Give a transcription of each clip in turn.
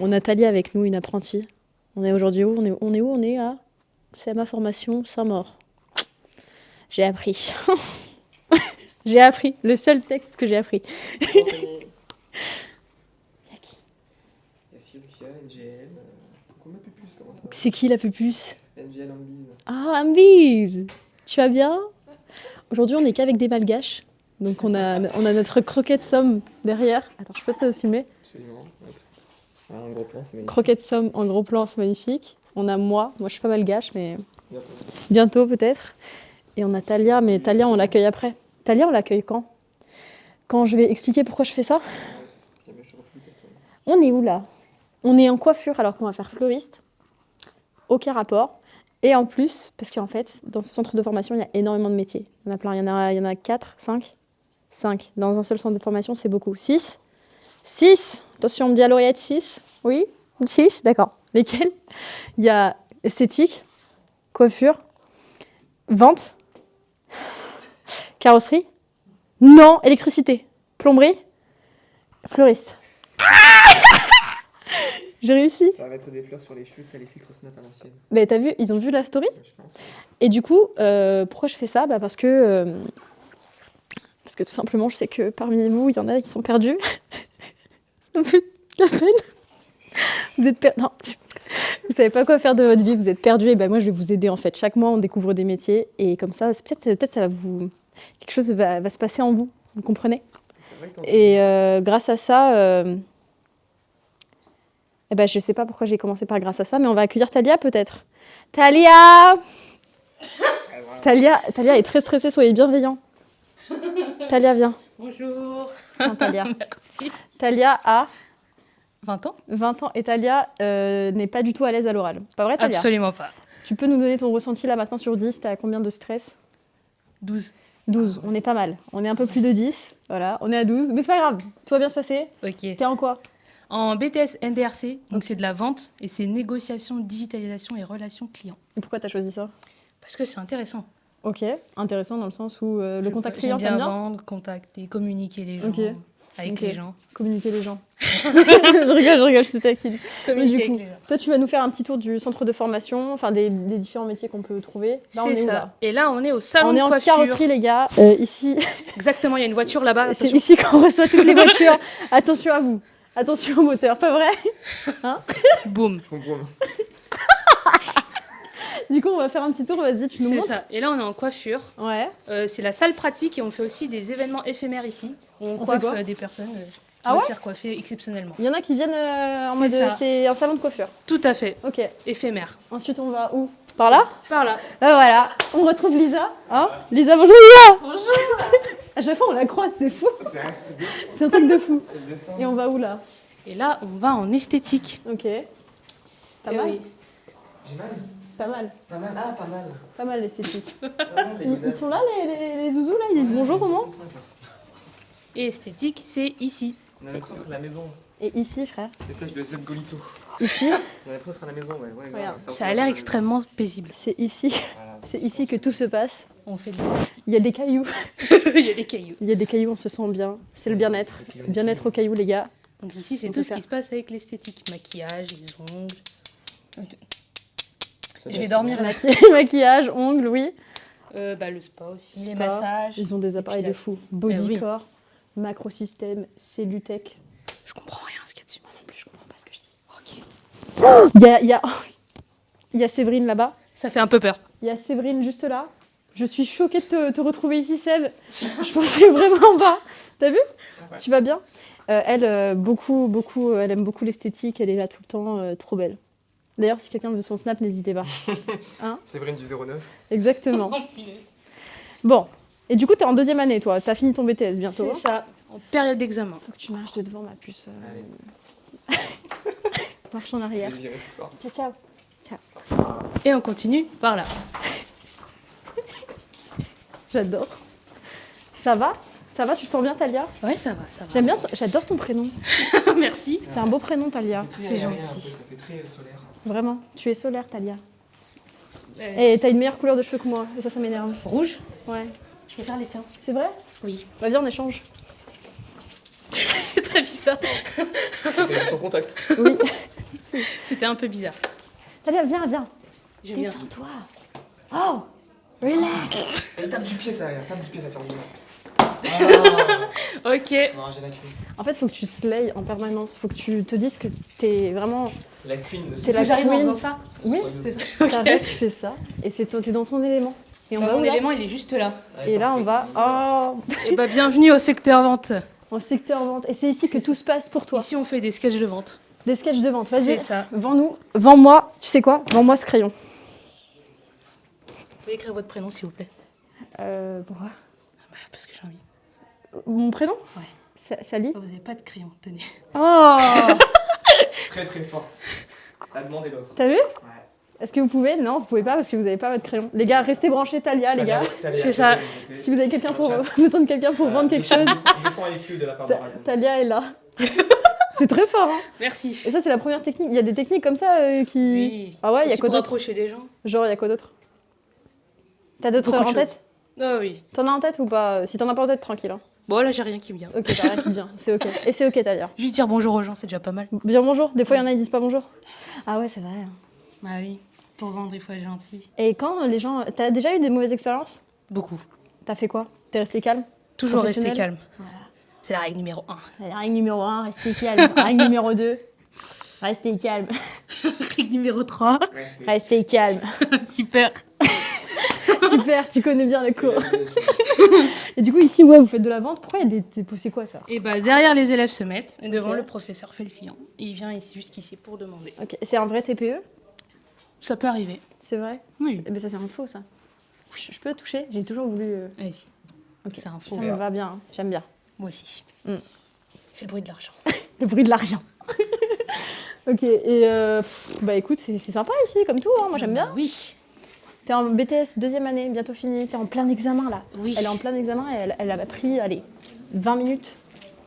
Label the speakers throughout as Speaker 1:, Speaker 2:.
Speaker 1: On a Talia avec nous, une apprentie. On est aujourd'hui où? On est à CMA Formation Saint-Maur. J'ai appris. J'ai appris. Le seul texte que j'ai appris.
Speaker 2: Il y a
Speaker 1: qui?
Speaker 2: Il y a Sylvia, NGL. Coucou ma pupus, comment ça va?
Speaker 1: C'est qui la pupus?
Speaker 2: NGL Ambise.
Speaker 1: Ah, Ambise! Tu vas bien? Aujourd'hui, on n'est qu'avec des malgaches. Donc, on a notre croquette somme derrière. Attends, je peux te filmer?
Speaker 2: Absolument. Hop. Ah, un gros plan, c'est magnifique.
Speaker 1: Croquette somme en gros plan, c'est magnifique. On a moi je suis pas malgache, mais
Speaker 2: Bientôt.
Speaker 1: bientôt peut-être. Et on a Talia, mais Talia, on l'accueille après. Talia, on l'accueille quand? Quand je vais expliquer pourquoi je fais ça?
Speaker 2: Jamais je refais ta story.
Speaker 1: On est où là? On est en coiffure alors qu'on va faire fleuriste. Aucun rapport. Et en plus, parce qu'en fait, dans ce centre de formation, il y a énormément de métiers. Il y en a plein. Il y en a 4, 5. 5. Dans un seul centre de formation, c'est beaucoup. 6. 6. Attention, on me dit à l'oreillette 6. Oui? 6, d'accord. Lesquels? Il y a esthétique, coiffure, vente, carrosserie. Non, électricité, plomberie, fleuriste. J'ai réussi.
Speaker 2: Ça va mettre des fleurs sur les cheveux, t'as les filtres Snap à l'ancienne.
Speaker 1: Mais t'as vu, ils ont vu la story?
Speaker 2: Je pense.
Speaker 1: Et du coup, pourquoi je fais ça? Parce que tout simplement, je sais que parmi vous, il y en a qui sont perdus. Ça me fait de la peine. Vous êtes non, vous savez pas quoi faire de votre vie, vous êtes perdus. Et ben moi, je vais vous aider en fait. Chaque mois, on découvre des métiers et comme ça, peut-être ça va vous quelque chose va se passer en vous. Vous comprenez?
Speaker 2: C'est vrai que t'en
Speaker 1: Et grâce à ça, eh ben je sais pas pourquoi j'ai commencé par grâce à ça, mais on va accueillir Talia peut-être. Talia!
Speaker 2: Ah, voilà.
Speaker 1: Talia est très stressée, soyez bienveillants. Talia, viens.
Speaker 3: Bonjour.
Speaker 1: Tiens, Talia.
Speaker 3: Merci.
Speaker 1: Talia a
Speaker 3: 20 ans?
Speaker 1: 20 ans et Talia n'est pas du tout à l'aise à l'oral. Pas vrai, Talia?
Speaker 3: Absolument pas.
Speaker 1: Tu peux nous donner ton ressenti là maintenant sur 10? T'as à combien de stress?
Speaker 3: 12.
Speaker 1: 12, on est pas mal. On est un peu plus de 10. Voilà, on est à 12. Mais c'est pas grave, tout va bien se passer.
Speaker 3: Ok.
Speaker 1: T'es en quoi?
Speaker 3: En BTS NDRC, donc c'est de la vente et c'est négociation, digitalisation et relations clients.
Speaker 1: Et pourquoi t'as choisi ça?
Speaker 3: Parce que c'est intéressant.
Speaker 1: Ok, intéressant dans le sens où le contact client,
Speaker 3: J'aime
Speaker 1: t'aimes
Speaker 3: bien
Speaker 1: bien?
Speaker 3: vendre, contacter, communiquer les gens
Speaker 1: Ok.
Speaker 3: avec
Speaker 1: Ok.
Speaker 3: les gens.
Speaker 1: Communiquer les gens. je rigole, c'est taquine.
Speaker 3: Communiquer
Speaker 1: du
Speaker 3: avec
Speaker 1: coup,
Speaker 3: les gens.
Speaker 1: toi, tu vas nous faire un petit tour du centre de formation, enfin des différents métiers qu'on peut trouver. Là, on
Speaker 3: C'est
Speaker 1: est où
Speaker 3: ça.
Speaker 1: là?
Speaker 3: Et là, on est au salon
Speaker 1: On est
Speaker 3: de
Speaker 1: en
Speaker 3: coiffure.
Speaker 1: carrosserie, les gars. Ici,
Speaker 3: Exactement, il y a une voiture là-bas.
Speaker 1: c'est
Speaker 3: Attention.
Speaker 1: ici qu'on reçoit toutes les voitures. Attention à vous. Attention au moteur, pas vrai?
Speaker 3: Boum.
Speaker 2: Bon, bon.
Speaker 1: Du coup, on va faire un petit tour. Vas-y, tu nous
Speaker 3: C'est
Speaker 1: montres.
Speaker 3: ça. Et là, on est en coiffure.
Speaker 1: Ouais.
Speaker 3: C'est la salle pratique et on fait aussi des événements éphémères ici. Où on
Speaker 1: fait
Speaker 3: coiffe
Speaker 1: quoi?
Speaker 3: des personnes qui
Speaker 1: Ah
Speaker 3: veulent
Speaker 1: ouais?
Speaker 3: faire coiffer exceptionnellement.
Speaker 1: Il y en a qui viennent en
Speaker 3: C'est
Speaker 1: mode.
Speaker 3: ça.
Speaker 1: C'est un salon de coiffure.
Speaker 3: Tout à fait.
Speaker 1: Ok.
Speaker 3: Éphémère.
Speaker 1: Ensuite, on va où? Par là?
Speaker 3: Par là.
Speaker 1: Voilà. On retrouve Lisa. Hein? Lisa, bonjour Lisa. Bonjour. À chaque fois, on la croise, c'est fou.
Speaker 2: C'est rien, c'est bien.
Speaker 1: C'est un truc de fou.
Speaker 2: C'est le destin.
Speaker 1: Et on va où là?
Speaker 3: Et là, on va en esthétique.
Speaker 1: Ok. Pas
Speaker 3: Eh
Speaker 1: mal.
Speaker 3: oui.
Speaker 2: J'ai mal.
Speaker 1: Pas mal.
Speaker 2: Pas mal. Ah, pas mal.
Speaker 1: Pas mal l'esthétique.
Speaker 2: Pas mal, les
Speaker 1: Ils
Speaker 2: godasses.
Speaker 1: sont là, les zouzous là? Ils disent bonjour, comment?
Speaker 2: 65, là.
Speaker 3: Et esthétique, c'est ici.
Speaker 2: On a l'impression d'être à la maison.
Speaker 1: Et ici, frère?
Speaker 2: Et ça, je dois essayer de Golito.
Speaker 1: Ici?
Speaker 2: On a l'impression d'être à la maison, ouais. Ouais,
Speaker 1: Regarde.
Speaker 3: Ça a l'air extrêmement paisible.
Speaker 1: C'est ici.
Speaker 2: Voilà,
Speaker 1: C'est ici que tout se passe.
Speaker 3: On fait de l'esthétique.
Speaker 1: Il y a des cailloux.
Speaker 3: Il y a des cailloux.
Speaker 1: Il y a des cailloux, on se sent bien. C'est le bien-être. Bien-être aux cailloux, les gars.
Speaker 3: Donc ici, c'est
Speaker 1: On
Speaker 3: tout
Speaker 1: peut
Speaker 3: ce
Speaker 1: faire.
Speaker 3: qui se passe avec l'esthétique. Maquillage, les ongles.
Speaker 2: Ça
Speaker 3: Je vais
Speaker 2: va,
Speaker 3: dormir là.
Speaker 1: Maquillage, ongles, oui.
Speaker 3: Le spa aussi, les
Speaker 1: Spa.
Speaker 3: massages.
Speaker 1: Ils ont des appareils de
Speaker 3: Épilage.
Speaker 1: fou.
Speaker 3: oui.
Speaker 1: Bodycore, macrosystème, Cellutech.
Speaker 3: Je comprends rien à ce qu'il y a dessus.
Speaker 1: Moi non plus, je comprends pas ce que je dis.
Speaker 3: Ok.
Speaker 1: Il y a Séverine là-bas.
Speaker 3: Ça fait un peu peur.
Speaker 1: Il y a Séverine juste là. Je suis choquée de te retrouver ici, Seb. Je pensais vraiment pas. T'as vu?
Speaker 2: Ouais.
Speaker 1: Tu vas bien? Elle, elle aime beaucoup l'esthétique. Elle est là tout le temps, trop belle. D'ailleurs, si quelqu'un veut son snap, n'hésitez pas.
Speaker 2: Séverine du 09.
Speaker 1: Exactement. Bon. Et du coup, t'es en deuxième année, toi. T'as fini ton BTS bientôt.
Speaker 3: C'est ça, en période d'examen.
Speaker 1: Faut que tu marches de devant, ma puce.
Speaker 2: Allez.
Speaker 1: Marche en
Speaker 2: Je
Speaker 1: arrière.
Speaker 2: vais virer ce soir.
Speaker 1: Ciao, ciao.
Speaker 3: Et on continue par là.
Speaker 1: J'adore. Ça va? Ça va? Tu te sens bien, Talia?
Speaker 3: Ouais, ça va, ça va.
Speaker 1: J'aime bien, j'adore ton prénom.
Speaker 3: Merci.
Speaker 1: C'est un beau prénom, Talia.
Speaker 3: C'est
Speaker 2: Aérien,
Speaker 3: gentil.
Speaker 2: un peu, Ça fait très solaire.
Speaker 1: Vraiment. Tu es solaire, Talia. Et t'as une meilleure couleur de cheveux que moi. Et ça m'énerve.
Speaker 3: Rouge,
Speaker 1: Ouais.
Speaker 3: je vais faire les tiens.
Speaker 1: C'est vrai?
Speaker 3: Oui.
Speaker 1: Bah viens, on échange.
Speaker 3: C'est très très bizarre.
Speaker 2: C'était son contact.
Speaker 1: Oui.
Speaker 3: C'était un peu bizarre.
Speaker 1: Talia, viens.
Speaker 3: Je viens.
Speaker 1: Détends-toi. Oh, relax.
Speaker 2: Tape du pied, ça tire le genou.
Speaker 3: Ok.
Speaker 2: Non, j'ai la crise.
Speaker 1: En fait, faut que tu slays en permanence. Faut que tu te dises que t'es vraiment...
Speaker 2: La queen de
Speaker 1: C'est
Speaker 3: Faut
Speaker 1: la
Speaker 3: que j'arrive en
Speaker 1: queen.
Speaker 3: faisant ça.
Speaker 1: Oui,
Speaker 3: C'est ça.
Speaker 1: t'arrêtes, tu fais ça. Et t'es dans ton élément. Et on
Speaker 3: Bah,
Speaker 1: va
Speaker 3: mon
Speaker 1: où, là
Speaker 3: élément, il est juste là.
Speaker 1: Et là, on va... Oh,
Speaker 3: Et bah, bienvenue au secteur vente.
Speaker 1: en secteur vente. Et c'est ici que
Speaker 3: C'est
Speaker 1: tout se passe pour toi.
Speaker 3: Ici, on fait des sketchs de vente.
Speaker 1: Des sketchs de vente.
Speaker 3: C'est
Speaker 1: Vas-y,
Speaker 3: ça.
Speaker 1: vends-nous. Vends-moi, tu sais quoi? Vends-moi ce crayon.
Speaker 3: Vous pouvez écrire votre prénom, s'il vous plaît.
Speaker 1: Pourquoi?
Speaker 3: Bah, parce que j'ai envie.
Speaker 1: Mon prénom?
Speaker 3: Ouais.
Speaker 1: Sally?
Speaker 3: Oh, vous n'avez pas de crayon, tenez.
Speaker 1: Oh.
Speaker 2: Très très forte. La demande et l'offre.
Speaker 1: T'as vu?
Speaker 2: Ouais.
Speaker 1: Est-ce que vous pouvez? Non, vous pouvez pas parce que vous n'avez pas votre crayon. Les gars, restez branchés Talia, les gars.
Speaker 3: C'est ça.
Speaker 1: Si vous avez quelqu'un pour besoin de quelqu'un pour vendre quelque chose,
Speaker 2: Je sens les culs de la part de Ryan.
Speaker 1: Talia est là. C'est très fort, hein.
Speaker 3: Merci.
Speaker 1: Et ça, c'est la première technique. Il y a des techniques comme ça qui.
Speaker 3: Oui.
Speaker 1: Ah ouais, il y a
Speaker 3: Aussi
Speaker 1: quoi
Speaker 3: pour
Speaker 1: d'autre?
Speaker 3: approcher les gens.
Speaker 1: Genre, il y a quoi d'autre? T'as d'autres
Speaker 3: Beaucoup de
Speaker 1: en tête?
Speaker 3: Oh oui.
Speaker 1: T'en as en tête ou pas? Si t'en as pas en tête, tranquille. Hein.
Speaker 3: Bon, là, j'ai rien qui me vient.
Speaker 1: Ok, t'as rien qui te vient. C'est ok. Et c'est ok, Talia.
Speaker 3: Juste dire bonjour aux gens, c'est déjà pas mal.
Speaker 1: Bien bonjour. Des fois, il y en a, ils disent pas bonjour. Ah ouais, c'est vrai. Hein.
Speaker 3: Bah oui. Pour vendre, il faut être gentil.
Speaker 1: Et quand les gens. T'as déjà eu des mauvaises expériences?
Speaker 3: Beaucoup.
Speaker 1: T'as fait quoi? T'es resté calme?
Speaker 3: Toujours rester
Speaker 1: Professionnel.
Speaker 3: calme. C'est la règle numéro 1.
Speaker 1: Règle numéro 1, restez calme. Règle numéro 2, restez calme.
Speaker 3: Règle numéro 3.
Speaker 1: Restez calme.
Speaker 3: Super.
Speaker 1: Super, tu connais bien le cours. Et du coup, ici, ouais, vous faites de la vente. Pourquoi il y a c'est quoi ça?
Speaker 3: Et bah derrière les élèves se mettent et devant
Speaker 1: Ok.
Speaker 3: le professeur fait le client. Et il vient ici jusqu'ici pour demander.
Speaker 1: Ok, c'est un vrai TPE?
Speaker 3: Ça peut arriver.
Speaker 1: C'est vrai?
Speaker 3: Oui.
Speaker 1: Eh ben ça, c'est un faux, ça. Je peux toucher? J'ai toujours voulu.
Speaker 3: Vas-y.
Speaker 1: Ok.
Speaker 3: C'est un faux.
Speaker 1: Ça me va bien, hein. J'aime bien.
Speaker 3: Moi aussi.
Speaker 1: Mm.
Speaker 3: C'est le bruit de l'argent.
Speaker 1: Le bruit de l'argent. Ok, et bah écoute, c'est sympa ici, comme tout, hein. Moi j'aime bien.
Speaker 3: Oui.
Speaker 1: T'es en BTS, deuxième année, bientôt fini. T'es en plein examen là.
Speaker 3: Oui.
Speaker 1: Elle est en plein examen et elle a pris, allez, 20 minutes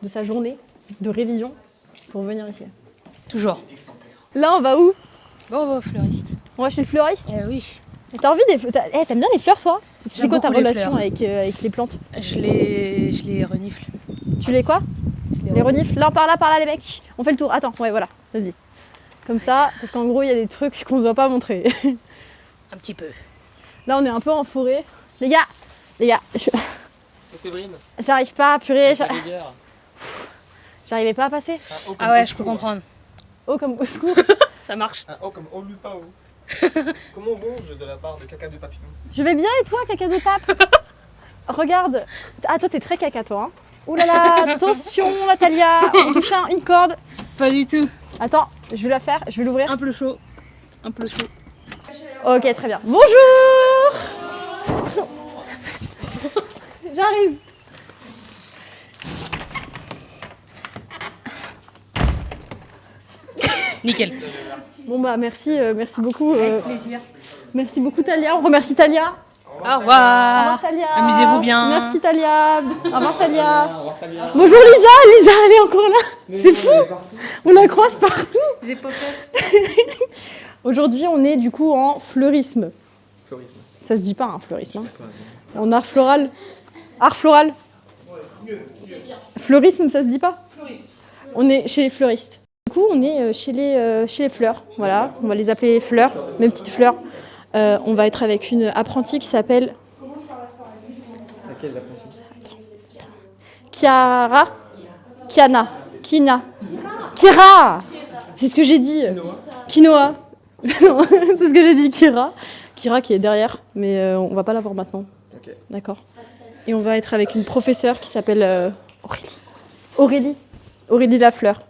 Speaker 1: de sa journée de révision pour venir ici.
Speaker 3: Toujours.
Speaker 1: Là, on va où?
Speaker 3: Bon, on va au fleuriste.
Speaker 1: On va chez le fleuriste.
Speaker 3: Oui.
Speaker 1: Et t'as envie des t'aimes bien les fleurs, toi? C'est
Speaker 3: J'aime
Speaker 1: quoi ta
Speaker 3: beaucoup les
Speaker 1: relation
Speaker 3: fleurs.
Speaker 1: avec les plantes?
Speaker 3: Je les renifle.
Speaker 1: Tu les quoi? Les renifles? Là, par là, les mecs. On fait le tour. Attends, ouais, voilà, vas-y. Comme ça, parce qu'en gros, il y a des trucs qu'on ne doit pas montrer.
Speaker 3: Un petit peu.
Speaker 1: Là, on est un peu en forêt. Les gars,
Speaker 2: C'est Séverine.
Speaker 1: j'arrive pas, purée,
Speaker 2: La rivière.
Speaker 1: j'arrivais pas à passer.
Speaker 2: Un O comme
Speaker 3: Ah ouais,
Speaker 2: au
Speaker 3: je peux
Speaker 2: secours.
Speaker 3: comprendre.
Speaker 1: Oh, comme au secours.
Speaker 3: Ça marche.
Speaker 2: Un O comme au lupao. Comment vont-je de la part de caca de papillon?
Speaker 1: Je vais bien et toi, caca de pape? Regarde. Ah, toi, t'es très caca, toi. Hein. Ouh là là, attention, Natalia, on touche une corde.
Speaker 3: Pas du tout.
Speaker 1: Attends, je vais la faire, je vais l'ouvrir.
Speaker 3: Un peu chaud. Un peu chaud.
Speaker 1: Ok, très bien. Bonjour. J'arrive.
Speaker 3: Nickel.
Speaker 1: Bon bah merci, merci beaucoup.
Speaker 3: Avec plaisir.
Speaker 1: Merci beaucoup Talia. On remercie Talia.
Speaker 3: Au
Speaker 1: Au revoir
Speaker 3: revoir.
Speaker 1: Talia.
Speaker 3: Amusez-vous bien.
Speaker 1: Merci Talia. Au revoir Talia.
Speaker 2: Au revoir, Talia.
Speaker 1: Bonjour Lisa. Lisa, elle est encore là. C'est fou.
Speaker 2: Elle est partout.
Speaker 1: On la croise partout.
Speaker 3: J'ai pas peur.
Speaker 1: Aujourd'hui, on est du coup en fleurisme.
Speaker 2: Florisme.
Speaker 1: Ça se dit pas, hein, fleurisme. Hein. En art floral. Art floral. Fleurisme, ça se dit pas? On est chez les fleuristes. Du coup, on est chez les fleurs. Voilà, on va les appeler les fleurs, mes petites fleurs. On va être avec une apprentie qui s'appelle
Speaker 2: Laquelle la principe?
Speaker 1: Kiara. Kiana. Kina. Kira. C'est ce que j'ai dit. Quinoa. Non, c'est ce que j'ai dit, Kira. Kira qui est derrière, mais on va pas la voir maintenant.
Speaker 2: Ok.
Speaker 1: D'accord. Et on va être avec une professeure qui s'appelle Aurélie. Aurélie Lafleur.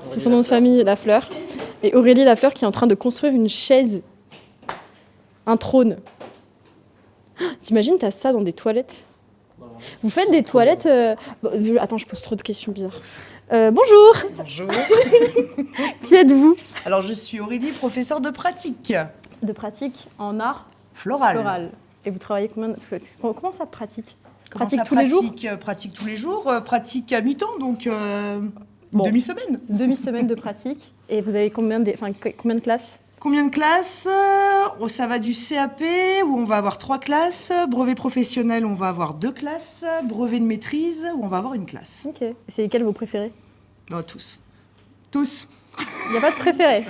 Speaker 1: C'est son nom de famille, Lafleur. Et Aurélie Lafleur qui est en train de construire une chaise, un trône. T'imagines, t'as ça dans des toilettes? Vous faites des toilettes Attends, je pose trop de questions bizarres. Bonjour,
Speaker 4: Bonjour.
Speaker 1: qui êtes-vous?
Speaker 4: Alors, je suis Aurélie, professeure de pratique
Speaker 1: De pratique en art
Speaker 4: florale.
Speaker 1: floral. Et vous travaillez comment ça pratique?
Speaker 4: Comment
Speaker 1: Pratique
Speaker 4: ça,
Speaker 1: tous les jours?
Speaker 4: Pratique tous les jours, pratique à mi-temps, donc
Speaker 1: Bon.
Speaker 4: demi-semaine.
Speaker 1: Demi-semaine de pratique. Et vous avez combien de classes?
Speaker 4: Combien de classes? Ça va du CAP où on va avoir 3 classes, brevet professionnel on va avoir 2 classes, brevet de maîtrise où on va avoir une classe.
Speaker 1: Ok. Et c'est lesquels vos préférés?
Speaker 4: Oh, tous. Tous.
Speaker 1: Il n'y a pas de préféré?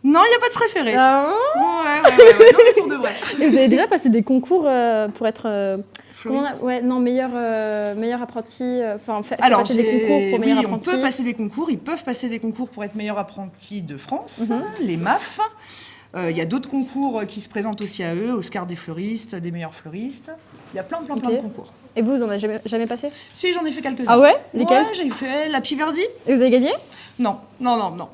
Speaker 4: Non, il n'y a pas de préféré.
Speaker 1: Ah,
Speaker 4: Ouais. Non, mais pour de vrai.
Speaker 1: et vous avez déjà passé des concours pour être
Speaker 4: Fleuriste.
Speaker 1: meilleur apprenti,
Speaker 4: Alors,
Speaker 1: passer des concours pour meilleur
Speaker 4: oui,
Speaker 1: apprenti.
Speaker 4: on peut passer des concours. Ils peuvent passer des concours pour être meilleur apprenti de France,
Speaker 1: Mhm.
Speaker 4: les MAF. Il y a d'autres concours qui se présentent aussi à eux, Oscar des fleuristes, des meilleurs fleuristes. Il y a plein de
Speaker 1: Ok.
Speaker 4: concours.
Speaker 1: Et vous en avez jamais passé?
Speaker 4: Si, j'en ai fait quelques-uns.
Speaker 1: Ah ouais? Lesquels?
Speaker 4: Ouais, j'ai fait la Piverdi.
Speaker 1: Et vous avez gagné?
Speaker 4: Non.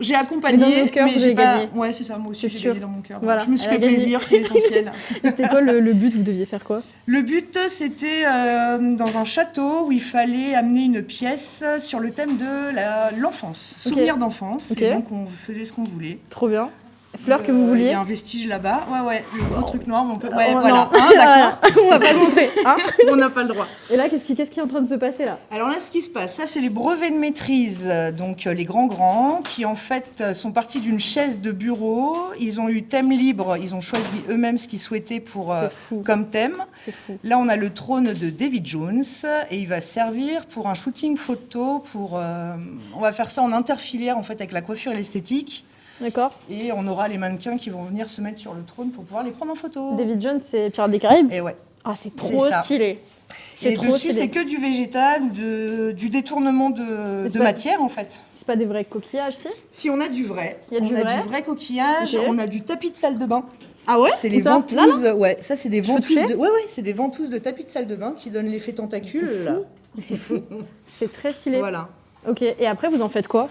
Speaker 4: J'ai
Speaker 1: Mais
Speaker 4: accompagné,
Speaker 1: dans nos cœurs, vous
Speaker 4: j'ai
Speaker 1: avez
Speaker 4: pas.
Speaker 1: gagné.
Speaker 4: Ouais, c'est ça. Moi aussi,
Speaker 1: C'est
Speaker 4: j'ai
Speaker 1: sûr.
Speaker 4: gagné dans mon cœur.
Speaker 1: Voilà,
Speaker 4: Je me suis
Speaker 1: elle a
Speaker 4: fait
Speaker 1: gagné.
Speaker 4: plaisir, c'est l'essentiel.
Speaker 1: C'était quoi le but? Vous deviez faire quoi?
Speaker 4: Le but, c'était dans un château où il fallait amener une pièce sur le thème de l'enfance,
Speaker 1: Ok.
Speaker 4: souvenir d'enfance.
Speaker 1: Ok.
Speaker 4: Et donc, on faisait ce qu'on voulait.
Speaker 1: Trop bien. Fleurs que vous
Speaker 4: Il
Speaker 1: vouliez?
Speaker 4: y a un vestige là-bas. Ouais, le gros truc noir, mais on peut.
Speaker 1: Oh,
Speaker 4: Ouais,
Speaker 1: non.
Speaker 4: voilà. Hein, d'accord.
Speaker 1: On va pas le montrer. Hein?
Speaker 4: On n'a pas le droit.
Speaker 1: Et là, qu'est-ce qui est en train de se passer là?
Speaker 4: Alors là, ce qui se passe, ça, c'est les brevets de maîtrise, donc les grands, qui en fait sont partis d'une chaise de bureau. Ils ont eu thème libre, ils ont choisi eux-mêmes ce qu'ils souhaitaient pour,
Speaker 1: C'est fou.
Speaker 4: comme thème.
Speaker 1: C'est fou.
Speaker 4: Là, on a le trône de David Jones et il va servir pour un shooting photo. On va faire ça en interfilière en fait avec la coiffure et l'esthétique.
Speaker 1: D'accord.
Speaker 4: Et on aura les mannequins qui vont venir se mettre sur le trône pour pouvoir les prendre en photo.
Speaker 1: David Jones, c'est Pirates des Caraïbes?
Speaker 4: Et ouais.
Speaker 1: Ah, c'est
Speaker 4: C'est
Speaker 1: trop
Speaker 4: ça.
Speaker 1: stylé.
Speaker 4: Et
Speaker 1: trop
Speaker 4: dessus,
Speaker 1: stylé.
Speaker 4: c'est que du végétal ou du détournement de
Speaker 1: c'est pas-
Speaker 4: matière en fait.
Speaker 1: C'est pas des vrais coquillages, si?
Speaker 4: Si on a du vrai,
Speaker 1: Il y a
Speaker 4: on
Speaker 1: du
Speaker 4: a
Speaker 1: vrai.
Speaker 4: du vrai coquillage,
Speaker 1: Ok.
Speaker 4: on a du tapis de salle de bain.
Speaker 1: Ah ouais?
Speaker 4: C'est
Speaker 1: Où
Speaker 4: les
Speaker 1: ça?
Speaker 4: ventouses.
Speaker 1: Là,
Speaker 4: Ouais, ça c'est des
Speaker 1: peux
Speaker 4: ventouses
Speaker 1: toucher
Speaker 4: de. Ouais, c'est des ventouses de tapis de salle de bain qui donnent l'effet tentacule.
Speaker 1: C'est
Speaker 4: là.
Speaker 1: fou. Mais c'est fou. C'est très stylé.
Speaker 4: Voilà.
Speaker 1: Ok, et après, vous en faites quoi?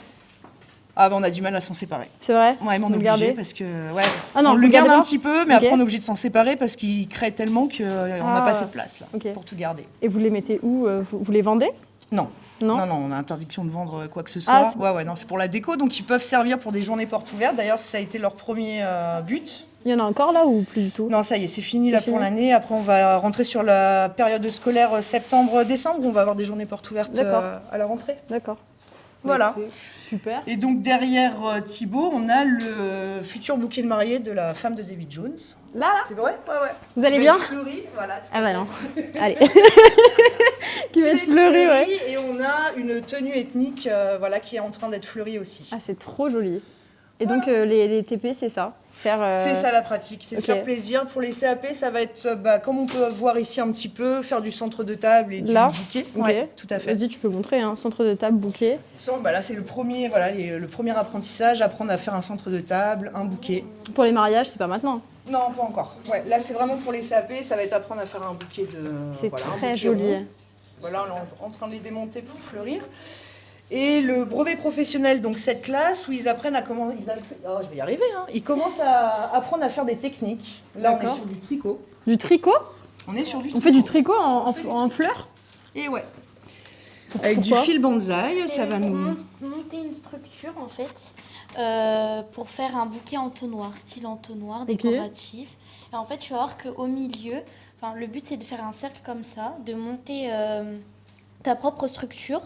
Speaker 4: Ah bah on a du mal à s'en séparer.
Speaker 1: C'est vrai?
Speaker 4: Ouais, mais on
Speaker 1: Vous
Speaker 4: est
Speaker 1: le
Speaker 4: obligé
Speaker 1: gardez?
Speaker 4: parce que ouais.
Speaker 1: Ah non,
Speaker 4: on
Speaker 1: vous
Speaker 4: le
Speaker 1: le
Speaker 4: garde
Speaker 1: gardez
Speaker 4: un
Speaker 1: pas?
Speaker 4: petit peu, mais
Speaker 1: Ok.
Speaker 4: après on est obligé de s'en séparer parce qu'il crée tellement qu'on n'a
Speaker 1: Ah.
Speaker 4: pas assez de place là
Speaker 1: Ok.
Speaker 4: pour tout garder.
Speaker 1: Et vous les mettez où? Vous les vendez?
Speaker 4: Non.
Speaker 1: Non?
Speaker 4: Non, on a interdiction de vendre quoi que ce
Speaker 1: Ah,
Speaker 4: soit. Ouais, non, c'est pour la déco, donc ils peuvent servir pour des journées portes ouvertes. D'ailleurs, ça a été leur premier but.
Speaker 1: Il y en a encore là ou plus du tout?
Speaker 4: Non, ça y est, c'est fini
Speaker 1: C'est
Speaker 4: là
Speaker 1: fini.
Speaker 4: pour l'année. Après, on va rentrer sur la période scolaire septembre-décembre. On va avoir des journées portes ouvertes
Speaker 1: D'accord.
Speaker 4: à la rentrée.
Speaker 1: D'accord.
Speaker 4: Voilà.
Speaker 1: Bah, écoutez, super.
Speaker 4: Et donc derrière Thibaut, on a le futur bouquet de mariée de la femme de David Jones.
Speaker 1: Là,
Speaker 4: C'est vrai? Ouais.
Speaker 1: vous allez
Speaker 4: Qui
Speaker 1: bien?
Speaker 4: va être fleuri, voilà.
Speaker 1: Ah bah non. Allez. Qui va être
Speaker 4: Qui
Speaker 1: fleuri, ouais.
Speaker 4: Et on a une tenue ethnique voilà, qui est en train d'être fleurie aussi.
Speaker 1: Ah, c'est trop joli. Et donc, les TP, c'est ça? Faire,
Speaker 4: C'est ça la pratique, c'est se
Speaker 1: ok.
Speaker 4: faire plaisir. Pour les CAP, ça va être, comme on peut voir ici un petit peu, faire du centre de table et du
Speaker 1: Là
Speaker 4: bouquet.
Speaker 1: Ok.
Speaker 4: Ouais, tout à fait.
Speaker 1: Vas-y, tu peux montrer, hein. Centre de table, bouquet.
Speaker 4: Là, c'est le premier, le premier apprentissage, apprendre à faire un centre de table, un bouquet.
Speaker 1: Pour les mariages, c'est pas maintenant.
Speaker 4: Non, pas encore. Ouais, là, c'est vraiment pour les CAP, ça va être apprendre à faire un bouquet de.
Speaker 1: C'est
Speaker 4: un
Speaker 1: très
Speaker 4: bouquet
Speaker 1: joli.
Speaker 4: rond. Voilà, on est en train de les démonter pour fleurir. Et le brevet professionnel, donc cette classe où ils apprennent à comment. Oh, je vais y arriver, hein. Ils commencent à apprendre à faire des techniques. Là, on est
Speaker 1: D'accord.
Speaker 4: sur du tricot.
Speaker 1: Du tricot?
Speaker 4: On est sur du
Speaker 1: On fait du tricot en fleurs?
Speaker 4: Et ouais. Avec du
Speaker 1: Pourquoi?
Speaker 4: fil bonsaï, ça va
Speaker 5: pour
Speaker 4: nous.
Speaker 5: monter une structure en fait pour faire un bouquet entonnoir, style entonnoir, décoratif. Et en fait, tu vas voir qu'au milieu, le but c'est de faire un cercle comme ça, de monter ta propre structure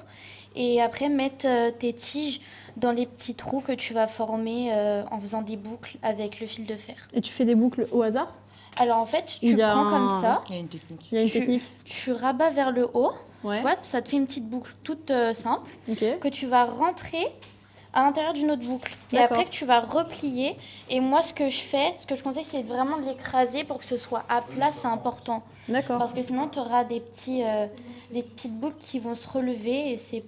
Speaker 5: et après mettre tes tiges dans les petits trous que tu vas former en faisant des boucles avec le fil de fer.
Speaker 1: Et tu fais des boucles au hasard?
Speaker 5: Alors en fait,
Speaker 1: Il
Speaker 5: tu
Speaker 1: y a
Speaker 5: prends comme
Speaker 1: un-
Speaker 5: ça,
Speaker 4: Il y a une technique.
Speaker 1: Il y a une
Speaker 5: Tu-
Speaker 1: technique?
Speaker 5: tu rabats vers le haut,
Speaker 1: Ouais.
Speaker 5: tu vois, ça te fait une petite boucle toute simple.
Speaker 1: Ok.
Speaker 5: Que tu vas rentrer à l'intérieur d'une autre boucle. Et
Speaker 1: D'accord.
Speaker 5: après que tu vas replier. Et moi, ce que je conseille, c'est vraiment de l'écraser pour que ce soit à plat, c'est important.
Speaker 1: D'accord.
Speaker 5: Parce que sinon, tu auras des petites boucles qui vont se relever et c'est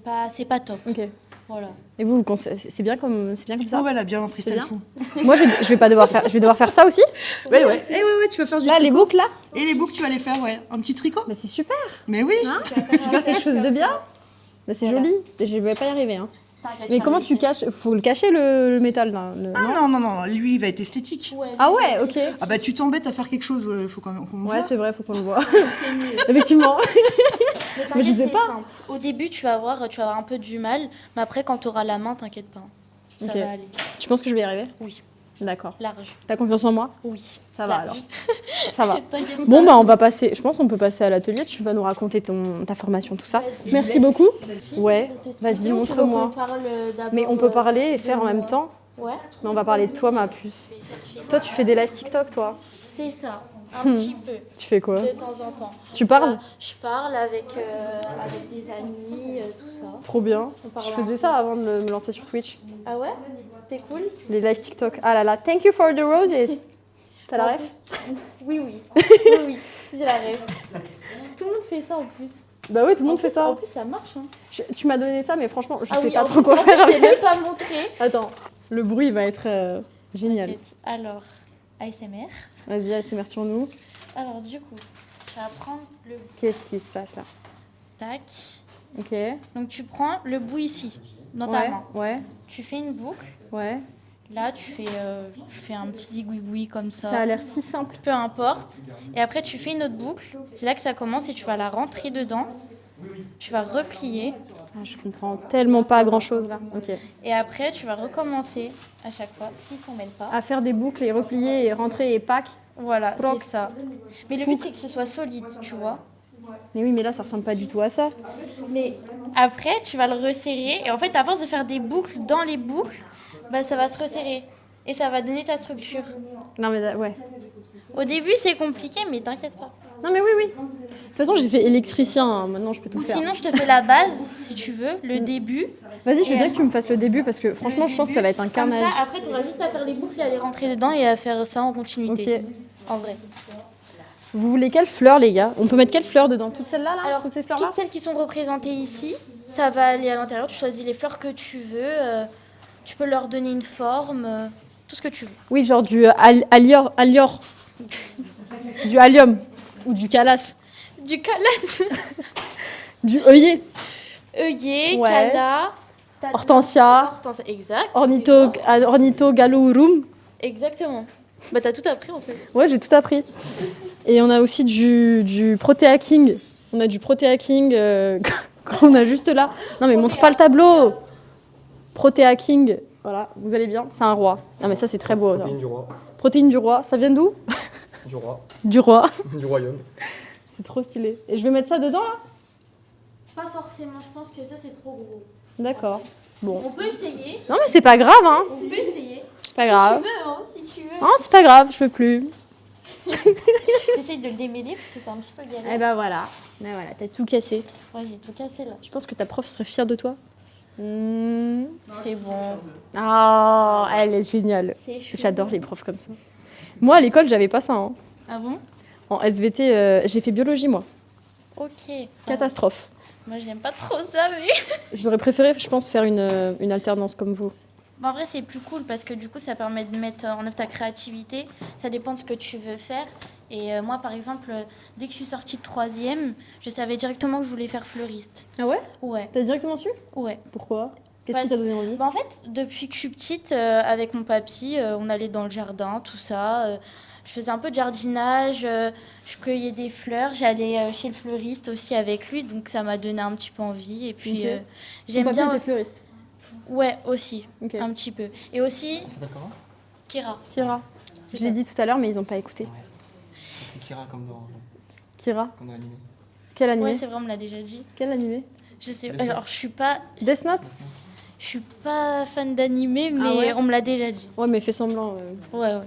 Speaker 5: pas top.
Speaker 1: Ok.
Speaker 5: Voilà.
Speaker 1: Et vous c'est bien comme ça?
Speaker 4: Oh, elle a bien appris
Speaker 1: C'est
Speaker 4: sa
Speaker 1: bien.
Speaker 4: leçon.
Speaker 1: Moi, je vais pas devoir faire. Je vais devoir faire ça aussi?
Speaker 4: Ouais. Tu vas faire du
Speaker 1: Là, les
Speaker 4: tricot.
Speaker 1: boucles là?
Speaker 4: Et les boucles, tu vas les faire, ouais. Un petit tricot.
Speaker 1: Bah, c'est super.
Speaker 4: Mais oui.
Speaker 1: Hein? Tu vas faire quelque chose de bien. Bah, c'est
Speaker 5: Voilà.
Speaker 1: joli. Je vais pas y arriver. Hein.
Speaker 5: T'inquiète,
Speaker 1: Mais
Speaker 5: ça
Speaker 1: comment
Speaker 5: va
Speaker 1: tu
Speaker 5: le faire.
Speaker 1: caches? Faut le cacher le métal là.
Speaker 4: Ah non, lui, il va être esthétique.
Speaker 5: Ouais,
Speaker 1: Ah ouais, ok.
Speaker 4: Ah bah, tu t'embêtes à faire quelque chose, faut qu'on le
Speaker 1: Ouais,
Speaker 4: voit.
Speaker 1: c'est vrai, faut qu'on le voit.
Speaker 5: c'est mieux.
Speaker 1: Effectivement.
Speaker 5: Mais
Speaker 1: Mais je
Speaker 5: t'inquiète,
Speaker 1: sais
Speaker 5: c'est
Speaker 1: pas.
Speaker 5: simple. Au début, tu vas avoir un peu du mal. Mais après, quand tu auras la main, t'inquiète pas. Ça
Speaker 1: Ok.
Speaker 5: va aller.
Speaker 1: Tu penses que je vais y arriver?
Speaker 5: Oui,
Speaker 1: D'accord.
Speaker 5: large.
Speaker 1: T'as confiance en moi?
Speaker 5: Oui.
Speaker 1: Ça va
Speaker 5: large.
Speaker 1: alors. Ça va.
Speaker 5: T'inquiète
Speaker 1: Bon,
Speaker 5: pas.
Speaker 1: bah, on va passer. Je pense qu'on peut passer à l'atelier. Tu vas nous raconter ta formation, tout ça.
Speaker 5: Vas-y.
Speaker 1: Merci
Speaker 5: Je
Speaker 1: beaucoup.
Speaker 5: laisse.
Speaker 1: Ouais.
Speaker 5: Pour t'expliquer,
Speaker 1: Vas-y,
Speaker 5: ou tu veux
Speaker 1: montre-moi.
Speaker 5: qu'on parle d'abord,
Speaker 1: Mais on peut parler et
Speaker 5: de
Speaker 1: faire en
Speaker 5: moi
Speaker 1: même temps.
Speaker 5: Ouais.
Speaker 1: Mais on va parler de toi, ma puce. Toi, tu fais des lives TikTok, toi?
Speaker 5: C'est ça, un petit peu,
Speaker 1: Tu fais quoi?
Speaker 5: de temps en temps.
Speaker 1: Tu parles?
Speaker 5: Je parle avec des amis, tout ça.
Speaker 1: Trop bien.
Speaker 5: On parle
Speaker 1: Je
Speaker 5: un
Speaker 1: faisais
Speaker 5: peu.
Speaker 1: ça avant de me lancer sur Twitch.
Speaker 5: Ah ouais? C'était cool?
Speaker 1: Les lives TikTok. Ah là là, thank you for the roses. T'as la
Speaker 5: En
Speaker 1: ref?
Speaker 5: plus- Oui, oui. Oui, oui, j'ai la rêve. Tout le monde fait ça en plus.
Speaker 1: Bah oui, tout le monde
Speaker 5: En
Speaker 1: fait
Speaker 5: plus-
Speaker 1: ça.
Speaker 5: En plus, ça marche. Hein.
Speaker 1: Tu m'as donné ça, mais franchement, je
Speaker 5: Ah
Speaker 1: sais
Speaker 5: oui,
Speaker 1: pas
Speaker 5: en
Speaker 1: trop
Speaker 5: plus,
Speaker 1: quoi
Speaker 5: en plus,
Speaker 1: faire
Speaker 5: je l'ai même
Speaker 1: avec.
Speaker 5: pas montré.
Speaker 1: Attends, le bruit va être génial.
Speaker 5: T'inquiète. Alors, ASMR.
Speaker 1: Vas-y, ASMR sur nous.
Speaker 5: Alors, du coup, tu vas prendre le
Speaker 1: Qu'est-ce qui se passe là?
Speaker 5: tac.
Speaker 1: Ok.
Speaker 5: Donc, tu prends le bout ici, dans ta
Speaker 1: Ouais,
Speaker 5: main.
Speaker 1: ouais,
Speaker 5: Tu fais une boucle.
Speaker 1: ouais.
Speaker 5: Là, tu fais un petit zigouigoui comme ça.
Speaker 1: Ça a l'air si simple.
Speaker 5: Peu importe. Et après, tu fais une autre boucle. C'est là que ça commence et tu vas la rentrer dedans. Tu vas replier.
Speaker 1: Ah, je comprends tellement pas grand chose là. Ok.
Speaker 5: Et après, tu vas recommencer à chaque fois, s'ils s'en mêlent pas.
Speaker 1: À faire des boucles et replier et rentrer et pack.
Speaker 5: Voilà,
Speaker 1: Proc.
Speaker 5: c'est ça. Mais le but, c'est que ce soit solide, tu vois.
Speaker 1: Mais oui, mais là, ça ressemble pas du tout à ça.
Speaker 5: Mais après, tu vas le resserrer. Et en fait, à force de faire des boucles dans les boucles, bah, ça va se resserrer. Et ça va donner ta structure.
Speaker 1: Non, mais ouais.
Speaker 5: Au début, c'est compliqué, mais t'inquiète pas.
Speaker 1: Non, mais oui, oui. De toute façon, j'ai fait électricien. Hein. Maintenant, je peux tout
Speaker 5: Ou
Speaker 1: faire.
Speaker 5: sinon, je te fais la base, si tu veux, le début.
Speaker 1: Vas-y, je veux
Speaker 5: Et
Speaker 1: bien que tu me fasses le début parce que franchement, je pense que ça va être un
Speaker 5: Comme
Speaker 1: carnage.
Speaker 5: ça, après, tu auras juste à faire les boucles et à les rentrer dedans et à faire ça en continuité.
Speaker 1: Ok.
Speaker 5: En vrai.
Speaker 1: Vous voulez quelle fleur, les gars? On peut mettre quelle fleur dedans? Toutes celles-là, là?
Speaker 5: Alors,
Speaker 1: toutes ces fleurs-là?
Speaker 5: toutes celles qui sont représentées ici, ça va aller à l'intérieur. Tu choisis les fleurs que tu veux. Tu peux leur donner une forme, tout ce que tu veux.
Speaker 1: Oui, genre du allior. Du allium. Ou du calas.
Speaker 5: Du calas,
Speaker 1: Du œillet.
Speaker 5: œillet,
Speaker 1: Ouais.
Speaker 5: cala,
Speaker 1: Hortensia.
Speaker 5: hortensia, exact.
Speaker 1: Ornithogalorum.
Speaker 5: Exactement. Bah, t'as tout appris en fait.
Speaker 1: Ouais, j'ai tout appris. Et on a aussi du Protea King. On a du Protea King qu'on a juste là. Non, mais montre pas le tableau. Protea King. Voilà, vous allez bien. C'est un roi. Non, mais ça, c'est très beau. ça.
Speaker 2: Protéine du roi.
Speaker 1: Protéine du roi. Ça vient d'où?
Speaker 2: Du roi.
Speaker 1: Du roi.
Speaker 2: Du royaume.
Speaker 1: C'est trop stylé. Et je vais mettre ça dedans, là?
Speaker 5: Pas forcément, je pense que ça c'est trop gros.
Speaker 1: D'accord. Bon.
Speaker 5: On peut essayer,
Speaker 1: Non, mais c'est pas grave, hein.
Speaker 5: on peut essayer.
Speaker 1: C'est pas grave.
Speaker 5: Si tu veux, hein, si tu veux.
Speaker 1: Non, c'est pas grave, je veux plus.
Speaker 5: J'essaye de le démêler parce que c'est un petit peu galère.
Speaker 1: Eh ben voilà. Mais voilà, t'as tout cassé.
Speaker 5: Ouais, j'ai tout cassé là.
Speaker 1: Tu penses que ta prof serait fière de toi?
Speaker 5: C'est bon,
Speaker 1: Ah, elle est géniale.
Speaker 5: c'est chou.
Speaker 1: J'adore les profs comme ça. Moi, à l'école, j'avais pas ça. Hein.
Speaker 5: Ah bon?
Speaker 1: En SVT, j'ai fait biologie, moi.
Speaker 5: Ok.
Speaker 1: Catastrophe.
Speaker 5: Moi j'aime pas trop ça, mais.
Speaker 1: J'aurais préféré, je pense, faire une alternance comme vous.
Speaker 5: En vrai, c'est plus cool parce que du coup, ça permet de mettre en œuvre ta créativité. Ça dépend de ce que tu veux faire. Et moi, par exemple, dès que je suis sortie de 3e, je savais directement que je voulais faire fleuriste.
Speaker 1: Ah ouais?
Speaker 5: Ouais,
Speaker 1: T'as directement su?
Speaker 5: ouais.
Speaker 1: Pourquoi? Qu'est-ce
Speaker 5: Parce-
Speaker 1: qui t'a donné envie?
Speaker 5: Bah, en fait, depuis que je suis petite, avec mon papy, on allait dans le jardin, tout ça. Je faisais un peu de jardinage, je cueillais des fleurs. J'allais chez le fleuriste aussi avec lui, donc ça m'a donné un petit peu envie. Et puis,
Speaker 1: Ok.
Speaker 5: j'aime
Speaker 1: Ton
Speaker 5: bien.
Speaker 1: papier était fleuriste.
Speaker 5: Ouais, aussi,
Speaker 1: Ok.
Speaker 5: un petit peu. Et aussi,
Speaker 2: Ça s'appelle comment?
Speaker 5: Kira.
Speaker 1: Kira.
Speaker 5: C'est
Speaker 1: Je l'ai
Speaker 5: ça.
Speaker 1: dit tout à l'heure, mais ils ont pas écouté.
Speaker 2: C'est Kira comme
Speaker 1: Kira.
Speaker 2: dans l'animé.
Speaker 1: Quel animé?
Speaker 5: Ouais, c'est vrai, on me l'a déjà dit.
Speaker 1: Quel animé?
Speaker 5: Je sais.
Speaker 2: Death Note.
Speaker 5: Alors,
Speaker 1: Death Note?
Speaker 5: je suis pas fan d'animé, mais
Speaker 1: ouais
Speaker 5: on me l'a déjà dit.
Speaker 1: Ouais, mais fais semblant.
Speaker 5: Ouais, ouais.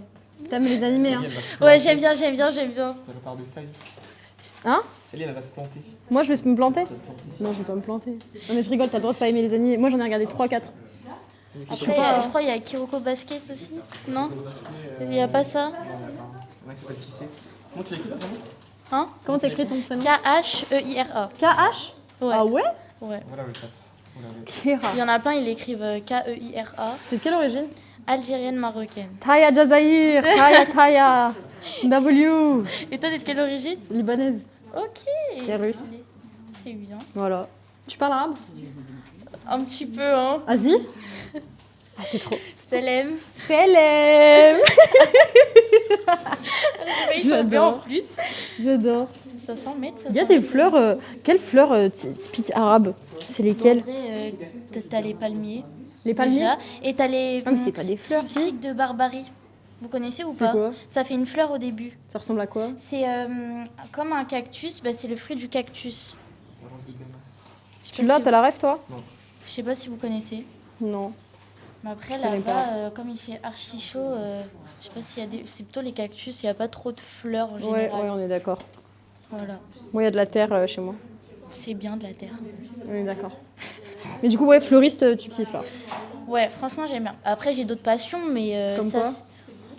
Speaker 1: T'aimes les animés, hein?
Speaker 5: Ouais, j'aime bien, j'aime bien, j'aime bien.
Speaker 2: Elle va parler de Sally.
Speaker 1: Hein?
Speaker 2: Sally, elle va se planter.
Speaker 1: Moi, je vais me planter?
Speaker 2: Elle va se planter.
Speaker 1: Non, je vais pas me planter. Non, mais je rigole, t'as le droit de pas aimer les animés. Moi, j'en ai regardé 3-4.
Speaker 5: Après, je crois qu'il y a Kiroko Basket aussi. Non? Il n'y a pas ça?
Speaker 2: Il y en a qui s'appelle Qui c'est. Comment tu l'écris là, vraiment?
Speaker 5: Hein?
Speaker 1: Comment t'écris ton prénom?
Speaker 5: K-H-E-I-R-A.
Speaker 1: K-H?
Speaker 5: Ouais.
Speaker 1: Ah ouais?
Speaker 5: Ouais.
Speaker 2: Voilà le chat. Vous l'avez.
Speaker 1: Kira.
Speaker 5: Il y en a plein, ils l'écrivent K-E-I-R-A.
Speaker 1: C'est de quelle origine?
Speaker 5: Algérienne, marocaine.
Speaker 1: Taya Jazair, Taya. W.
Speaker 5: Et toi, t'es de quelle origine?
Speaker 1: Libanaise.
Speaker 5: Ok.
Speaker 1: C'est russe.
Speaker 5: C'est bien.
Speaker 1: Voilà. Tu parles arabe?
Speaker 5: Un petit peu, hein.
Speaker 1: Vas-y. Ah, c'est trop.
Speaker 5: Selem.
Speaker 1: Selem.
Speaker 5: J'ai failli tomber en
Speaker 1: J'adore.
Speaker 5: plus.
Speaker 1: J'adore.
Speaker 5: Ça sent mettre, ça
Speaker 1: Il y a
Speaker 5: sent
Speaker 1: des
Speaker 5: mettre.
Speaker 1: fleurs. Quelles fleurs typiques arabes? C'est
Speaker 5: En
Speaker 1: lesquelles?
Speaker 5: vrai, t'as les palmiers.
Speaker 1: Les palmiers?
Speaker 5: Déjà. Et t'as les
Speaker 1: Ah, mais c'est pas des fleurs, si.
Speaker 5: figues de Barbarie. Vous connaissez ou
Speaker 1: C'est
Speaker 5: pas?
Speaker 1: quoi?
Speaker 5: Ça fait une fleur au début.
Speaker 1: Ça ressemble à quoi?
Speaker 5: C'est comme un cactus, bah, c'est le fruit du cactus.
Speaker 2: La rose de Damas.
Speaker 5: Je sais
Speaker 1: Tu
Speaker 5: pas
Speaker 1: l'as?
Speaker 5: si-
Speaker 1: T'as la rêve, toi?
Speaker 5: Je sais pas si vous connaissez.
Speaker 1: Non.
Speaker 5: Mais après,
Speaker 1: Je connais
Speaker 5: là-bas, comme il fait archi chaud, je sais pas s'il y a des... C'est plutôt les cactus, il n'y a pas trop de fleurs en
Speaker 1: Ouais,
Speaker 5: général.
Speaker 1: ouais, on est d'accord.
Speaker 5: Voilà.
Speaker 1: Moi, il y a de la terre chez moi.
Speaker 5: C'est bien de la terre.
Speaker 1: On est d'accord. Mais du coup, ouais, fleuriste, tu kiffes là.
Speaker 5: Ouais, franchement, j'aime bien. Après, j'ai d'autres passions, mais
Speaker 1: Comme
Speaker 5: ça,
Speaker 1: quoi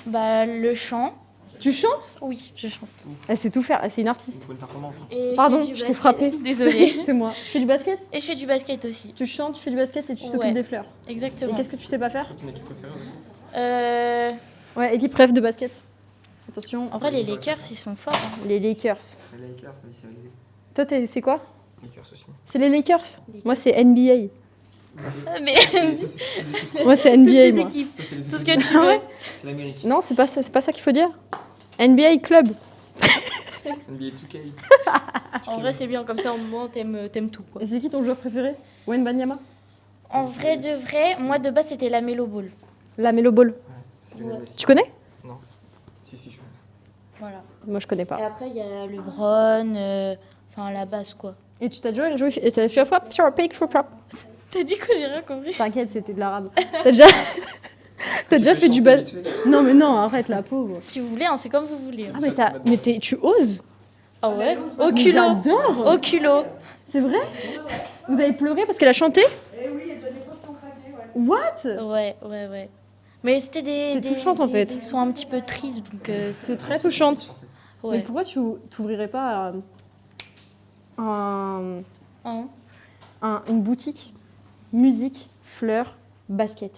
Speaker 5: bah, le chant.
Speaker 1: Tu chantes?
Speaker 5: Oui, je chante.
Speaker 1: Elle sait tout faire, elle, c'est une artiste.
Speaker 2: Pour une performance.
Speaker 5: Et
Speaker 1: Pardon,
Speaker 5: fais du
Speaker 1: je t'ai
Speaker 5: basket.
Speaker 1: frappée.
Speaker 5: Désolée.
Speaker 1: C'est moi. Tu fais du basket?
Speaker 5: Et je fais du basket aussi.
Speaker 1: Tu chantes, tu fais du basket et tu t'occupes
Speaker 5: Ouais.
Speaker 1: des fleurs. Et
Speaker 5: Exactement.
Speaker 1: qu'est-ce que tu sais pas faire?
Speaker 2: C'est quoi ton équipe préférée aussi?
Speaker 1: Ouais, équipe rêve de basket. Attention,
Speaker 5: En vrai, les Lakers, ils sont forts. hein.
Speaker 1: les Lakers.
Speaker 2: Les Lakers, vas-y, c'est validé.
Speaker 1: Toi, c'est quoi?
Speaker 2: Lakers aussi.
Speaker 1: C'est les Lakers? Moi, c'est NBA.
Speaker 5: Mais
Speaker 2: Toi, c'est
Speaker 1: Moi, c'est
Speaker 5: toutes
Speaker 1: NBA,
Speaker 5: les
Speaker 1: moi.
Speaker 5: équipes,
Speaker 2: toi, c'est les
Speaker 5: tout ce
Speaker 2: États-Unis.
Speaker 5: que tu veux.
Speaker 2: C'est l'Amérique.
Speaker 1: Non, c'est pas ça qu'il faut dire. NBA Club.
Speaker 2: NBA 2K.
Speaker 5: En vrai, c'est bien, comme ça, au moment, t'aimes tout. Quoi.
Speaker 1: Et c'est qui ton joueur préféré? Wayne Banyama?
Speaker 5: En vrai de vrai, moi, de base, c'était la Melo Ball.
Speaker 1: La Melo Ball.
Speaker 2: Ouais, c'est Lionel Messi.
Speaker 1: Tu connais?
Speaker 2: Non. Si, je connais.
Speaker 5: Voilà.
Speaker 1: Moi, je connais
Speaker 5: Et
Speaker 1: pas.
Speaker 5: après, il y a LeBron, enfin, la base, quoi.
Speaker 1: Et tu t'as déjà joué et t'as fait frappe sur un pick, frappe.
Speaker 5: T'as dit quoi? J'ai rien compris.
Speaker 1: T'inquiète, c'était de l'arabe. T'as déjà fait du basket? Non, mais non, arrête la pauvre.
Speaker 5: Si vous voulez, hein, c'est comme vous voulez. hein.
Speaker 1: Ah, mais tu oses?
Speaker 5: Ah ouais?
Speaker 1: Mais
Speaker 5: Au culot.
Speaker 1: j'adore.
Speaker 5: Au culot.
Speaker 1: C'est vrai? Vous avez pleuré parce qu'elle a chanté?
Speaker 4: Eh oui, il y a déjà des potes qui ont craqué, ouais.
Speaker 1: What?
Speaker 5: Ouais. Mais c'était
Speaker 1: C'est touchante, en fait.
Speaker 5: Ils sont un petit peu tristes, donc
Speaker 1: C'est très touchante. Mais
Speaker 5: ouais.
Speaker 1: pourquoi tu t'ouvrirais pas une boutique musique, fleurs, basket?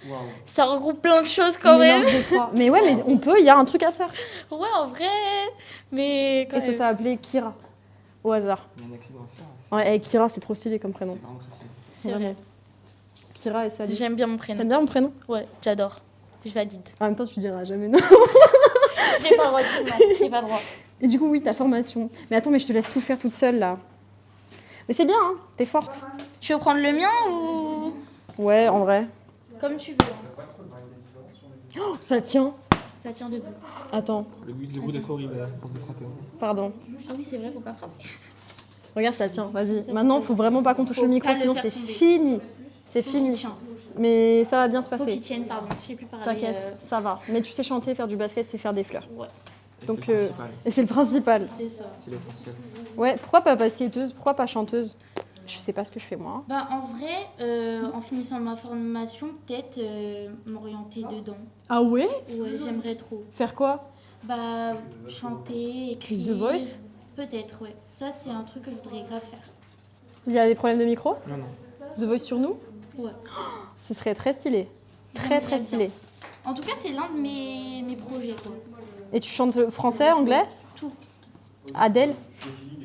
Speaker 2: Waouh.
Speaker 5: Ça regroupe plein de choses quand
Speaker 1: Mais
Speaker 5: même.
Speaker 1: non, je crois. Mais ouais, mais on peut, il y a un truc à faire.
Speaker 5: Ouais, en vrai. Mais quand
Speaker 1: Et ça
Speaker 5: même.
Speaker 1: s'est appelé Kira, au hasard.
Speaker 2: Il y a un accident à faire.
Speaker 1: Ouais, et Kira, c'est trop stylé comme prénom.
Speaker 2: C'est vraiment très stylé.
Speaker 5: C'est vrai.
Speaker 1: Vraiment. Kira et Sally.
Speaker 5: J'aime bien mon prénom.
Speaker 1: T'aimes bien mon prénom?
Speaker 5: Ouais, j'adore. Je valide.
Speaker 1: En même temps, tu diras jamais non.
Speaker 5: J'ai pas le droit de dire non. J'ai pas le droit.
Speaker 1: Et du coup, oui, ta formation. Mais attends, mais je te laisse tout faire toute seule là. Mais c'est bien, hein, t'es forte.
Speaker 5: Tu veux prendre le mien ou
Speaker 1: Ouais, en vrai.
Speaker 5: comme tu veux?
Speaker 1: Oh, ça tient.
Speaker 5: Ça tient debout.
Speaker 1: Attends,
Speaker 2: Le goût d'être horrible à force de frapper.
Speaker 1: pardon.
Speaker 5: Ah oui, c'est vrai, faut pas frapper.
Speaker 1: Regarde, ça tient. Vas-y.
Speaker 5: C'est
Speaker 1: Maintenant,
Speaker 5: bon.
Speaker 1: faut vraiment pas qu'on touche
Speaker 5: Faut
Speaker 1: le micro,
Speaker 5: pas le
Speaker 1: sinon
Speaker 5: faire
Speaker 1: c'est
Speaker 5: tomber.
Speaker 1: fini. C'est
Speaker 5: Faut qu'il
Speaker 1: fini.
Speaker 5: tienne.
Speaker 1: Mais ça va bien se
Speaker 5: Faut
Speaker 1: passer.
Speaker 5: qu'il tienne, pardon. Je sais plus parler.
Speaker 1: T'inquiète, ça va. Mais tu sais chanter, faire du basket et faire des fleurs.
Speaker 5: Ouais,
Speaker 1: Donc,
Speaker 2: C'est le principal.
Speaker 1: Et c'est le principal.
Speaker 5: c'est ça.
Speaker 2: C'est l'essentiel.
Speaker 1: Ouais, pourquoi pas basketteuse? Pourquoi pas chanteuse? Je sais pas ce que je fais moi.
Speaker 5: Bah, en vrai, en finissant ma formation, peut-être m'orienter dedans.
Speaker 1: Ah ouais?
Speaker 5: Ouais, j'aimerais trop.
Speaker 1: Faire quoi?
Speaker 5: Bah, chanter, écrire.
Speaker 1: The Voice?
Speaker 5: Peut-être, ouais. Ça, c'est un truc que je voudrais grave faire.
Speaker 1: Il y a des problèmes de micro?
Speaker 2: Non, non.
Speaker 1: The Voice sur nous?
Speaker 5: Ouais.
Speaker 1: Ce serait très stylé. Très
Speaker 5: J'aimerais
Speaker 1: très
Speaker 5: bien.
Speaker 1: stylé.
Speaker 5: En tout cas, c'est l'un de mes projets, quoi.
Speaker 1: Et tu chantes français, anglais?
Speaker 5: Tout.
Speaker 1: Adèle?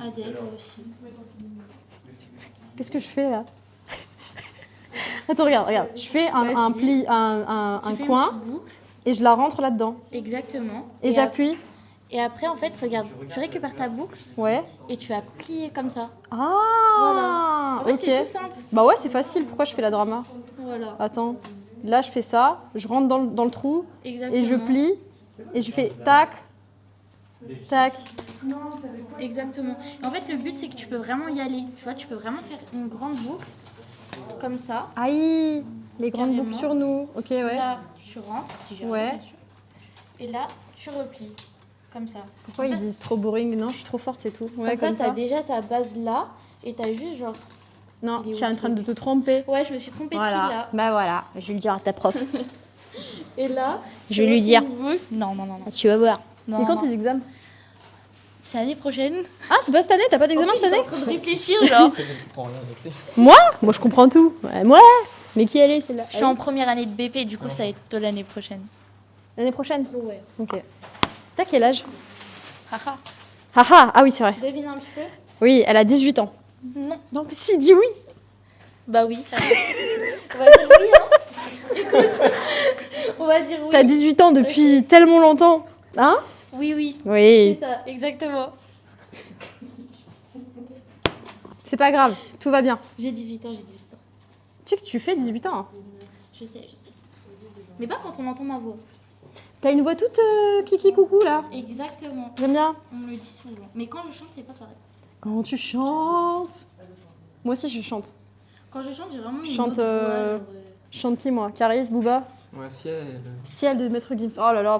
Speaker 5: Adèle aussi.
Speaker 1: Qu'est-ce que je fais là? Attends, regarde. Je fais un
Speaker 5: Vas-y.
Speaker 1: pli, un
Speaker 5: Tu fais une
Speaker 1: coin
Speaker 5: petite boucle.
Speaker 1: et je la rentre là-dedans.
Speaker 5: Exactement.
Speaker 1: Et j'appuie.
Speaker 5: Et après, en fait, regarde, tu récupères ta boucle
Speaker 1: Ouais.
Speaker 5: et tu vas plier comme ça.
Speaker 1: Ah,
Speaker 5: En fait,
Speaker 1: ok.
Speaker 5: c'est tout simple.
Speaker 1: Bah ouais, c'est facile. Pourquoi je fais la drama?
Speaker 5: Voilà.
Speaker 1: Attends. Là, je fais ça. Je rentre dans le trou
Speaker 5: Exactement.
Speaker 1: et je plie. Et je fais tac, tac.
Speaker 5: Exactement. Et en fait, le but, c'est que tu peux vraiment y aller. Tu vois, tu peux vraiment faire une grande boucle comme ça.
Speaker 1: Aïe, les grandes
Speaker 5: Carrément.
Speaker 1: boucles sur nous. Ok, ouais.
Speaker 5: Là, tu rentres, si j'ai
Speaker 1: Ouais.
Speaker 5: bien sûr. Et là, tu replies. Comme ça.
Speaker 1: Pourquoi
Speaker 5: En
Speaker 1: ils
Speaker 5: fait,
Speaker 1: disent trop boring? Non, je suis trop forte, c'est tout. Ouais,
Speaker 5: comme
Speaker 1: comme
Speaker 5: ça, t'as
Speaker 1: ça.
Speaker 5: déjà ta base là et t'as juste genre.
Speaker 1: Non,
Speaker 5: Il est
Speaker 1: tu es
Speaker 5: où,
Speaker 1: en train de
Speaker 5: le
Speaker 1: te tromper.
Speaker 5: Ouais, je me suis trompée de fil
Speaker 1: Voilà.
Speaker 5: là.
Speaker 1: Bah voilà, je vais le dire à ta prof.
Speaker 5: Et là,
Speaker 1: Je vais lui dire.
Speaker 5: Non.
Speaker 1: Tu vas voir.
Speaker 5: Non,
Speaker 1: C'est quand
Speaker 5: non.
Speaker 1: tes examens?
Speaker 5: C'est l'année prochaine.
Speaker 1: Ah, c'est pas cette année? T'as pas d'examen cette année?
Speaker 5: En train de réfléchir, genre.
Speaker 2: C'est bon, tu prends rien avec lui.
Speaker 1: Moi, je comprends tout. Ouais, moi. Mais qui elle est celle-là?
Speaker 5: Je suis en première année de BP, du coup, ça va être de l'année prochaine.
Speaker 1: L'année prochaine?
Speaker 5: Ouais.
Speaker 1: Ok. T'as quel âge?
Speaker 5: Haha.
Speaker 1: Ah oui, c'est vrai.
Speaker 5: Devine un petit peu.
Speaker 1: Oui, elle a 18 ans.
Speaker 5: Non.
Speaker 1: Non, mais si, dis oui.
Speaker 5: Bah oui. On va dire oui, hein. Écoute. On va dire oui.
Speaker 1: T'as 18 ans depuis tellement longtemps. Hein?
Speaker 5: Oui.
Speaker 1: Oui.
Speaker 5: C'est ça, exactement.
Speaker 1: C'est pas grave, tout va bien.
Speaker 5: J'ai 18 ans, j'ai 18 ans.
Speaker 1: Tu sais que tu fais 18 ans. Hein.
Speaker 5: Je sais. Mais pas quand on entend ma voix.
Speaker 1: T'as une voix toute kiki coucou là.
Speaker 5: Exactement.
Speaker 1: J'aime bien.
Speaker 5: On me le dit souvent. Mais quand je chante, c'est pas pareil.
Speaker 1: Quand tu chantes. Moi aussi, je chante.
Speaker 5: Quand je chante, j'ai vraiment une
Speaker 1: Chante,
Speaker 5: autre voix. Genre,
Speaker 1: Je chante qui, moi? Caris, Booba?
Speaker 2: Ouais, ciel.
Speaker 1: Ciel de Maître Gims. Oh là là.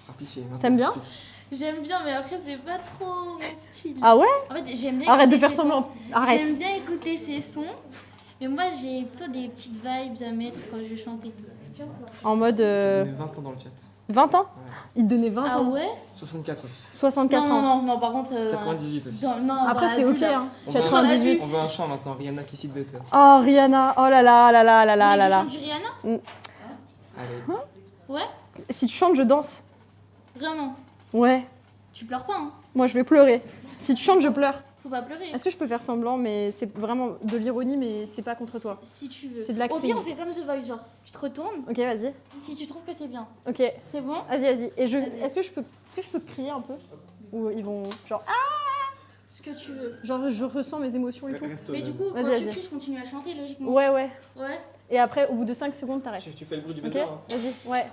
Speaker 2: Par pitié. maintenant,
Speaker 1: T'aimes bien
Speaker 2: tout de suite.
Speaker 5: J'aime bien, mais après, c'est pas trop mon style.
Speaker 1: Ah ouais?
Speaker 5: En fait, j'aime bien
Speaker 1: Arrête de
Speaker 5: écouter
Speaker 1: faire
Speaker 5: ses
Speaker 1: semblant.
Speaker 5: sons.
Speaker 1: Arrête.
Speaker 5: J'aime bien écouter ses sons. Mais moi, j'ai plutôt des petites vibes à mettre quand je chante.
Speaker 1: En mode
Speaker 2: J'ai donné 20 ans dans le chat.
Speaker 1: 20 ans?
Speaker 2: Ouais.
Speaker 1: Il te donnait 20
Speaker 5: Ah
Speaker 1: ans.
Speaker 5: ouais?
Speaker 2: 64 aussi.
Speaker 1: 64
Speaker 5: Non,
Speaker 1: ans.
Speaker 5: non, non, non, par contre.
Speaker 2: 98 aussi.
Speaker 5: Non,
Speaker 1: Après,
Speaker 5: dans la
Speaker 1: c'est
Speaker 5: vue,
Speaker 1: ok.
Speaker 5: là.
Speaker 1: Hein.
Speaker 2: On veut un
Speaker 1: 98.
Speaker 2: On veut un chant maintenant. Rihanna qui cite Better.
Speaker 1: Oh, Rihanna. Oh là là là là là là là
Speaker 5: Tu
Speaker 1: là.
Speaker 5: chantes du Rihanna?
Speaker 2: Allez.
Speaker 5: Ouais?
Speaker 1: Si tu chantes, je danse.
Speaker 5: Vraiment?
Speaker 1: Ouais.
Speaker 5: Tu pleures pas, hein?
Speaker 1: Moi, je vais pleurer. Si tu chantes, je pleure.
Speaker 5: Faut pas pleurer.
Speaker 1: Est-ce que je peux faire semblant, mais c'est vraiment de l'ironie, mais c'est pas contre toi.
Speaker 5: Si tu veux.
Speaker 1: C'est de
Speaker 5: Au
Speaker 1: l'acting.
Speaker 5: pire, on fait comme The Voice, genre, tu te retournes,
Speaker 1: Ok, vas-y.
Speaker 5: si tu trouves que c'est bien.
Speaker 1: Ok,
Speaker 5: C'est bon?
Speaker 1: vas-y, vas-y. Et
Speaker 5: Vas-y.
Speaker 1: est-ce que je peux crier un peu? Ou ils vont genre
Speaker 5: Ce que tu veux.
Speaker 1: genre je ressens mes émotions et tout.
Speaker 2: Reste au
Speaker 5: Mais
Speaker 2: base.
Speaker 5: du coup,
Speaker 1: Vas-y,
Speaker 5: quand tu
Speaker 1: vas-y.
Speaker 5: cries, je continue à chanter, logiquement.
Speaker 1: Ouais, ouais.
Speaker 5: Ouais?
Speaker 1: Et après, au bout de 5 secondes, t'arrêtes.
Speaker 2: Tu fais le bruit du
Speaker 1: Ok,
Speaker 2: buzzer. Hein.
Speaker 1: vas-y. Ouais.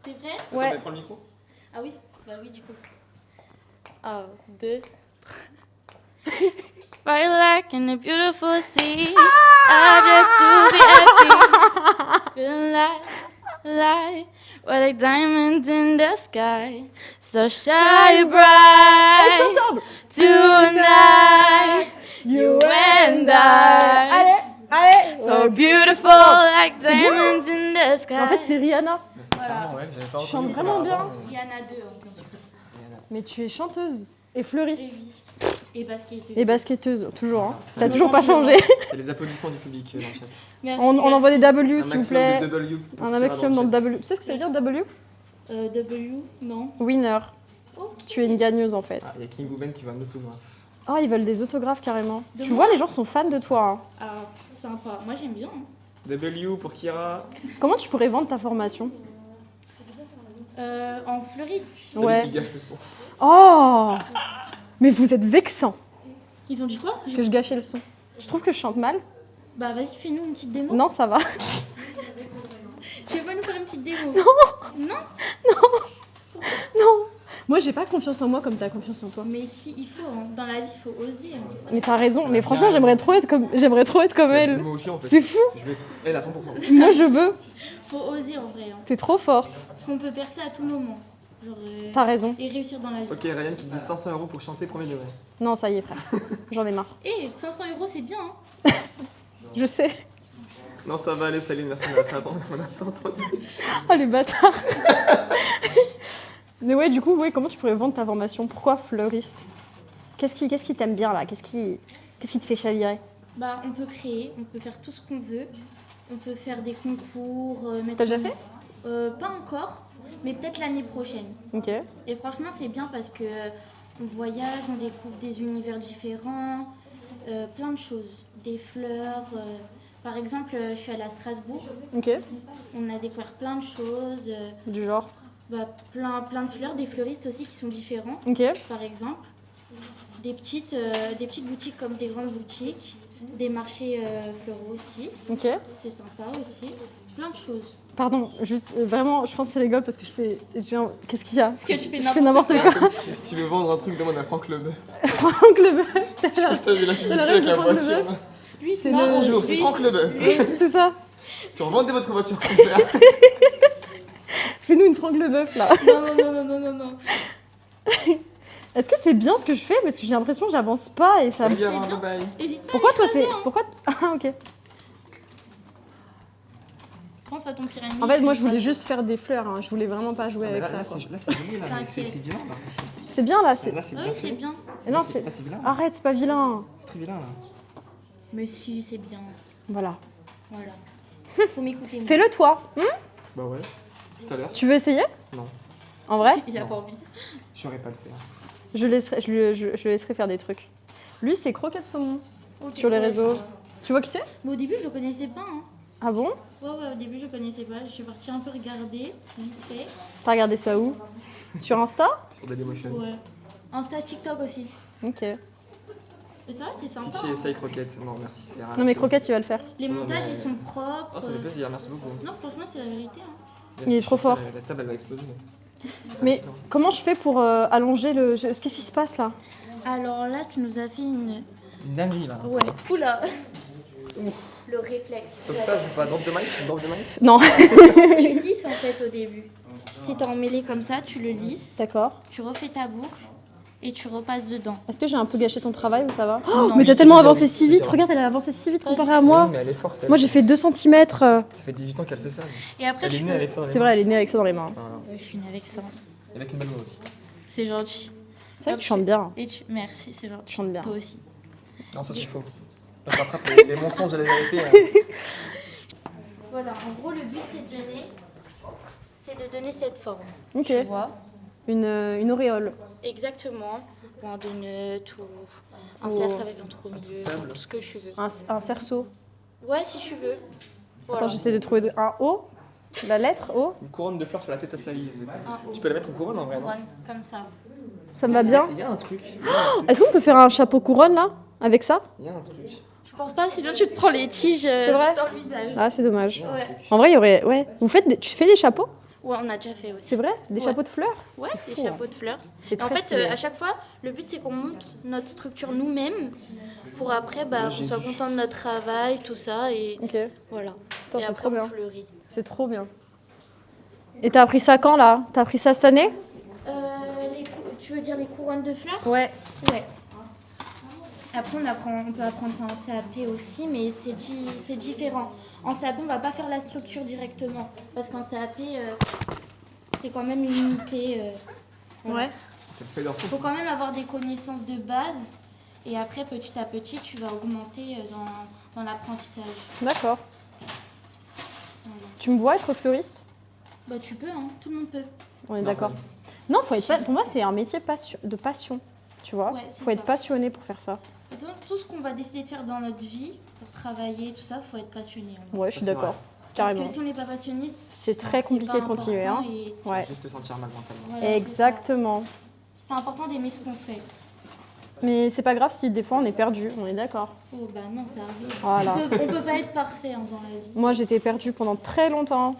Speaker 5: T'es prêt?
Speaker 1: Ouais.
Speaker 2: Attends, mais prends le micro.
Speaker 5: Ah oui? Bah oui, du coup. 1, 2, 3. Fire like in a beautiful sea. I just do the acting. Feeling like we're like diamonds in the sky. So shine bright
Speaker 1: Tous ensemble.
Speaker 5: tonight. You and I.
Speaker 1: Allez, allez.
Speaker 5: So beautiful like diamonds in the sky.
Speaker 1: En fait, c'est Rihanna.
Speaker 2: Bah, c'est
Speaker 5: Voilà.
Speaker 2: clairement elle. J'avais pas
Speaker 1: Tu
Speaker 2: entendu
Speaker 1: chantes vraiment bien.
Speaker 2: auparavant, mais-
Speaker 5: Il y en a deux en plus.
Speaker 1: Mais tu es chanteuse et
Speaker 5: Et
Speaker 1: fleuriste
Speaker 5: oui. Et basketteuse.
Speaker 1: et basketteuse, toujours. Hein. T'as
Speaker 5: Ouais.
Speaker 1: toujours pas changé.
Speaker 2: Il y a les applaudissements du public dans le chat.
Speaker 5: Merci,
Speaker 1: On
Speaker 5: merci.
Speaker 1: envoie des W,
Speaker 2: Un
Speaker 1: s'il vous
Speaker 2: maximum
Speaker 1: plaît.
Speaker 2: de W. pour
Speaker 1: Un
Speaker 2: Kira
Speaker 1: maximum dans
Speaker 2: le
Speaker 1: le
Speaker 2: chat.
Speaker 1: W. Tu sais ce que ça veut dire W?
Speaker 5: W, non.
Speaker 1: Winner.
Speaker 5: Ok.
Speaker 1: Tu es une gagneuse en fait.
Speaker 2: Ah, il y a King Booben qui veut un autographe.
Speaker 1: Oh, ils veulent des autographes carrément.
Speaker 5: De
Speaker 1: Tu
Speaker 5: moi
Speaker 1: vois, les gens sont fans de toi. Hein.
Speaker 5: Ah, sympa. Moi, j'aime bien. hein.
Speaker 2: W pour Kira.
Speaker 1: Comment tu pourrais vendre ta formation?
Speaker 5: En fleuriste.
Speaker 2: C'est
Speaker 1: Ouais.
Speaker 2: lui qui gâche le son.
Speaker 1: Oh! Mais vous êtes vexant
Speaker 5: Ils ont dit quoi?
Speaker 1: que je gâchais le son. Je trouve que je chante mal.
Speaker 5: Bah, vas-y, fais-nous une petite démo.
Speaker 1: Non, ça va.
Speaker 5: Tu veux pas nous faire une petite démo? Non.
Speaker 1: Non. Moi, j'ai pas confiance en moi comme t'as confiance en toi.
Speaker 5: Mais si, il faut. hein. Dans la vie, il faut oser. hein.
Speaker 1: Mais t'as raison. Mais
Speaker 2: Ouais,
Speaker 1: franchement,
Speaker 2: bien
Speaker 1: j'aimerais trop être comme elle.
Speaker 2: Moi aussi en fait.
Speaker 1: C'est fou.
Speaker 2: Je vais être elle à 100%.
Speaker 1: Moi, je veux.
Speaker 5: Faut oser en vrai. hein.
Speaker 1: T'es trop forte.
Speaker 5: Parce qu'on peut percer à tout moment. Genre,
Speaker 1: T'as raison.
Speaker 5: et réussir dans la vie.
Speaker 2: Ok, Ryan qui dit 500 € pour chanter premier degré.
Speaker 1: Non, ça y est, frère. J'en ai marre.
Speaker 5: Eh, 500 €, c'est bien. Hein.
Speaker 1: Je sais.
Speaker 2: Non, ça va aller, Saline, merci, on a assez entendu.
Speaker 1: Oh, les bâtards. Mais ouais, du coup, ouais, comment tu pourrais vendre ta formation? Pourquoi fleuriste? Qu'est-ce qui t'aime bien là? Qu'est-ce qui te fait chavirer?
Speaker 5: Bah, on peut créer, on peut faire tout ce qu'on veut. On peut faire des concours. Mettre
Speaker 1: T'as déjà fait?
Speaker 5: Pas encore, mais peut-être l'année prochaine.
Speaker 1: Ok.
Speaker 5: Et franchement, c'est bien parce que on voyage, on découvre des univers différents, plein de choses. Des fleurs. Par exemple, je suis allée à Strasbourg.
Speaker 1: Ok.
Speaker 5: On a découvert plein de choses.
Speaker 1: Du genre.
Speaker 5: Bah, plein de fleurs, des fleuristes aussi qui sont différents,
Speaker 1: Ok.
Speaker 5: par exemple. Des petites boutiques comme des grandes boutiques. Des marchés floraux aussi.
Speaker 1: Ok.
Speaker 5: C'est sympa aussi. Plein de choses.
Speaker 1: Pardon, juste vraiment, je pense que c'est rigole parce que qu'est-ce qu'il y a?
Speaker 5: que je fais
Speaker 1: Je fais n'importe quoi.
Speaker 2: Si tu veux vendre un truc, demande à Franck Leboeuf.
Speaker 1: Franck Leboeuf.
Speaker 2: Je sais pas si t'as vu la publicité
Speaker 1: rêve
Speaker 2: avec
Speaker 1: de
Speaker 2: la
Speaker 1: Franck
Speaker 2: voiture.
Speaker 1: Leboeuf.
Speaker 2: là.
Speaker 5: Lui,
Speaker 1: C'est
Speaker 5: non,
Speaker 1: le-
Speaker 2: Bonjour, c'est
Speaker 5: lui,
Speaker 2: Franck Leboeuf.
Speaker 1: C'est ça.
Speaker 2: Tu revendez votre voiture complet.
Speaker 1: Fais-nous une Franck Leboeuf là.
Speaker 5: Non.
Speaker 1: Est-ce que c'est bien ce que je fais? Parce que j'ai l'impression que j'avance pas et ça me...
Speaker 2: Salut,
Speaker 5: c'est
Speaker 2: Aaron,
Speaker 5: bien.
Speaker 2: bye bye.
Speaker 5: Hésite pas.
Speaker 1: Pourquoi toi c'est... Pourquoi... Ah ok.
Speaker 5: Pense à ton pire ennemi.
Speaker 1: En fait
Speaker 5: tu
Speaker 1: moi
Speaker 5: le
Speaker 1: je voulais
Speaker 5: feras.
Speaker 1: juste faire des fleurs, hein. Je voulais vraiment pas jouer
Speaker 2: Ah, mais
Speaker 1: avec
Speaker 2: là,
Speaker 1: ça. quoi.
Speaker 2: là, c'est joli, là. mais C'est
Speaker 5: T'inquiète.
Speaker 2: vilain, là.
Speaker 1: C'est bien là, c'est...
Speaker 2: Là, c'est
Speaker 5: Ah
Speaker 2: bien
Speaker 5: oui, c'est
Speaker 2: fait.
Speaker 5: bien.
Speaker 1: Mais non,
Speaker 2: Là,
Speaker 1: c'est...
Speaker 2: c'est vilain.
Speaker 1: Arrête, c'est pas vilain.
Speaker 2: C'est très vilain, là.
Speaker 5: Mais si, c'est bien.
Speaker 1: Voilà.
Speaker 5: Voilà. Faut m'écouter. moi.
Speaker 1: Fais-le toi.
Speaker 2: Bah ouais, tout à l'heure.
Speaker 1: Tu veux essayer?
Speaker 2: Non.
Speaker 1: En vrai?
Speaker 5: Il a
Speaker 2: Non.
Speaker 5: pas envie.
Speaker 2: Je saurais pas le faire.
Speaker 1: Je le laisserai faire des trucs. Lui c'est croquette saumon.
Speaker 5: Ok,
Speaker 1: Sur les
Speaker 5: ouais,
Speaker 1: réseaux.
Speaker 5: je vois.
Speaker 1: Tu vois qui c'est?
Speaker 5: Mais au début, je le connaissais pas. Hein.
Speaker 1: Ah bon?
Speaker 5: Ouais, au début, je connaissais pas. Je suis partie un peu regarder, vite fait.
Speaker 1: T'as regardé ça où? Sur Insta?
Speaker 2: Sur Dailymotion.
Speaker 5: Ouais. Insta, TikTok aussi.
Speaker 1: Ok.
Speaker 5: Et ça va, c'est sympa.
Speaker 2: Pitié,
Speaker 5: hein.
Speaker 2: essaye croquette. Non, merci, c'est rare.
Speaker 1: Non mais croquette il va le faire.
Speaker 5: Les
Speaker 2: Non,
Speaker 5: montages,
Speaker 2: mais-
Speaker 5: ils sont propres.
Speaker 2: Oh, ça fait plaisir, merci beaucoup.
Speaker 5: Non, franchement, c'est la vérité. Hein.
Speaker 1: Il est trop fort.
Speaker 2: La table, elle va exploser.
Speaker 1: Mais comment je fais pour allonger le... Qu'est-ce qui se passe là?
Speaker 5: Alors là, tu nous as fait une...
Speaker 2: Une dinguerie, là.
Speaker 5: Ouais. Oula. le réflexe.
Speaker 2: Sauvetage ou pas? Drop de maïs? Drop de maïs?
Speaker 1: Non.
Speaker 5: Tu le lisses en fait au début. Si t'es emmêlé comme ça, tu le lisses,
Speaker 1: D'accord.
Speaker 5: tu refais ta boucle et tu repasses dedans.
Speaker 1: Est-ce que j'ai un peu gâché ton travail ou ça va?
Speaker 5: Non.
Speaker 1: Mais t'as
Speaker 2: Oui,
Speaker 1: tellement
Speaker 2: déjà,
Speaker 1: avancé
Speaker 2: oui,
Speaker 1: si vite.
Speaker 2: déjà.
Speaker 1: Regarde, elle a avancé si vite comparé à moi.
Speaker 2: Oui, mais elle est forte. Elle.
Speaker 1: Moi, j'ai fait 2 cm.
Speaker 2: Ça fait 18 ans qu'elle fait ça.
Speaker 5: Et après,
Speaker 2: Elle est
Speaker 5: tu
Speaker 2: née
Speaker 5: peux...
Speaker 2: avec ça dans les
Speaker 1: C'est
Speaker 2: mains.
Speaker 1: vrai, elle est née avec ça dans les mains.
Speaker 2: Voilà.
Speaker 5: Ouais, je suis née avec ça.
Speaker 2: Et avec une belle voix aussi.
Speaker 5: C'est gentil.
Speaker 1: C'est vrai que tu chantes bien.
Speaker 5: Et tu... Merci, c'est gentil.
Speaker 1: Tu chantes bien.
Speaker 5: Toi aussi.
Speaker 2: Non, ça c'est faux. Parce qu'après, les mensonges et les vérités.
Speaker 5: Voilà, en gros, le but, c'est de donner cette forme.
Speaker 1: Ok.
Speaker 5: Tu vois?
Speaker 1: Une auréole.
Speaker 5: Exactement. Ou un donut, ou un
Speaker 1: Oh.
Speaker 5: cercle avec un trou au milieu,
Speaker 2: Table.
Speaker 5: tout ce que tu veux.
Speaker 1: Un cerceau.
Speaker 5: Ouais, si tu veux. Voilà.
Speaker 1: Attends, j'essaie de trouver un O. La lettre O.
Speaker 2: Une couronne de fleurs sur la tête à Salise.
Speaker 5: Un O.
Speaker 2: Tu peux la mettre en couronne en vrai, non?
Speaker 5: Couronne, comme ça.
Speaker 1: Ça me va bien.
Speaker 2: Il y a un truc.
Speaker 1: Est-ce qu'on peut faire un chapeau couronne là? Avec ça?
Speaker 2: Il y a un truc.
Speaker 5: Je pense pas, sinon tu te prends les tiges
Speaker 1: vrai
Speaker 5: dans le visage.
Speaker 1: Ah, c'est dommage.
Speaker 5: Ouais.
Speaker 1: En vrai, il y aurait. Ouais. Tu fais des chapeaux?
Speaker 5: Ouais, on a déjà fait aussi.
Speaker 1: C'est vrai? Des
Speaker 5: Ouais.
Speaker 1: chapeaux de fleurs?
Speaker 5: Ouais,
Speaker 1: C'est
Speaker 5: des
Speaker 1: fou,
Speaker 5: chapeaux de fleurs.
Speaker 1: C'est
Speaker 5: Et en
Speaker 1: très
Speaker 5: fait,
Speaker 1: stylé.
Speaker 5: à chaque fois, le but c'est qu'on monte notre structure nous-mêmes pour après qu'on soit content de notre travail, tout ça, et
Speaker 1: Ok.
Speaker 5: voilà.
Speaker 1: Attends,
Speaker 5: Et
Speaker 1: c'est
Speaker 5: après,
Speaker 1: trop
Speaker 5: on
Speaker 1: bien.
Speaker 5: fleurit.
Speaker 1: C'est trop bien. Et t'as appris ça quand là? T'as appris ça cette année?
Speaker 5: Tu veux dire les couronnes de fleurs?
Speaker 1: Ouais.
Speaker 5: Ouais. Après, on peut apprendre ça en CAP aussi, mais c'est différent. En CAP, on va pas faire la structure directement, parce qu'en CAP, c'est quand même une unité. Voilà.
Speaker 1: Ouais.
Speaker 2: Ça te fait leur
Speaker 5: Il faut quand même avoir des connaissances de base, et après, petit à petit, tu vas augmenter dans l'apprentissage.
Speaker 1: D'accord.
Speaker 5: Voilà.
Speaker 1: Tu me vois être fleuriste?
Speaker 5: Bah, tu peux, hein, tout le monde peut.
Speaker 1: On est d'accord. Non, faut être pour moi, c'est un métier de passion. Tu vois?
Speaker 5: Ouais, c'est
Speaker 1: Faut être
Speaker 5: ça.
Speaker 1: passionné pour faire ça.
Speaker 5: Donc, tout ce qu'on va décider de faire dans notre vie, pour travailler, tout ça, faut être passionné. En vrai.
Speaker 1: Ouais, je suis
Speaker 2: Ça, c'est
Speaker 1: d'accord.
Speaker 5: Parce
Speaker 1: Carrément.
Speaker 5: que si on n'est pas passionné,
Speaker 1: C'est très compliqué
Speaker 5: pas
Speaker 1: de continuer.
Speaker 5: important
Speaker 1: Hein.
Speaker 5: et
Speaker 1: Ouais.
Speaker 2: Juste te sentir mal mentalement.
Speaker 5: voilà, c'est ça.
Speaker 1: Exactement.
Speaker 5: C'est important d'aimer ce qu'on fait.
Speaker 1: Mais c'est pas grave si des fois on est perdu, on est d'accord.
Speaker 5: Oh bah non, ça arrive.
Speaker 1: Voilà.
Speaker 5: On peut pas être parfait hein, dans la vie.
Speaker 1: Moi j'étais perdue pendant très longtemps.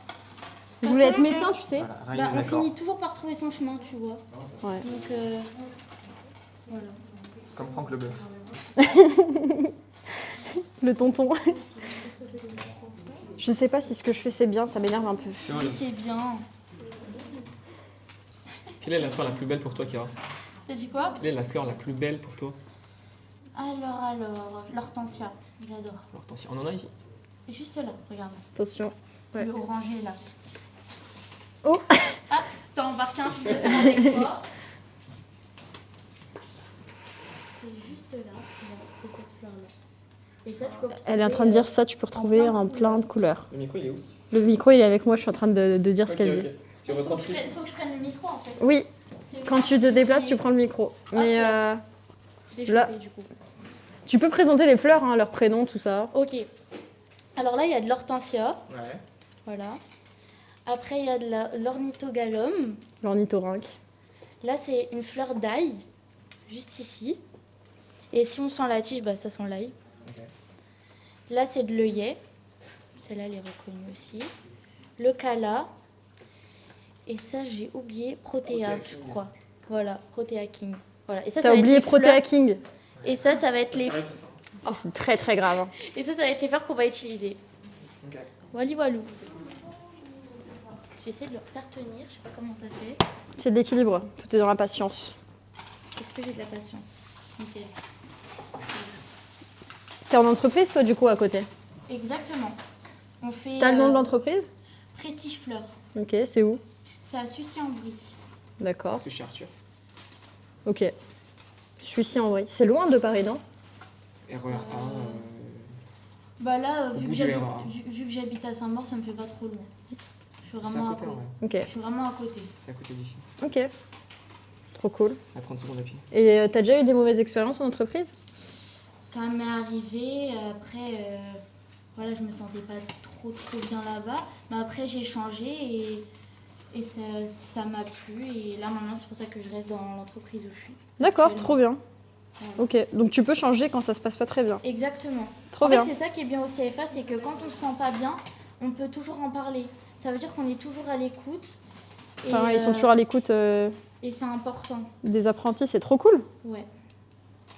Speaker 1: Je
Speaker 5: Bah,
Speaker 1: voulais
Speaker 5: ça,
Speaker 1: être médecin, tu sais.
Speaker 2: Voilà,
Speaker 5: Bah,
Speaker 2: Ryan,
Speaker 5: on
Speaker 2: d'accord.
Speaker 5: finit toujours par trouver son chemin, tu vois.
Speaker 1: Ouais.
Speaker 5: Donc voilà.
Speaker 2: Comme Franck Leboeuf.
Speaker 1: Le tonton. Je sais pas si ce que je fais c'est bien, ça m'énerve un peu.
Speaker 2: C'est
Speaker 5: Oui, c'est bien.
Speaker 2: Quelle est la fleur la plus belle pour toi, Kira?
Speaker 5: T'as dit quoi?
Speaker 2: Quelle est la fleur la plus belle pour toi?
Speaker 5: Alors, l'hortensia, j'adore.
Speaker 2: L'hortensia. On en a ici?
Speaker 5: Et juste là, regarde.
Speaker 1: Attention. Ouais.
Speaker 5: Le orangé là.
Speaker 1: Oh.
Speaker 5: Ah, t'as embarqué un film avec toi. C'est juste là, regarde, c'est cette fleur là. Et ça, tu peux
Speaker 1: Elle est en train de dire ça, tu peux retrouver en plein de couleurs.
Speaker 2: Le micro, il est où?
Speaker 1: Le micro il est avec moi, je suis en train de dire ce
Speaker 2: Ok,
Speaker 1: qu'elle
Speaker 2: ok.
Speaker 1: dit.
Speaker 2: Tu retranscris?
Speaker 5: Faut que je prenne le micro en fait.
Speaker 1: Oui,
Speaker 5: C'est
Speaker 1: quand tu te déplaces, tu prends le micro. Mais
Speaker 5: Je l'ai
Speaker 1: là-
Speaker 5: chopé du coup.
Speaker 1: tu peux présenter les fleurs, hein, leur prénom, tout ça.
Speaker 5: Ok. Alors là, il y a de l'hortensia.
Speaker 2: Ouais.
Speaker 5: Voilà. Après, il y a de l'ornithogalum.
Speaker 1: L'ornithorynque.
Speaker 5: Là, c'est une fleur d'ail, juste ici. Et si on sent la tige, bah, ça sent l'ail.
Speaker 2: Ok.
Speaker 5: Là, c'est de l'œillet. Celle-là, elle est reconnue aussi. Le cala. Et ça, j'ai oublié Protea,
Speaker 2: Protea
Speaker 5: je
Speaker 2: King.
Speaker 5: crois. Voilà, Protea King. Voilà. Et ça,
Speaker 1: T'as
Speaker 5: va être
Speaker 1: oublié
Speaker 5: les
Speaker 1: Protea
Speaker 5: fleurs-
Speaker 1: King.
Speaker 5: Et ça va être les.
Speaker 2: Sérieux, tout ça?
Speaker 1: Oh, c'est très très grave. Hein.
Speaker 5: Et ça va être les fleurs qu'on va utiliser.
Speaker 2: Ok.
Speaker 5: Wally walou. Je vais essayer de le faire tenir. Je sais pas comment t'as fait.
Speaker 1: C'est de l'équilibre, tout est dans la patience.
Speaker 5: Est-ce que j'ai de la patience? Ok.
Speaker 1: T'es en entreprise toi du coup à côté?
Speaker 5: Exactement. On fait.
Speaker 1: T'as le nom de l'entreprise?
Speaker 5: Prestige Fleurs.
Speaker 1: Ok, c'est où?
Speaker 5: C'est à Sucy-en-Brie.
Speaker 1: D'accord,
Speaker 2: C'est chez Arthur.
Speaker 1: ok. Je suis ici en vrai. C'est loin de Paris, non?
Speaker 2: RER A.
Speaker 5: Bah là,
Speaker 2: Au
Speaker 5: vu
Speaker 2: bout
Speaker 5: que
Speaker 2: du
Speaker 5: j'habite,
Speaker 2: RER.
Speaker 5: vu que j'habite à Saint-Maur, ça me fait pas trop loin. Je suis
Speaker 2: C'est à
Speaker 5: vraiment à
Speaker 2: côté,
Speaker 5: côté.
Speaker 2: en vrai.
Speaker 1: Ok,
Speaker 5: Je suis vraiment à côté.
Speaker 2: C'est à côté d'ici.
Speaker 1: ok. Trop cool.
Speaker 2: C'est à 30 secondes à pied.
Speaker 1: Et t'as déjà eu des mauvaises expériences en entreprise?
Speaker 5: Ça m'est arrivé, après, voilà, je me sentais pas trop bien là-bas. Mais après, j'ai changé et ça m'a plu. Et là, maintenant, c'est pour ça que je reste dans l'entreprise où je suis.
Speaker 1: D'accord,
Speaker 5: Actuellement.
Speaker 1: trop bien.
Speaker 5: Voilà.
Speaker 1: Ok, donc tu peux changer quand ça se passe pas très bien.
Speaker 5: Exactement.
Speaker 1: Trop
Speaker 5: En
Speaker 1: bien.
Speaker 5: fait, c'est ça qui est bien au CFA, c'est que quand on se sent pas bien, on peut toujours en parler. Ça veut dire qu'on est toujours à l'écoute. Et,
Speaker 1: Enfin, ils sont toujours à l'écoute
Speaker 5: et c'est important.
Speaker 1: des apprentis, c'est trop cool.
Speaker 5: Ouais.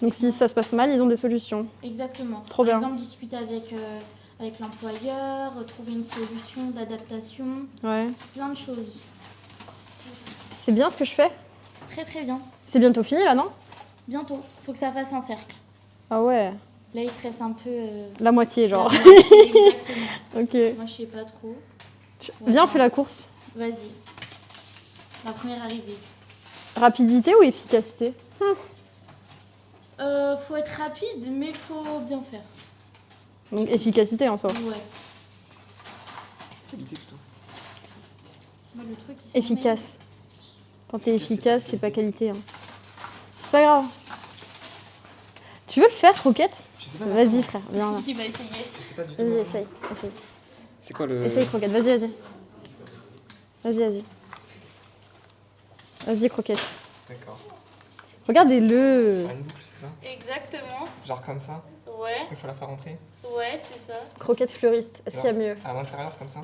Speaker 1: Donc si ça se passe mal, ils ont des solutions.
Speaker 5: Exactement.
Speaker 1: Trop bien.
Speaker 5: Par exemple, discuter avec l'employeur, trouver une solution d'adaptation,
Speaker 1: Ouais.
Speaker 5: plein de choses.
Speaker 1: C'est bien ce que je fais.
Speaker 5: Très très bien.
Speaker 1: C'est bientôt fini là, non?
Speaker 5: Bientôt, faut que ça fasse un cercle.
Speaker 1: Ah ouais.
Speaker 5: Là, il te reste un peu...
Speaker 1: La moitié, genre.
Speaker 5: la moitié, exactement.
Speaker 1: Ok.
Speaker 5: Moi, je sais pas trop.
Speaker 1: Viens, on fait la course.
Speaker 5: Vas-y. La première arrivée.
Speaker 1: Rapidité ou efficacité?
Speaker 5: Faut être rapide, mais faut bien faire.
Speaker 1: Donc efficacité en soi.
Speaker 5: Ouais.
Speaker 2: Qualité plutôt.
Speaker 5: Moi, le truc, il s'en
Speaker 1: Efficace. Quand t'es
Speaker 2: Efficace,
Speaker 1: efficace,
Speaker 2: c'est
Speaker 1: c'est
Speaker 2: pas
Speaker 1: pas qualité. Hein. C'est pas grave. Tu veux le faire, Croquette?
Speaker 2: Je sais pas.
Speaker 1: Vas-y, frère, viens là.
Speaker 5: mêle. Qui va essayer.
Speaker 2: Je sais pas du tout.
Speaker 1: Vas-y,
Speaker 2: moi.
Speaker 1: essaye.
Speaker 2: C'est quoi le.
Speaker 1: Essaye, Croquette. Vas-y, vas-y. Vas-y. Vas-y, Croquette.
Speaker 2: D'accord.
Speaker 1: Regardez-le.
Speaker 2: Ah, une boucle, c'est ça?
Speaker 5: Exactement.
Speaker 2: Genre comme ça?
Speaker 5: Ouais,
Speaker 2: Il faut la faire rentrer?
Speaker 5: ouais, c'est ça.
Speaker 1: Croquette fleuriste. Est-ce qu'il y a mieux?
Speaker 2: À l'intérieur, comme ça?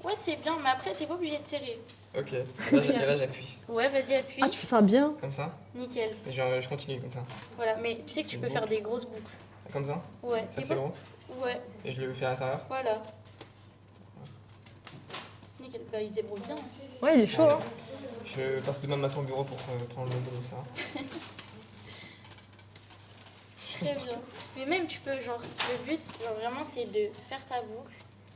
Speaker 5: Ouais, c'est bien, mais après, t'es pas obligé de serrer.
Speaker 2: Ok. Là, j'appuie.
Speaker 5: Ouais, vas-y, appuie.
Speaker 1: Ah, tu fais ça bien.
Speaker 2: Comme ça?
Speaker 5: Nickel.
Speaker 2: Et je continue comme ça.
Speaker 5: Voilà, mais tu sais que tu peux faire des grosses boucles.
Speaker 2: Comme ça?
Speaker 5: Ouais.
Speaker 2: Ça,
Speaker 5: T'es
Speaker 2: c'est
Speaker 5: bon
Speaker 2: gros?
Speaker 5: Ouais,
Speaker 2: Et je le fais à l'intérieur?
Speaker 5: voilà. Nickel. Bah, il se débrouille bien.
Speaker 1: Ouais, il est chaud. Hein.
Speaker 2: Je passe demain matin au bureau pour prendre le boulot, ça.
Speaker 5: Très bien. Mais même, tu peux, genre, le but, genre, vraiment, c'est de faire ta boucle,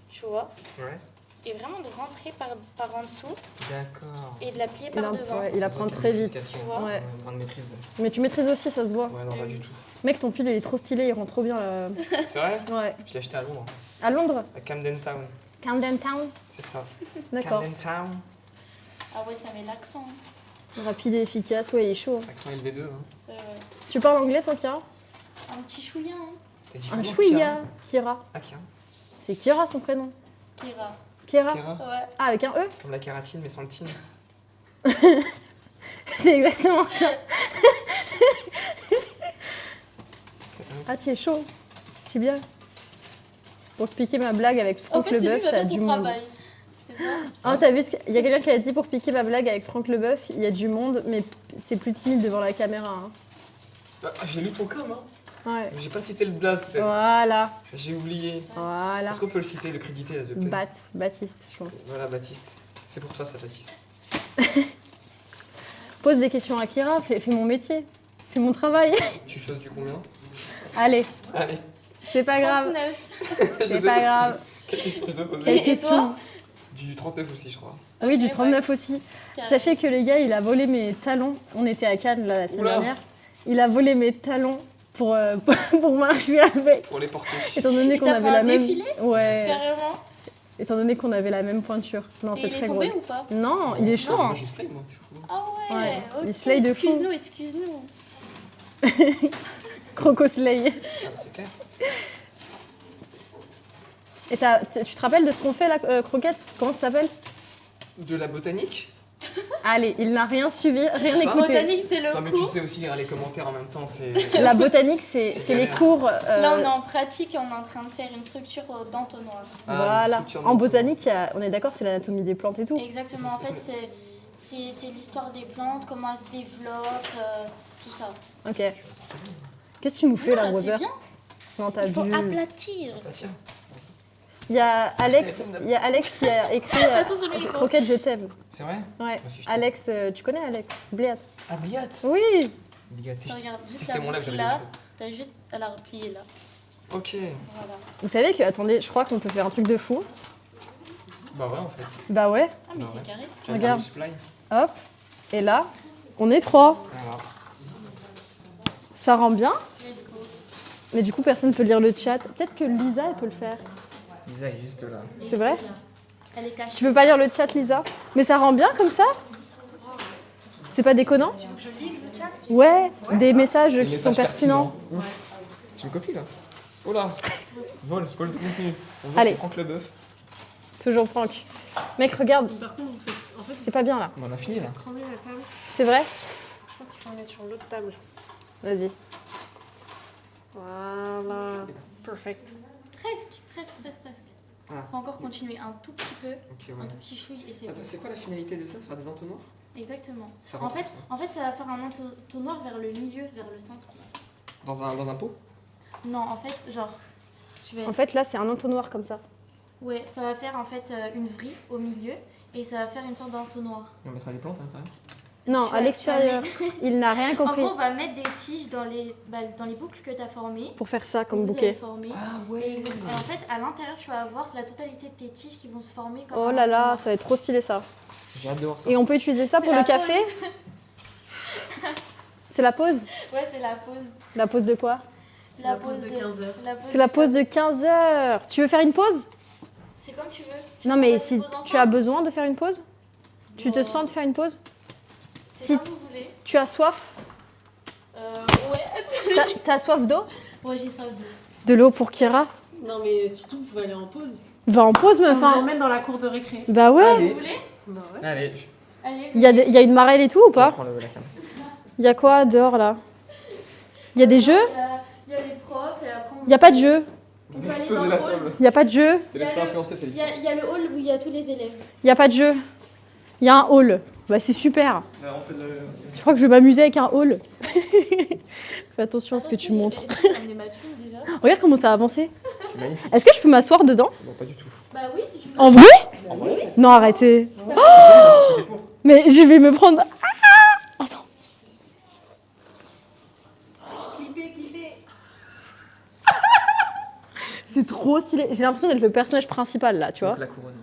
Speaker 5: tu vois,
Speaker 2: Ouais.
Speaker 5: et vraiment de rentrer par en dessous
Speaker 2: D'accord.
Speaker 5: et de la plier par devant.
Speaker 1: Ouais, il apprend très vite.
Speaker 5: Tu vois.
Speaker 1: Ouais.
Speaker 2: Grande maîtrise.
Speaker 1: Mais tu maîtrises aussi, ça se voit.
Speaker 2: Ouais, non, pas du tout.
Speaker 1: Mec, ton pull, il est trop stylé, il rend trop bien là.
Speaker 2: C'est vrai?
Speaker 1: Ouais.
Speaker 2: Je l'ai acheté à Londres,
Speaker 1: À Londres?
Speaker 2: à Camden Town.
Speaker 1: Camden Town?
Speaker 2: C'est ça.
Speaker 1: D'accord.
Speaker 2: Camden Town.
Speaker 5: Ah ouais, ça met l'accent.
Speaker 1: Rapide et efficace, ouais, il est chaud.
Speaker 2: Accent LV2. Hein.
Speaker 5: Euh,
Speaker 1: Tu parles anglais, toi, Kira?
Speaker 5: un petit chouïa, hein.
Speaker 2: T'as dit
Speaker 1: Un
Speaker 2: comment,
Speaker 1: chouïa. Kira.
Speaker 2: Ah, Kira.
Speaker 1: C'est Kira son prénom.
Speaker 5: Kira.
Speaker 1: Kira.
Speaker 2: Kira.
Speaker 5: Ouais.
Speaker 1: Ah, avec un E?
Speaker 2: Comme la kératine, mais sans le tine.
Speaker 1: C'est exactement ça. Ah, tu es chaud. Tu es bien. Pour te piquer ma blague avec
Speaker 5: En
Speaker 1: Franck
Speaker 5: fait, c'est lui
Speaker 1: Leboeuf,
Speaker 5: qui va
Speaker 1: ça a
Speaker 5: faire
Speaker 1: du
Speaker 5: ton
Speaker 1: monde.
Speaker 5: travail. C'est ça?
Speaker 1: Ah, t'as vu il y a quelqu'un qui a dit pour piquer ma blague avec Franck Leboeuf, il y a du monde, mais c'est plus timide devant la caméra. Hein.
Speaker 2: Bah, j'ai lu ton com, hein.
Speaker 1: Ouais.
Speaker 2: Mais j'ai pas cité le blaze, peut-être.
Speaker 1: Voilà.
Speaker 2: J'ai oublié.
Speaker 1: Voilà.
Speaker 2: Est-ce qu'on peut le citer, le créditer, s'il te plaît?
Speaker 1: Baptiste, je pense.
Speaker 2: Voilà, Baptiste. C'est pour toi, ça, Baptiste.
Speaker 1: Pose des questions à Kira, fais mon métier. Fais mon travail.
Speaker 2: Tu choses du combien?
Speaker 1: Allez,
Speaker 2: Allez.
Speaker 1: c'est pas grave.
Speaker 5: 39.
Speaker 2: Je
Speaker 1: C'est
Speaker 2: sais
Speaker 1: pas grave.
Speaker 2: Quelle question je dois poser?
Speaker 1: Quelle
Speaker 5: Et
Speaker 1: question?
Speaker 5: toi
Speaker 2: Du 39 aussi, je crois.
Speaker 1: Oui, du
Speaker 5: Ok,
Speaker 1: 39 aussi.
Speaker 5: Carré.
Speaker 1: Sachez que les gars, il a volé mes talons. On était à Cannes là, la semaine
Speaker 2: Oula.
Speaker 1: dernière. Il a volé mes talons pour marcher avec.
Speaker 2: Pour les porter.
Speaker 1: Étant donné
Speaker 5: Il
Speaker 1: qu'on
Speaker 5: t'a
Speaker 1: avait
Speaker 5: fait
Speaker 1: la
Speaker 5: un
Speaker 1: même.
Speaker 5: défilé
Speaker 1: Ouais.
Speaker 5: Carrément.
Speaker 1: Étant donné qu'on avait la même pointure. Non,
Speaker 5: Et
Speaker 1: c'est
Speaker 5: il est
Speaker 1: très
Speaker 5: tombé
Speaker 1: drôle.
Speaker 5: ou pas?
Speaker 1: Non, il est chaud.
Speaker 2: Moi,
Speaker 1: Hein.
Speaker 2: je slay, moi, t'es fou.
Speaker 5: Ah ouais,
Speaker 1: Ouais,
Speaker 5: ok.
Speaker 1: il slay de fou.
Speaker 5: Excuse-nous.
Speaker 1: Croco Slay.
Speaker 2: Ah, c'est clair.
Speaker 1: Et tu te rappelles de ce qu'on fait là, Croquette? Comment ça s'appelle?
Speaker 2: De la botanique?
Speaker 1: Allez, il n'a rien suivi, rien
Speaker 2: C'est ça.
Speaker 1: écouté.
Speaker 5: Botanique, c'est le
Speaker 2: Non, mais
Speaker 5: coup.
Speaker 2: tu sais aussi lire les commentaires en même temps, c'est.
Speaker 1: La botanique, c'est
Speaker 2: C'est
Speaker 1: les
Speaker 2: galère.
Speaker 1: cours.
Speaker 5: Là, on est en pratique et on est en train de faire une structure d'entonnoir.
Speaker 2: Ah, une
Speaker 1: Voilà.
Speaker 2: structure
Speaker 1: En
Speaker 2: de-
Speaker 1: botanique, on est d'accord, c'est l'anatomie des plantes et tout.
Speaker 5: Exactement. En fait, c'est l'histoire des plantes, comment elles se développent, tout ça.
Speaker 1: Ok. Qu'est-ce que tu nous fais là,
Speaker 5: Non, c'est
Speaker 1: Roser?
Speaker 5: bien.
Speaker 1: Non, t'as
Speaker 5: Il faut
Speaker 1: vu.
Speaker 5: aplatir.
Speaker 2: Ah, tiens.
Speaker 1: Il y a Alex qui a écrit
Speaker 5: Attention, le micro.
Speaker 1: Croquette, je t'aime.
Speaker 2: C'est vrai?
Speaker 1: Ouais.
Speaker 2: Moi aussi, je t'aime.
Speaker 1: Alex, tu connais Alex Bléat?
Speaker 2: Ah, Bliat.
Speaker 1: Oui.
Speaker 2: Bliat, si
Speaker 5: Tu
Speaker 2: je-
Speaker 5: regardes
Speaker 2: si
Speaker 5: juste
Speaker 2: c'était mon
Speaker 5: la
Speaker 2: live, j'avais
Speaker 5: là,
Speaker 2: quelque chose.
Speaker 5: t'as juste à la replier là.
Speaker 2: Ok.
Speaker 5: Voilà.
Speaker 1: Vous savez que, attendez, je crois qu'on peut faire un truc de fou.
Speaker 2: Bah ouais, en fait.
Speaker 1: Bah ouais.
Speaker 5: Ah, mais
Speaker 2: Bah
Speaker 5: c'est
Speaker 2: ouais.
Speaker 5: carré.
Speaker 2: Tu as
Speaker 1: Regarde.
Speaker 2: le supply.
Speaker 1: Hop. Et là, on est 3.
Speaker 2: Voilà.
Speaker 1: Ça rend bien.
Speaker 5: Let's go.
Speaker 1: Mais du coup, personne peut lire le chat. Peut-être que Lisa, elle peut le faire.
Speaker 2: Lisa est juste là.
Speaker 1: C'est vrai?
Speaker 5: Elle est cachée.
Speaker 1: Tu peux pas lire le chat, Lisa? Mais ça rend bien comme ça? C'est pas déconnant?
Speaker 5: Je lise le chat.
Speaker 1: Ouais, des messages
Speaker 2: Des
Speaker 1: qui
Speaker 2: messages
Speaker 1: sont pertinents.
Speaker 2: Ouf. Tu me copies là? Oh là. Vol de contenu. Bonjour,
Speaker 1: Allez.
Speaker 2: c'est Franck Leboeuf.
Speaker 1: Toujours Franck. Mec, regarde,
Speaker 6: Par contre, en fait,
Speaker 1: c'est pas bien là.
Speaker 2: On en a fini là.
Speaker 6: trembler la table.
Speaker 1: C'est vrai?
Speaker 6: Je pense qu'il faut en mettre sur l'autre table.
Speaker 1: Vas-y.
Speaker 6: Voilà. Perfect.
Speaker 5: Presque.
Speaker 2: Ah.
Speaker 5: Faut encore continuer un tout petit peu,
Speaker 2: Ok,
Speaker 5: un
Speaker 2: ouais.
Speaker 5: tout petit chouille et c'est bon.
Speaker 2: Attends, c'est quoi la finalité de ça? Faire des entonnoirs?
Speaker 5: Exactement.
Speaker 2: Ça
Speaker 5: En
Speaker 2: rentre
Speaker 5: fait,
Speaker 2: comme ça.
Speaker 5: en fait, ça va faire un entonnoir vers le milieu, vers le centre.
Speaker 2: Dans un pot?
Speaker 5: Non, en fait, genre, tu vas...
Speaker 1: En fait, là, c'est un entonnoir comme ça.
Speaker 5: Ouais, ça va faire en fait une vrille au milieu et ça va faire une sorte d'entonnoir.
Speaker 2: Et on mettra des plantes à l'intérieur.
Speaker 1: Non,
Speaker 5: Tu
Speaker 1: à
Speaker 5: vas-
Speaker 1: l'extérieur. Il n'a rien
Speaker 5: En
Speaker 1: compris.
Speaker 5: gros, on va mettre des tiges dans les boucles que tu as formées.
Speaker 1: Pour faire ça
Speaker 5: que
Speaker 1: comme
Speaker 5: vous
Speaker 1: bouquet.
Speaker 5: avez formées.
Speaker 2: Ah
Speaker 5: Et en fait, à l'intérieur, tu vas avoir la totalité de tes tiges qui vont se former comme
Speaker 1: Oh
Speaker 5: un
Speaker 1: là là,
Speaker 5: entonnoir.
Speaker 1: ça va être trop stylé ça.
Speaker 2: J'ai hâte de voir ça.
Speaker 1: Et on peut utiliser ça
Speaker 5: C'est
Speaker 1: pour
Speaker 5: la
Speaker 1: le café. C'est la pause?
Speaker 5: Ouais, c'est la pause.
Speaker 1: La pause de quoi?
Speaker 5: C'est
Speaker 6: la pause de 15 heures.
Speaker 1: C'est la pause de 15 heures. Tu veux faire une pause?
Speaker 5: C'est comme tu veux.
Speaker 1: Non, mais
Speaker 5: On va
Speaker 1: si
Speaker 5: se poser
Speaker 1: tu as
Speaker 5: ensemble.
Speaker 1: besoin de faire une pause, tu te
Speaker 5: Bon.
Speaker 1: sens de faire une pause?
Speaker 5: C'est
Speaker 1: si-
Speaker 5: comme vous voulez.
Speaker 1: Tu as soif?
Speaker 5: Ouais,
Speaker 1: T'as soif d'eau?
Speaker 5: ouais, j'ai ça.
Speaker 1: De l'eau pour Kira?
Speaker 6: Non, mais surtout, vous pouvez aller en pause.
Speaker 1: Va en pause,
Speaker 6: On
Speaker 1: meuf.
Speaker 6: vous
Speaker 1: Hein.
Speaker 6: emmène dans la cour de récré.
Speaker 1: Bah ouais.
Speaker 5: Vous
Speaker 2: Allez,
Speaker 5: voulez?
Speaker 6: Bah ouais.
Speaker 2: allez.
Speaker 5: Allez.
Speaker 1: Il y a une marelle et tout ou
Speaker 2: Je
Speaker 1: pas?
Speaker 2: reprends la cam.
Speaker 1: Il y a quoi dehors là? Il y a des jeux?
Speaker 5: Il y a les profs et après on...
Speaker 1: Il y a pas de jeu.
Speaker 5: On peut aller
Speaker 2: Exploser
Speaker 5: dans
Speaker 2: la
Speaker 5: le hall.
Speaker 2: table.
Speaker 1: Il y a pas de jeu.
Speaker 2: Te laisse pas influencer, c'est
Speaker 5: Il y a le hall où il y a tous les élèves.
Speaker 1: Il y a pas de jeu. Il y a un hall. Bah c'est super.
Speaker 2: On fait de la...
Speaker 1: Je crois que je vais m'amuser avec un hall. Fais attention à ce que tu montres.
Speaker 5: Est-ce que ramener Mathieu déjà?
Speaker 1: Regarde comment ça a avancé.
Speaker 2: C'est magnifique.
Speaker 1: Est-ce que je peux m'asseoir dedans?
Speaker 2: Non, pas du tout.
Speaker 5: Bah oui, si tu veux.
Speaker 1: En vrai?
Speaker 2: En vrai,
Speaker 1: Non, arrêtez.
Speaker 2: c'était pour.
Speaker 1: Mais je vais me prendre. Ah attends.
Speaker 5: Clipper.
Speaker 1: C'est trop stylé. J'ai l'impression d'être le personnage principal là, tu vois.
Speaker 2: Donc, la couronne.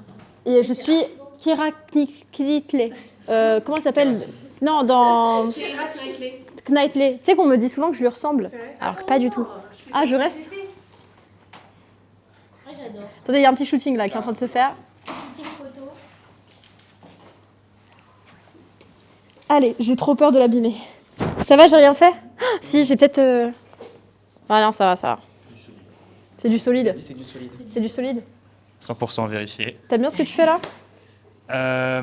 Speaker 1: Et je suis Kira Knightley. Comment elle s'appelle? Non, dans Knightley. Tu sais qu'on me dit souvent que je lui ressemble. Alors que pas du tout. Ah, je reste.
Speaker 5: Ouais, j'adore.
Speaker 1: Attendez, il y a un petit shooting là qui est en train de se faire.
Speaker 5: Petite photo.
Speaker 1: Allez, j'ai trop peur de l'abîmer. Ça va, j'ai rien fait? Ah, si, j'ai peut-être. Ah non, ça va, ça va. C'est du solide.
Speaker 2: C'est du solide.
Speaker 1: C'est du solide.
Speaker 7: 100% vérifié.
Speaker 1: T'aimes bien ce que tu fais là?
Speaker 5: Il va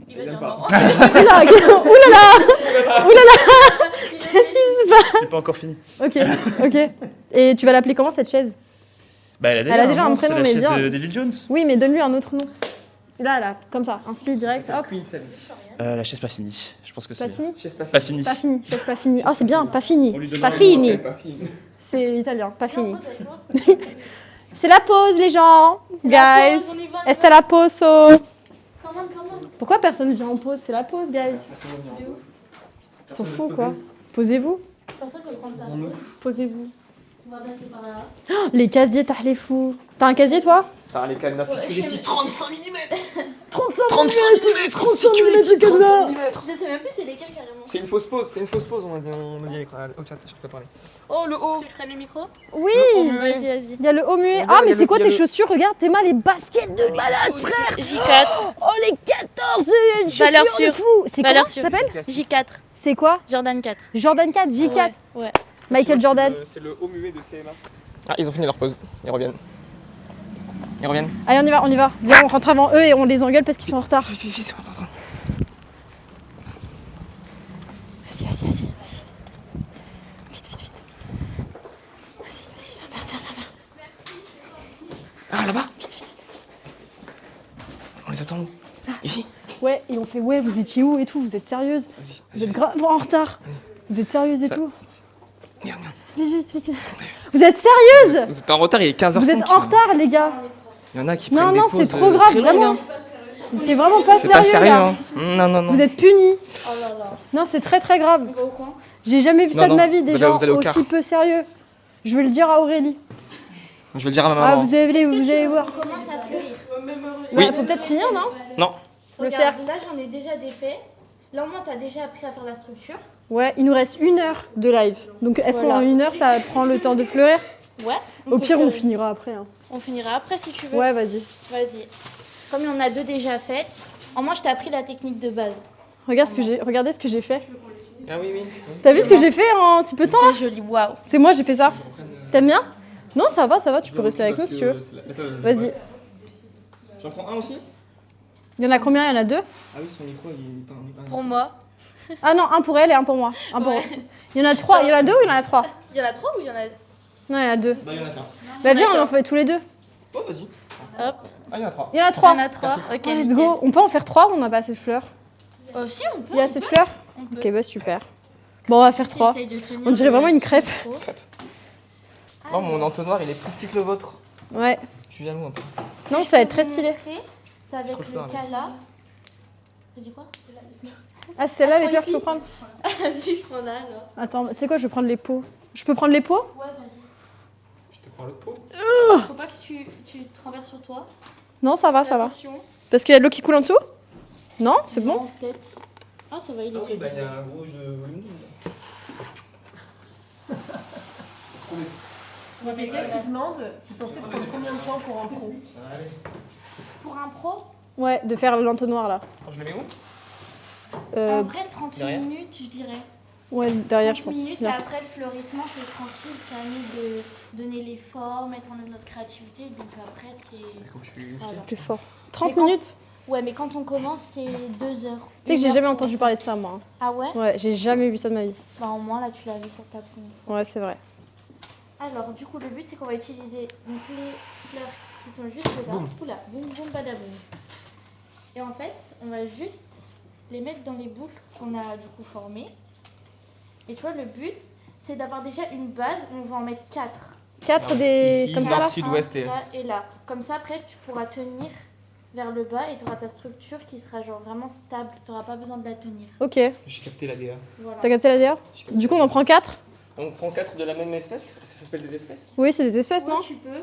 Speaker 2: Il
Speaker 5: dire
Speaker 2: aime pas.
Speaker 5: non.
Speaker 1: Oula, qu'est-ce qui se passe?
Speaker 7: C'est pas encore fini.
Speaker 1: Ok, ok. Et tu vas l'appeler comment cette chaise?
Speaker 7: Bah, elle a déjà,
Speaker 1: un
Speaker 7: nom,
Speaker 1: prénom,
Speaker 7: c'est la
Speaker 1: mais
Speaker 7: chaise
Speaker 1: bien.
Speaker 7: de David Jones.
Speaker 1: Oui, mais donne-lui un autre nom. Là, comme ça, un speed direct. Hop,
Speaker 2: Queen Sally.
Speaker 7: La chaise pas finie. Je pense que c'est
Speaker 1: pas fini?
Speaker 2: Chaise pas
Speaker 7: pas
Speaker 2: finie.
Speaker 7: fini.
Speaker 1: Pas fini, chaise pas fini. Ah, c'est bien, pas fini.
Speaker 7: On lui donne
Speaker 1: Pas
Speaker 7: un
Speaker 1: fini.
Speaker 2: Ouais, pas fini.
Speaker 1: C'est italien, pas
Speaker 5: Viens,
Speaker 1: fini.
Speaker 5: pose avec moi.
Speaker 1: C'est la pause, les gens.
Speaker 5: C'est la
Speaker 1: Guys.
Speaker 5: pause, on y va, on y
Speaker 1: Est-ce la pause?
Speaker 5: Comment
Speaker 1: Pourquoi personne vient en pause? C'est la pause, guys.
Speaker 2: Personne ne vient en pause.
Speaker 1: Ils sont
Speaker 2: Personne
Speaker 1: fous,
Speaker 2: veut se
Speaker 1: quoi.
Speaker 2: poser.
Speaker 1: Posez-vous.
Speaker 5: Personne peut prendre ça.
Speaker 2: Posons-nous.
Speaker 1: Posez-vous.
Speaker 5: On va passer par là.
Speaker 1: Oh, les casiers, t'as les fous. T'as un casier, toi?
Speaker 2: T'as les cadenas sécurity 35 mm.
Speaker 1: 35
Speaker 2: 35 mm
Speaker 1: 35 mm de cadenas.
Speaker 5: Je sais même plus c'est lesquels carrément.
Speaker 2: C'est une fausse pause, on m'a dit au chat, je peux parler. Oh le haut.
Speaker 5: Tu prends le micro?
Speaker 1: Oui.
Speaker 5: Vas-y, vas-y.
Speaker 1: Il y a le haut muet.
Speaker 2: Regarde,
Speaker 1: Ah,
Speaker 2: il y
Speaker 1: mais
Speaker 2: a
Speaker 1: c'est
Speaker 2: le-
Speaker 1: quoi
Speaker 2: il y a
Speaker 1: tes
Speaker 2: le-
Speaker 1: chaussures? Regarde, Théma, les baskets de malade, frère.
Speaker 5: J4.
Speaker 1: Oh, les 14
Speaker 5: Valeur
Speaker 1: chaussures de
Speaker 5: sûre.
Speaker 1: fou. C'est
Speaker 5: Valeur
Speaker 1: comment ça
Speaker 5: sûre.
Speaker 1: s'appelle?
Speaker 5: J4.
Speaker 1: C'est quoi?
Speaker 5: Jordan 4.
Speaker 1: Jordan 4, J4.
Speaker 5: Ouais.
Speaker 1: Michael Jordan.
Speaker 2: C'est le haut muet de CMA. Ah, ils ont fini leur pause. Ils reviennent. Ils reviennent.
Speaker 1: Allez, on y va, on y va. Viens, on rentre avant eux et on les engueule parce qu'ils sont en retard.
Speaker 2: Vite, vite, vite, attends.
Speaker 1: Vas-y, vas-y, vas-y, vas-y, vite. Vite, vite, vite. Vas-y, viens.
Speaker 2: Ah, là-bas.
Speaker 1: Vite, vite, vite.
Speaker 2: On les attend où? Ici.
Speaker 1: Ouais, et on fait, ouais, vous étiez où et tout, vous êtes sérieuse?
Speaker 2: Vas-y,
Speaker 1: Vous êtes
Speaker 2: vas-y.
Speaker 1: grave en retard. Vous êtes sérieuse et
Speaker 2: Ça-
Speaker 1: tout?
Speaker 2: Regarde, regarde.
Speaker 1: Vite, vite, vite. Vous êtes sérieuse?
Speaker 2: Vous êtes en retard, il est 15h05.
Speaker 1: Vous êtes en retard, les gars.
Speaker 2: Il y en a qui
Speaker 1: Non,
Speaker 2: prennent
Speaker 1: non,
Speaker 2: des pauses
Speaker 1: c'est trop grave,
Speaker 2: très longues,
Speaker 1: vraiment.
Speaker 2: hein.
Speaker 1: C'est vraiment pas
Speaker 2: C'est
Speaker 1: sérieux,
Speaker 2: pas sérieux,
Speaker 1: là.
Speaker 2: hein. Non, non, non.
Speaker 1: Vous êtes punis.
Speaker 5: Oh là là.
Speaker 1: Non, c'est très très grave.
Speaker 5: On va au coin.
Speaker 1: J'ai jamais vu
Speaker 2: Non,
Speaker 1: ça de
Speaker 2: non,
Speaker 1: ma vie, des
Speaker 2: vous allez-
Speaker 1: gens
Speaker 2: vous allez au car.
Speaker 1: aussi peu sérieux. Je vais le dire à Aurélie.
Speaker 2: Je vais le dire à ma
Speaker 1: Ah,
Speaker 2: maman.
Speaker 1: vous allez voir.
Speaker 5: On commence à fleurir.
Speaker 2: Oui.
Speaker 1: Bah, faut peut-être finir, non?
Speaker 2: Non.
Speaker 1: Le
Speaker 5: Regarde,
Speaker 1: cercle.
Speaker 5: là j'en ai déjà des faits. Là au moins t'as déjà appris à faire la structure.
Speaker 1: Ouais, il nous reste 1 heure de live. Donc, est-ce
Speaker 5: Voilà.
Speaker 1: qu'en 1 heure, ça prend le temps de fleurir?
Speaker 5: Ouais.
Speaker 1: Au
Speaker 5: peut
Speaker 1: pire, on
Speaker 5: faire
Speaker 1: finira après. Hein.
Speaker 5: On finira après si tu veux.
Speaker 1: Ouais, vas-y.
Speaker 5: Vas-y. Comme il y en a 2 déjà faites. En moi je t'ai appris la technique de base.
Speaker 1: Regardez ce que j'ai fait.
Speaker 2: Ah oui, oui.
Speaker 1: T'as vu ce que j'ai fait en si peu de temps là?
Speaker 5: C'est joli, waouh.
Speaker 1: C'est moi, j'ai fait ça. T'aimes bien? Non, ça va, tu peux rester avec nous si tu veux. Vas-y.
Speaker 2: J'en prends un aussi?
Speaker 1: Il y en a combien? Il y en a 2?
Speaker 2: Ah oui, son micro, il est
Speaker 5: Pour moi.
Speaker 1: Ah non, un pour elle et un pour moi. Un pour...
Speaker 5: Ouais.
Speaker 1: Il y en a 3. Il y en a 2 ou il y en a 3?
Speaker 5: Il y en a 3 ou il y en a...
Speaker 1: Non, il y en a 2.
Speaker 2: Bah, il y en a qu'un.
Speaker 1: Bah viens,
Speaker 5: a
Speaker 1: on en
Speaker 5: qu'un.
Speaker 1: fait tous les deux.
Speaker 2: Oh, vas-y.
Speaker 5: Hop.
Speaker 2: Ah, il y en a 3.
Speaker 1: Il y en a
Speaker 5: Il
Speaker 1: 3.
Speaker 5: y en a 3. Ok,
Speaker 1: Let's
Speaker 5: nickel.
Speaker 1: go. On peut en faire 3 ou on n'a pas assez de fleurs?
Speaker 5: Si, on peut.
Speaker 1: Il y a assez de fleurs?
Speaker 5: On peut.
Speaker 1: Ok, bah super. Bon, on va faire 3.
Speaker 5: Essaye de tenir
Speaker 1: On dirait vraiment une crêpe.
Speaker 2: Oh, mon entonnoir, il est plus petit que le vôtre.
Speaker 1: Ouais.
Speaker 2: Je suis jaloux un peu.
Speaker 1: Non, ça va être très stylé.
Speaker 5: C'est avec
Speaker 2: Trop
Speaker 5: le
Speaker 2: fleur,
Speaker 5: cala. T'as dit quoi?
Speaker 1: Ah, c'est celle-là les fleurs
Speaker 5: ici.
Speaker 1: qu'il faut prendre?
Speaker 5: Vas-y, je prends là alors.
Speaker 1: Attends, tu sais quoi, je vais prendre les pots. Je peux prendre les pots?
Speaker 5: Ouais, vas-y.
Speaker 2: Je te prends l'autre pot.
Speaker 5: Faut pas que tu te traverses sur toi.
Speaker 1: Non, ça va, ça va.
Speaker 5: Attention.
Speaker 1: Parce qu'il y a de l'eau qui coule en dessous? Non, c'est bon?
Speaker 5: Non, peut-être. Ah, ça va, il est
Speaker 2: Ah oui, bah il y
Speaker 5: solide.
Speaker 2: a un gros jeu de volume.
Speaker 6: Il y a quelqu'un qui demande, c'est censé prendre combien de temps pour un pro?
Speaker 2: Allez.
Speaker 5: Pour un pro,
Speaker 1: Ouais, de faire l'entonnoir là.
Speaker 2: Je le mets où?
Speaker 1: Euh,
Speaker 5: en vrai, 30
Speaker 2: derrière.
Speaker 5: minutes, je dirais.
Speaker 1: ouais, derrière, je
Speaker 5: 30
Speaker 1: pense.
Speaker 5: minutes et
Speaker 1: Là.
Speaker 5: après le fleurissement, c'est tranquille. C'est à nous de donner les formes, mettre en œuvre notre créativité. Donc après, c'est.
Speaker 2: Faut que tu...
Speaker 5: Voilà.
Speaker 1: T'es fort. 30
Speaker 5: Mais quand-
Speaker 1: minutes?
Speaker 5: Ouais, mais quand on commence, c'est 2 heures.
Speaker 1: Tu sais que j'ai
Speaker 5: 1 heure
Speaker 1: jamais
Speaker 5: pour-
Speaker 1: entendu parler de ça, moi.
Speaker 5: Ah ouais?
Speaker 1: Ouais, j'ai jamais vu ça de ma vie.
Speaker 5: Bah, au moins, là, tu l'as vu pour ta première.
Speaker 1: Ouais, c'est vrai.
Speaker 5: Alors, du coup, le but, c'est qu'on va utiliser donc, les fleurs qui sont juste là.
Speaker 2: Boum.
Speaker 5: Oula, boum, boum, badaboum. Et en fait, on va juste les mettre dans les boucles qu'on a du coup formées. Et tu vois, le but, c'est d'avoir déjà une base où on va en mettre 4.
Speaker 1: 4
Speaker 2: Alors,
Speaker 1: des.
Speaker 2: ici,
Speaker 1: Comme ça
Speaker 2: nord,
Speaker 1: là?
Speaker 2: sud, ouest et est.
Speaker 5: Là et là. Comme ça, après, tu pourras tenir vers le bas et tu auras ta structure qui sera genre vraiment stable. Tu n'auras pas besoin de la tenir.
Speaker 1: Ok.
Speaker 2: J'ai capté la DA.
Speaker 5: Voilà.
Speaker 1: T'as capté la DA?
Speaker 2: J'ai capté
Speaker 1: Du coup, on
Speaker 2: la
Speaker 1: en prend 4?
Speaker 2: DA. On prend 4 de la même espèce? Ça s'appelle des espèces?
Speaker 1: Oui, c'est des espèces,
Speaker 5: Ouais,
Speaker 1: non?
Speaker 5: tu peux.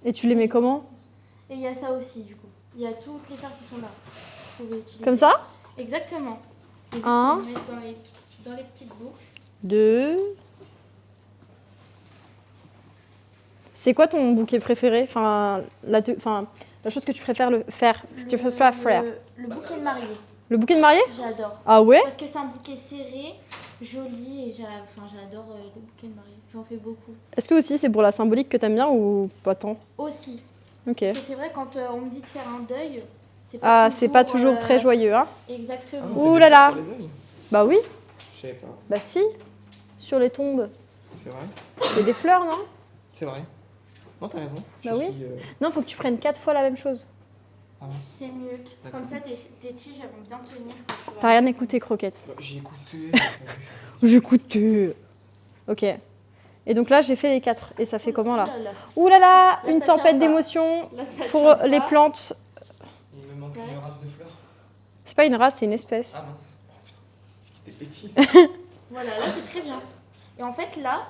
Speaker 1: Et tu les mets comment?
Speaker 5: Et il y a ça aussi, du coup. Il y a toutes les fleurs qui sont là. Vous pouvez utiliser.
Speaker 1: Comme ça?
Speaker 5: Exactement. Et donc,
Speaker 1: Un.
Speaker 5: on va mettre dans les petites boucles.
Speaker 1: 2. C'est quoi ton bouquet préféré? Enfin, la chose que tu préfères faire. Si tu préfères faire.
Speaker 5: Le bouquet de mariée.
Speaker 1: Le bouquet de mariée?
Speaker 5: J'adore.
Speaker 1: Ah ouais?
Speaker 5: Parce que c'est un bouquet serré, joli, et j'adore les bouquets de mariée. J'en fais beaucoup.
Speaker 1: Est-ce que aussi c'est pour la symbolique que t'aimes bien ou pas tant?
Speaker 5: Aussi.
Speaker 1: Ok.
Speaker 5: Parce que c'est vrai, quand on me dit de faire un deuil,
Speaker 1: Ah, c'est pas toujours très joyeux, hein?
Speaker 5: Exactement.
Speaker 2: on fait
Speaker 1: Ouh
Speaker 2: des
Speaker 1: là là.
Speaker 2: fleurs pour les deuils?
Speaker 1: Bah oui,
Speaker 2: Je savais pas.
Speaker 1: bah si. Sur les tombes.
Speaker 2: C'est vrai?
Speaker 1: C'est des fleurs, non?
Speaker 2: C'est vrai. Non, t'as raison.
Speaker 1: Bah oui.
Speaker 2: Suis,
Speaker 1: Non, faut que tu prennes 4 fois la même chose.
Speaker 2: Ah mince.
Speaker 5: C'est mieux.
Speaker 2: D'accord.
Speaker 5: Comme ça, tes tiges, elles vont bien tenir. quand tu vas-
Speaker 1: T'as rien écouté, Croquette.
Speaker 2: J'ai écouté.
Speaker 1: J'écoute. Ok. Et donc là, j'ai fait les 4. Et ça fait comment là?
Speaker 5: Ouh là là.
Speaker 1: Ouh là là,
Speaker 5: Là,
Speaker 1: une
Speaker 5: ça tient
Speaker 1: tempête
Speaker 5: pas.
Speaker 1: d'émotions
Speaker 5: Là, ça
Speaker 1: pour
Speaker 5: tient
Speaker 1: les
Speaker 5: pas.
Speaker 1: plantes.
Speaker 2: Il me manque une race de fleurs.
Speaker 1: C'est pas une race, c'est une espèce.
Speaker 2: Ah mince. C'était petit.
Speaker 5: Voilà, là, c'est très bien. Et en fait, là,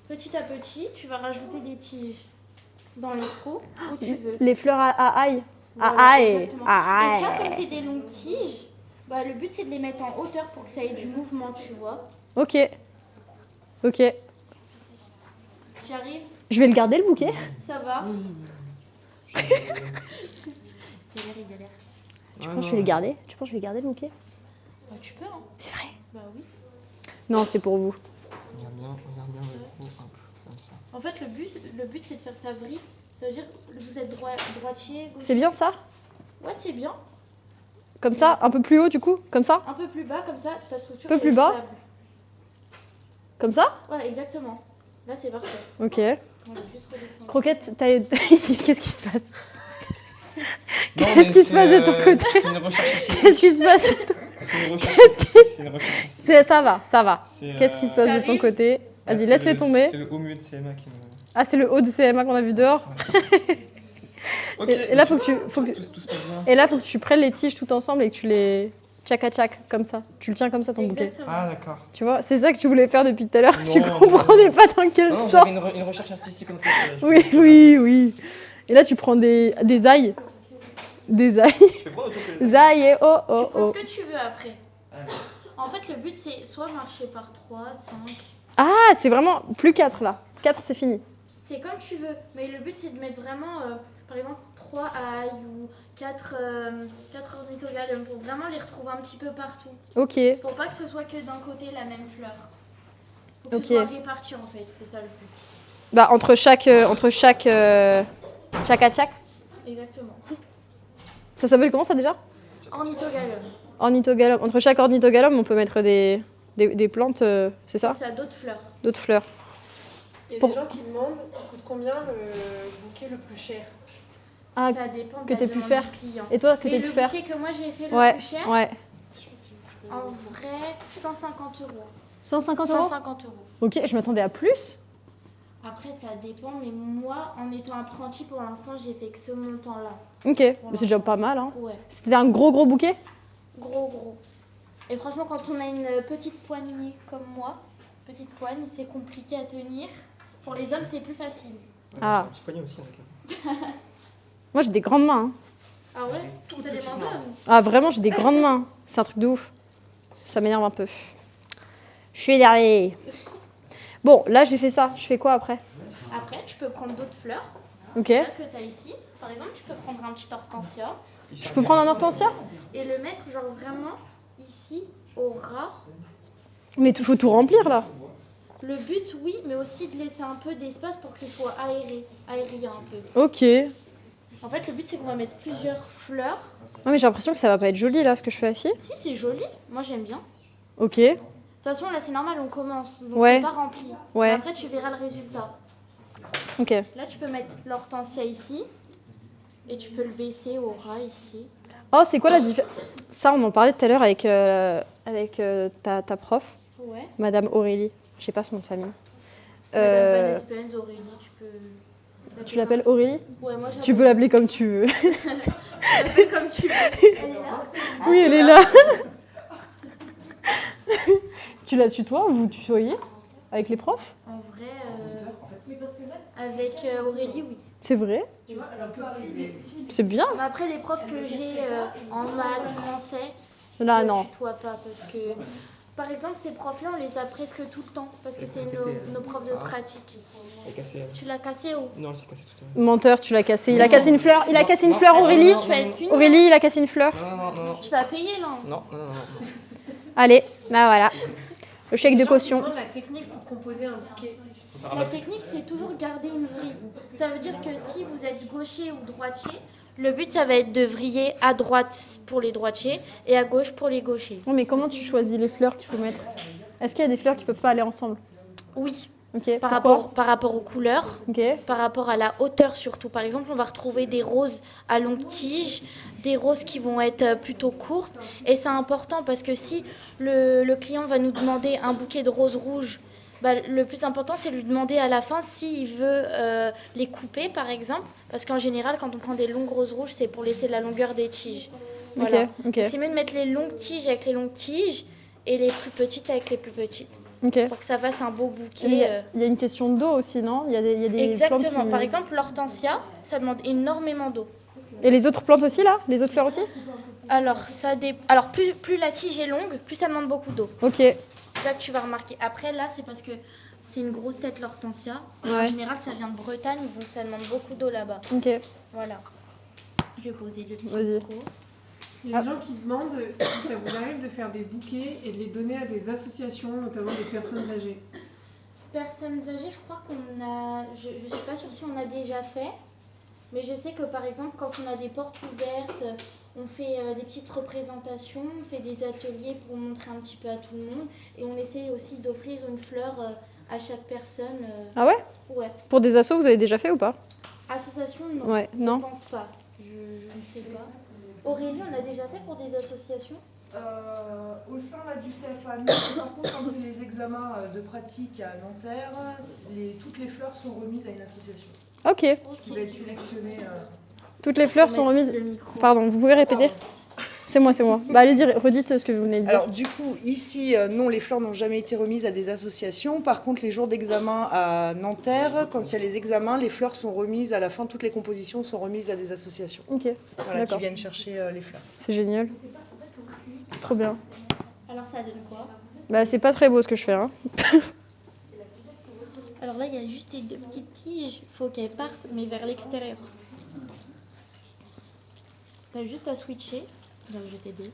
Speaker 5: petit à petit, tu vas rajouter des tiges dans les trous où tu veux.
Speaker 1: Les fleurs à ail.
Speaker 5: Voilà,
Speaker 1: À ail.
Speaker 5: exactement.
Speaker 1: À
Speaker 5: Et ça,
Speaker 1: ail.
Speaker 5: comme c'est des longues tiges, bah, le but c'est de les mettre en hauteur pour que ça ait du mouvement, tu vois.
Speaker 1: Ok. Ok.
Speaker 5: Tu arrives,
Speaker 1: Je vais le garder le bouquet.
Speaker 5: ça va. Il galère.
Speaker 1: Tu penses que je vais le garder? Tu penses que je vais garder le bouquet?
Speaker 5: Bah, tu peux, hein.
Speaker 1: C'est vrai.
Speaker 5: Bah oui.
Speaker 1: Non, c'est pour vous.
Speaker 2: Regarde bien le trou. Hop, comme ça.
Speaker 5: En fait, le but c'est de faire ta vrille. Ça veut dire que vous êtes droitier, gaucher.
Speaker 1: C'est bien ça?
Speaker 5: Ouais, c'est bien.
Speaker 1: Comme ça? Un peu plus haut du coup? Comme ça?
Speaker 5: Un peu plus bas, comme ça, ta structure
Speaker 1: Un peu
Speaker 5: elle
Speaker 1: plus
Speaker 5: est
Speaker 1: bas.
Speaker 5: stable.
Speaker 1: Comme ça?
Speaker 5: Voilà, exactement. Là, c'est parfait.
Speaker 1: Ok.
Speaker 5: On va juste redescendre.
Speaker 1: Croquette, qu'est-ce qui se passe?
Speaker 2: Non,
Speaker 1: Qu'est-ce
Speaker 2: mais
Speaker 1: qui se passe de
Speaker 2: c'est,
Speaker 1: ton côté?
Speaker 2: C'est une recherche artistique.
Speaker 1: Qu'est-ce qui se passe?
Speaker 2: C'est une recherche
Speaker 1: Qu'est-ce
Speaker 2: artistique. C'est une recherche artistique.
Speaker 1: Ça va, ça va.
Speaker 2: C'est,
Speaker 1: Qu'est-ce qui se passe de ton
Speaker 5: J'arrive.
Speaker 1: côté?
Speaker 2: bah,
Speaker 1: Vas-y,
Speaker 2: c'est
Speaker 1: laisse-les
Speaker 2: le-
Speaker 1: tomber.
Speaker 2: C'est le haut milieu de CMA qui me.
Speaker 1: Ah, c'est le haut de CMA qu'on a vu dehors.
Speaker 2: Ok.
Speaker 1: Et là, faut que tu,
Speaker 2: Tout se passe bien.
Speaker 1: et là, faut que tu prennes les tiges tout ensemble et que tu les tchac comme ça. Tu le tiens comme ça ton bouquet.
Speaker 5: Exactement.
Speaker 2: Ah, d'accord.
Speaker 1: Tu vois, c'est ça que tu voulais faire depuis tout à l'heure.
Speaker 2: Non,
Speaker 1: Tu
Speaker 2: non,
Speaker 1: comprenais pas dans quel
Speaker 2: Non,
Speaker 1: sens.
Speaker 2: j'avais une recherche artistique en tête.
Speaker 1: Oui. Et là, tu prends des ails. Des ails.
Speaker 2: Je vais prendre autour que les
Speaker 1: Ails et oh,
Speaker 5: Tu
Speaker 1: oh,
Speaker 5: prends
Speaker 1: oh.
Speaker 5: ce que tu veux après.
Speaker 2: Allez.
Speaker 5: En fait, le but, c'est soit marcher par 3, 5.
Speaker 1: Ah, c'est vraiment plus 4 là. 4, c'est fini.
Speaker 5: C'est comme tu veux. Mais le but, c'est de mettre vraiment, par exemple, 3 ailles ou 4 ornithogalums pour vraiment les retrouver un petit peu partout.
Speaker 1: Ok.
Speaker 5: Pour pas que ce soit que d'un côté la même fleur. Pour que
Speaker 1: Ok.
Speaker 5: ce soit réparti en fait, c'est ça le but.
Speaker 1: Bah, entre chaque tchac à tchac.
Speaker 5: Exactement.
Speaker 1: Ça s'appelle comment ça déjà?
Speaker 5: Ornithogalum.
Speaker 1: Ornithogalum. Entre chaque ornithogalum, on peut mettre des plantes, c'est ça?
Speaker 5: Ça a d'autres fleurs.
Speaker 1: D'autres fleurs.
Speaker 6: Il y a
Speaker 1: Pour-
Speaker 6: des gens qui demandent, il coûte combien le bouquet le plus cher?
Speaker 1: Ah,
Speaker 5: ça dépend de
Speaker 1: que
Speaker 5: la
Speaker 1: t'aies pu
Speaker 5: demande
Speaker 1: faire.
Speaker 5: du client.
Speaker 1: Et toi, que
Speaker 5: Et
Speaker 1: t'aies
Speaker 5: le
Speaker 1: pu faire?
Speaker 5: bouquet que moi j'ai fait le
Speaker 1: Ouais,
Speaker 5: plus cher,
Speaker 1: ouais.
Speaker 5: en vrai, 150 euros.
Speaker 1: 150 €?
Speaker 5: 150 euros.
Speaker 1: Ok, je m'attendais à plus.
Speaker 5: Après, ça dépend, mais moi, en étant apprenti, pour l'instant, j'ai fait que ce montant-là.
Speaker 1: Ok, mais c'est déjà pas mal. Hein.
Speaker 5: Ouais,
Speaker 1: C'était un gros bouquet?
Speaker 5: gros. Et franchement, quand on a une petite poignée comme moi, petite poigne, c'est compliqué à tenir. Pour les hommes, c'est plus facile.
Speaker 1: Ah.
Speaker 2: Un petit poignet aussi. Avec...
Speaker 1: Moi, j'ai des grandes mains. Hein.
Speaker 5: Ah ouais? T'as des mandats ou?
Speaker 1: Ah, vraiment, j'ai des grandes mains. C'est un truc de ouf. Ça m'énerve un peu. Je suis énervée. Bon, là, j'ai fait ça. Je fais quoi après?
Speaker 5: Après, tu peux prendre d'autres fleurs.
Speaker 1: Ok.
Speaker 5: Que tu as ici. Par exemple, tu peux prendre un petit hortensia
Speaker 1: Je peux prendre un hortensia?
Speaker 5: et le mettre genre vraiment ici au ras.
Speaker 1: Mais il faut tout remplir, là.
Speaker 5: Le but, oui, mais aussi de laisser un peu d'espace pour que ce soit aérien un peu.
Speaker 1: Ok.
Speaker 5: En fait, le but, c'est qu'on va mettre plusieurs fleurs.
Speaker 1: Non, mais j'ai l'impression que ça va pas être joli, là, ce que je fais ici.
Speaker 5: Si, c'est joli. Moi, j'aime bien.
Speaker 1: Ok.
Speaker 5: De toute façon, là, c'est normal, on commence. Donc,
Speaker 1: Ouais.
Speaker 5: c'est pas rempli.
Speaker 1: Ouais.
Speaker 5: Mais après, tu verras le résultat.
Speaker 1: Ok.
Speaker 5: Là, tu peux mettre l'hortensia ici. Et tu peux le baisser au ras ici.
Speaker 1: Oh, c'est quoi la différence? Ça, on en parlait tout à l'heure avec, ta prof,
Speaker 5: Ouais.
Speaker 1: Madame Aurélie. Je sais pas son nom de famille.
Speaker 5: Madame Van Espens, Aurélie, tu peux...
Speaker 1: Tu l'appelles Aurélie?
Speaker 5: Ouais, moi,
Speaker 1: Tu peux l'appeler comme tu veux.
Speaker 5: Tu l'appelles comme tu veux. Elle est là.
Speaker 1: Oui, elle est là. Tu la tutoies ou vous tutoyez avec les profs?
Speaker 5: En vrai, avec Aurélie, oui.
Speaker 1: C'est vrai? C'est bien.
Speaker 5: Mais après, les profs que j'ai en maths, français,
Speaker 1: Là,
Speaker 5: je
Speaker 1: non.
Speaker 5: tutoie pas parce que... Par exemple, ces profs-là, on les a presque tout le temps parce que c'est nos profs de pratique.
Speaker 2: Elle est cassée.
Speaker 5: Tu l'as cassé ou...
Speaker 2: Non, elle s'est cassée toute seule.
Speaker 1: Menteur, tu l'as cassé. Il a cassé une fleur. Il a cassé une fleur,
Speaker 2: non,
Speaker 1: Aurélie.
Speaker 2: non,
Speaker 5: Tu vas être puni.
Speaker 1: Aurélie, il a cassé une fleur.
Speaker 2: Non.
Speaker 5: Tu vas payer là.
Speaker 2: Non.
Speaker 1: Allez, bah voilà. Le chèque de caution.
Speaker 6: Demande la technique pour composer un bouquet.
Speaker 5: La technique, c'est toujours garder une vrille. Ça veut dire que si vous êtes gaucher ou droitier, le but, ça va être de vriller à droite pour les droitiers et à gauche pour les gauchers.
Speaker 1: Non, mais comment tu choisis les fleurs qu'il faut mettre? Est-ce qu'il y a des fleurs qui peuvent pas aller ensemble?
Speaker 5: Oui,
Speaker 1: Ok.
Speaker 5: par
Speaker 1: Pourquoi?
Speaker 5: rapport aux couleurs,
Speaker 1: Ok.
Speaker 5: par rapport à la hauteur surtout. Par exemple, on va retrouver des roses à longue tige, des roses qui vont être plutôt courtes. Et c'est important parce que si le client va nous demander un bouquet de roses rouges, bah, le plus important, c'est lui demander à la fin s'il veut les couper, par exemple. Parce qu'en général, quand on prend des longues roses rouges, c'est pour laisser la longueur des tiges. Voilà.
Speaker 1: Ok.
Speaker 5: Donc, c'est mieux de mettre les longues tiges avec les longues tiges et les plus petites avec les plus petites.
Speaker 1: Ok.
Speaker 5: Pour que ça fasse un beau
Speaker 1: Et
Speaker 5: bouquet.
Speaker 1: il y a une question d'eau aussi, non? Il y a des plantes
Speaker 5: Exactement.
Speaker 1: qui-
Speaker 5: Par exemple, l'hortensia, ça demande énormément d'eau.
Speaker 1: Et les autres plantes aussi, là? Les autres fleurs aussi?
Speaker 5: Alors, plus la tige est longue, plus ça demande beaucoup d'eau.
Speaker 1: Ok.
Speaker 5: C'est ça que tu vas remarquer. Après, là, c'est parce que c'est une grosse tête, l'hortensia. En
Speaker 1: Ouais.
Speaker 5: général, ça vient de Bretagne, donc ça demande beaucoup d'eau là-bas.
Speaker 1: Ok.
Speaker 5: Voilà. Je vais poser le petit
Speaker 1: Vas-y.
Speaker 5: micro.
Speaker 6: Il y a des gens qui demandent si ça vous arrive de faire des bouquets et de les donner à des associations, notamment des personnes âgées.
Speaker 5: Personnes âgées, je crois qu'on a... Je ne suis pas sûre si on a déjà fait. Mais je sais que, par exemple, quand on a des portes ouvertes, on fait des petites représentations, on fait des ateliers pour montrer un petit peu à tout le monde. Et on essaie aussi d'offrir une fleur à chaque personne.
Speaker 1: Ah ouais?
Speaker 5: Ouais.
Speaker 1: Pour des assos, vous avez déjà fait ou pas?
Speaker 5: Association, non.
Speaker 1: Ouais,
Speaker 5: Je
Speaker 1: non.
Speaker 5: pense pas. Je ne sais pas. Aurélie, on a déjà fait pour des associations?
Speaker 4: Au sein là, du CFA, non. Par contre, quand c'est les examens de pratique à Nanterre, toutes les fleurs sont remises à une association
Speaker 1: Ok.
Speaker 4: qui va être sélectionnée.
Speaker 1: Toutes les fleurs sont remises.
Speaker 5: Le micro.
Speaker 1: Pardon, vous pouvez répéter? C'est moi. Bah allez-y, redites ce que vous venez de dire.
Speaker 4: Alors du coup, ici, non, les fleurs n'ont jamais été remises à des associations. Par contre, les jours d'examen à Nanterre, quand il y a les examens, les fleurs sont remises à la fin, toutes les compositions sont remises à des associations.
Speaker 1: Ok,
Speaker 4: Voilà, qui
Speaker 1: d'accord.
Speaker 4: viennent chercher les fleurs.
Speaker 1: C'est génial. C'est trop bien.
Speaker 5: Alors ça donne quoi?
Speaker 1: Bah c'est pas très beau ce que je fais, hein.
Speaker 5: Alors là, il y a juste les deux petites tiges. Il faut qu'elles partent, mais vers l'extérieur. T'as juste à switcher. Donc je t'aider.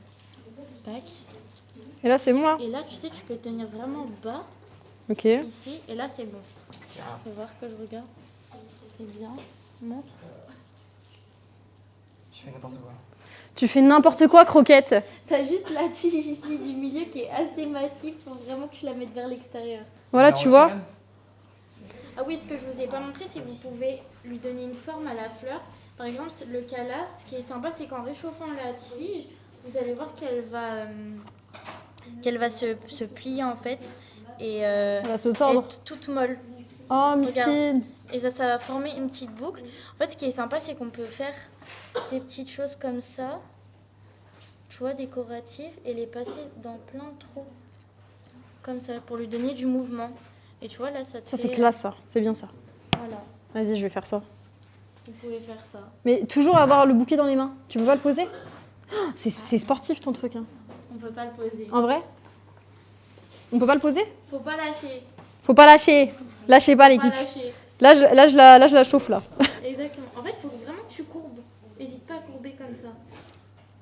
Speaker 5: Tac.
Speaker 1: Et là c'est bon là?
Speaker 5: Et là, tu sais, tu peux tenir vraiment bas,
Speaker 1: Ok.
Speaker 5: ici. Et là, c'est bon. Tu peux voir que je regarde. C'est bien. Monte.
Speaker 2: Je fais n'importe quoi.
Speaker 1: Tu fais n'importe quoi, Croquette.
Speaker 5: T'as juste la tige ici du milieu qui est assez massive. Faut vraiment que tu la mettes vers l'extérieur.
Speaker 1: Voilà,
Speaker 2: Alors,
Speaker 1: tu vois.
Speaker 2: Océane,
Speaker 5: Ah oui, ce que je vous ai pas montré, c'est que vous pouvez lui donner une forme à la fleur. Par exemple, le cala, ce qui est sympa, c'est qu'en réchauffant la tige, vous allez voir qu'elle va se plier en fait et
Speaker 1: Elle va se tordre.
Speaker 5: être toute molle.
Speaker 1: Oh, miskin.
Speaker 5: Et ça va former une petite boucle. En fait, ce qui est sympa, c'est qu'on peut faire des petites choses comme ça, tu vois, décoratives, et les passer dans plein de trous. Comme ça, pour lui donner du mouvement. Et tu vois, là, ça te
Speaker 1: Ça,
Speaker 5: fait...
Speaker 1: c'est classe, ça. C'est bien ça.
Speaker 5: Voilà,
Speaker 1: Vas-y, je vais faire ça.
Speaker 5: vous pouvez faire ça.
Speaker 1: Mais toujours avoir le bouquet dans les mains. Tu peux pas le poser? Oh, c'est sportif, ton truc. Hein.
Speaker 5: On peut pas le poser.
Speaker 1: En vrai? On peut pas le poser?
Speaker 5: Faut pas lâcher.
Speaker 1: Faut pas lâcher. Lâchez pas,
Speaker 5: Faut pas
Speaker 1: l'équipe.
Speaker 5: lâcher.
Speaker 1: Là, je la chauffe, là.
Speaker 5: Exactement. En fait, il faut vraiment que tu courbes. N'hésite pas à courber comme ça.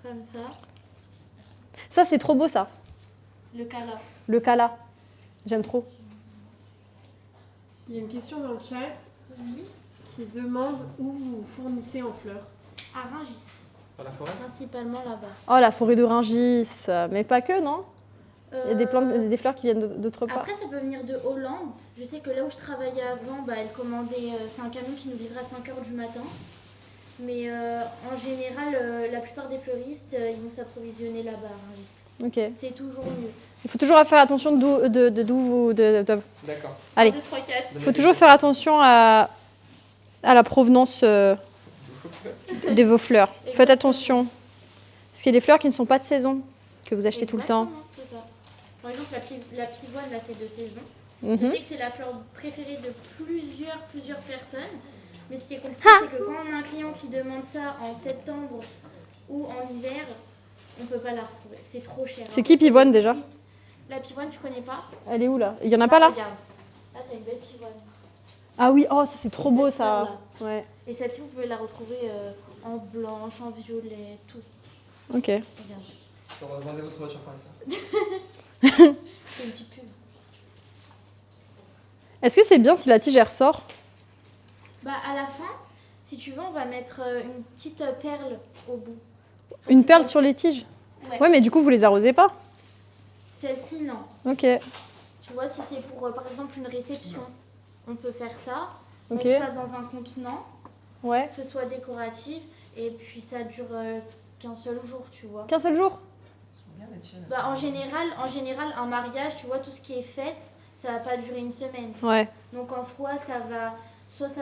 Speaker 5: Comme ça.
Speaker 1: Ça, c'est trop beau, ça.
Speaker 5: Le cala.
Speaker 1: Le cala. J'aime trop.
Speaker 6: Il y a une question dans le chat
Speaker 5: Oui.
Speaker 6: qui demande où vous vous fournissez en fleurs.
Speaker 5: À Rungis.
Speaker 2: Dans la forêt.
Speaker 5: Principalement là-bas.
Speaker 1: Oh, la forêt de Rungis. Mais pas que, non? Il y a des plantes,
Speaker 5: Euh,
Speaker 1: des fleurs qui viennent d'autre part.
Speaker 5: Après, ça peut venir de Hollande. Je sais que là où je travaillais avant, elle commandait. C'est un camion qui nous livrait à 5h du matin. Mais en général, la plupart des fleuristes, ils vont s'approvisionner là-bas à Rungis.
Speaker 1: Ok.
Speaker 5: C'est toujours mieux.
Speaker 1: Il faut toujours faire attention d'où vous...
Speaker 2: D'accord.
Speaker 1: Allez.
Speaker 5: 1, 2, 3, 4.
Speaker 1: Il faut toujours faire attention à la provenance de vos fleurs. Faites attention. Parce qu'il y a des fleurs qui ne sont pas de saison, que vous achetez tout le temps.
Speaker 5: Exactement, c'est ça. Par exemple, la pivoine, là, c'est de saison. Je
Speaker 1: Mhm.
Speaker 5: sais que c'est la fleur préférée de plusieurs personnes. Mais ce qui est compliqué,
Speaker 1: Ah
Speaker 5: c'est que quand on a un client qui demande ça en septembre ou en hiver, on peut pas la retrouver. C'est trop cher.
Speaker 1: C'est qui pivoine déjà?
Speaker 5: La pivoine, tu connais pas?
Speaker 1: Elle est où là? Il y en a pas là?
Speaker 5: Regarde. Là, t'as une belle pivoine.
Speaker 1: Ah oui, oh ça c'est trop beau
Speaker 5: Cette
Speaker 1: ça.
Speaker 5: fleur-là.
Speaker 1: Ouais.
Speaker 5: Et celle-ci, vous pouvez la retrouver en blanche, en violet, tout.
Speaker 1: Ok.
Speaker 5: Regarde.
Speaker 2: Je revendais votre voiture par exemple.
Speaker 5: C'est une petite pub.
Speaker 1: Est-ce que c'est bien si la tige elle ressort?
Speaker 5: À la fin, si tu veux, on va mettre une petite perle au bout.
Speaker 1: Une perle sur les tiges?
Speaker 5: Ouais.
Speaker 1: Ouais, mais du coup vous les arrosez pas?
Speaker 5: Celle-ci, non.
Speaker 1: Ok.
Speaker 5: Tu vois, si c'est pour, par exemple, une réception, on peut faire ça.
Speaker 1: Ok.
Speaker 5: Mettre ça dans un contenant,
Speaker 1: Ouais.
Speaker 5: que ce soit décoratif, et puis ça dure qu'un seul jour, tu vois.
Speaker 1: Qu'un seul jour?
Speaker 2: Bien les tiennes.
Speaker 5: En général, un mariage, tu vois, tout ce qui est fête, ça va pas durer une semaine.
Speaker 1: Ouais.
Speaker 5: Donc en soi, ça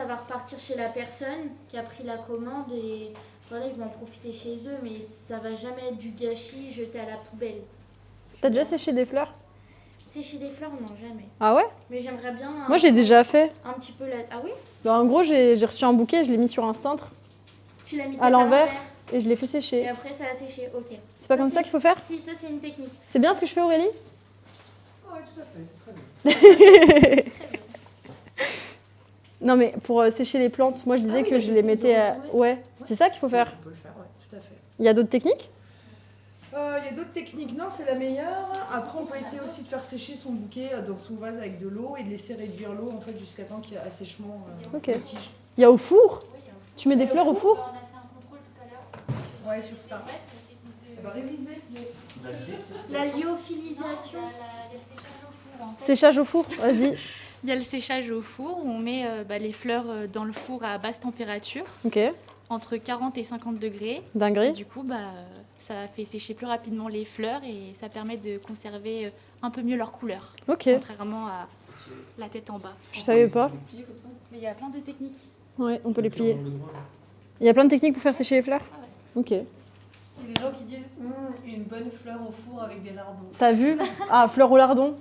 Speaker 5: va repartir chez la personne qui a pris la commande et voilà, ils vont en profiter chez eux, mais ça va jamais être du gâchis jeté à la poubelle.
Speaker 1: T'as déjà séché des fleurs?
Speaker 5: Sécher des fleurs, non, jamais.
Speaker 1: Ah ouais?
Speaker 5: Mais j'aimerais bien
Speaker 1: Moi j'ai déjà fait.
Speaker 5: un petit peu la... Ah oui?
Speaker 1: Bah, en gros j'ai reçu un bouquet, je l'ai mis sur un cintre
Speaker 5: Tu l'as mis
Speaker 1: à l'envers et je l'ai fait
Speaker 5: et
Speaker 1: sécher.
Speaker 5: après ça a séché, ok.
Speaker 1: C'est pas
Speaker 5: Ça,
Speaker 1: comme
Speaker 5: c'est-
Speaker 1: ça qu'il faut faire?
Speaker 5: Si, ça c'est une technique.
Speaker 1: C'est bien ce que je fais Aurélie?
Speaker 2: Ah ouais, tout à fait, c'est très bien.
Speaker 1: Non mais pour sécher les plantes, moi je disais
Speaker 4: Ah oui,
Speaker 1: que
Speaker 4: la
Speaker 1: je les
Speaker 4: technique de
Speaker 1: mettais à...
Speaker 4: retourner.
Speaker 1: Ouais, c'est ça qu'il faut faire.
Speaker 4: On peut le faire, ouais, tout à fait.
Speaker 1: Il y a d'autres techniques?
Speaker 4: Il y a d'autres techniques, non, c'est la meilleure. Après, on peut essayer aussi de faire sécher son bouquet dans son vase avec de l'eau et de laisser réduire l'eau en fait jusqu'à temps qu'il y ait assèchement
Speaker 1: Ok.
Speaker 4: des tiges.
Speaker 1: Il y a au four? Tu mets des fleurs au four?
Speaker 5: On a fait un contrôle tout à l'heure.
Speaker 4: Ouais, sur ça. Elle va réviser.
Speaker 5: La lyophilisation.
Speaker 1: Séchage au four, vas-y.
Speaker 8: Il y a le séchage au four où on met les fleurs dans le four à basse température,
Speaker 1: Ok,
Speaker 8: entre 40 et 50 degrés. Et
Speaker 1: dinguerie.
Speaker 8: du coup, ça fait sécher plus rapidement les fleurs et ça permet de conserver un peu mieux leur couleur,
Speaker 1: Ok,
Speaker 8: contrairement à la tête en bas.
Speaker 1: je savais pas.
Speaker 8: Mais il y a plein de techniques.
Speaker 1: Ouais, on peut les plier. Il y a plein de techniques pour faire sécher les fleurs? Ok.
Speaker 6: Il y a des gens qui disent une bonne fleur au four avec des lardons.
Speaker 1: T'as vu? Ah, fleurs au lardon.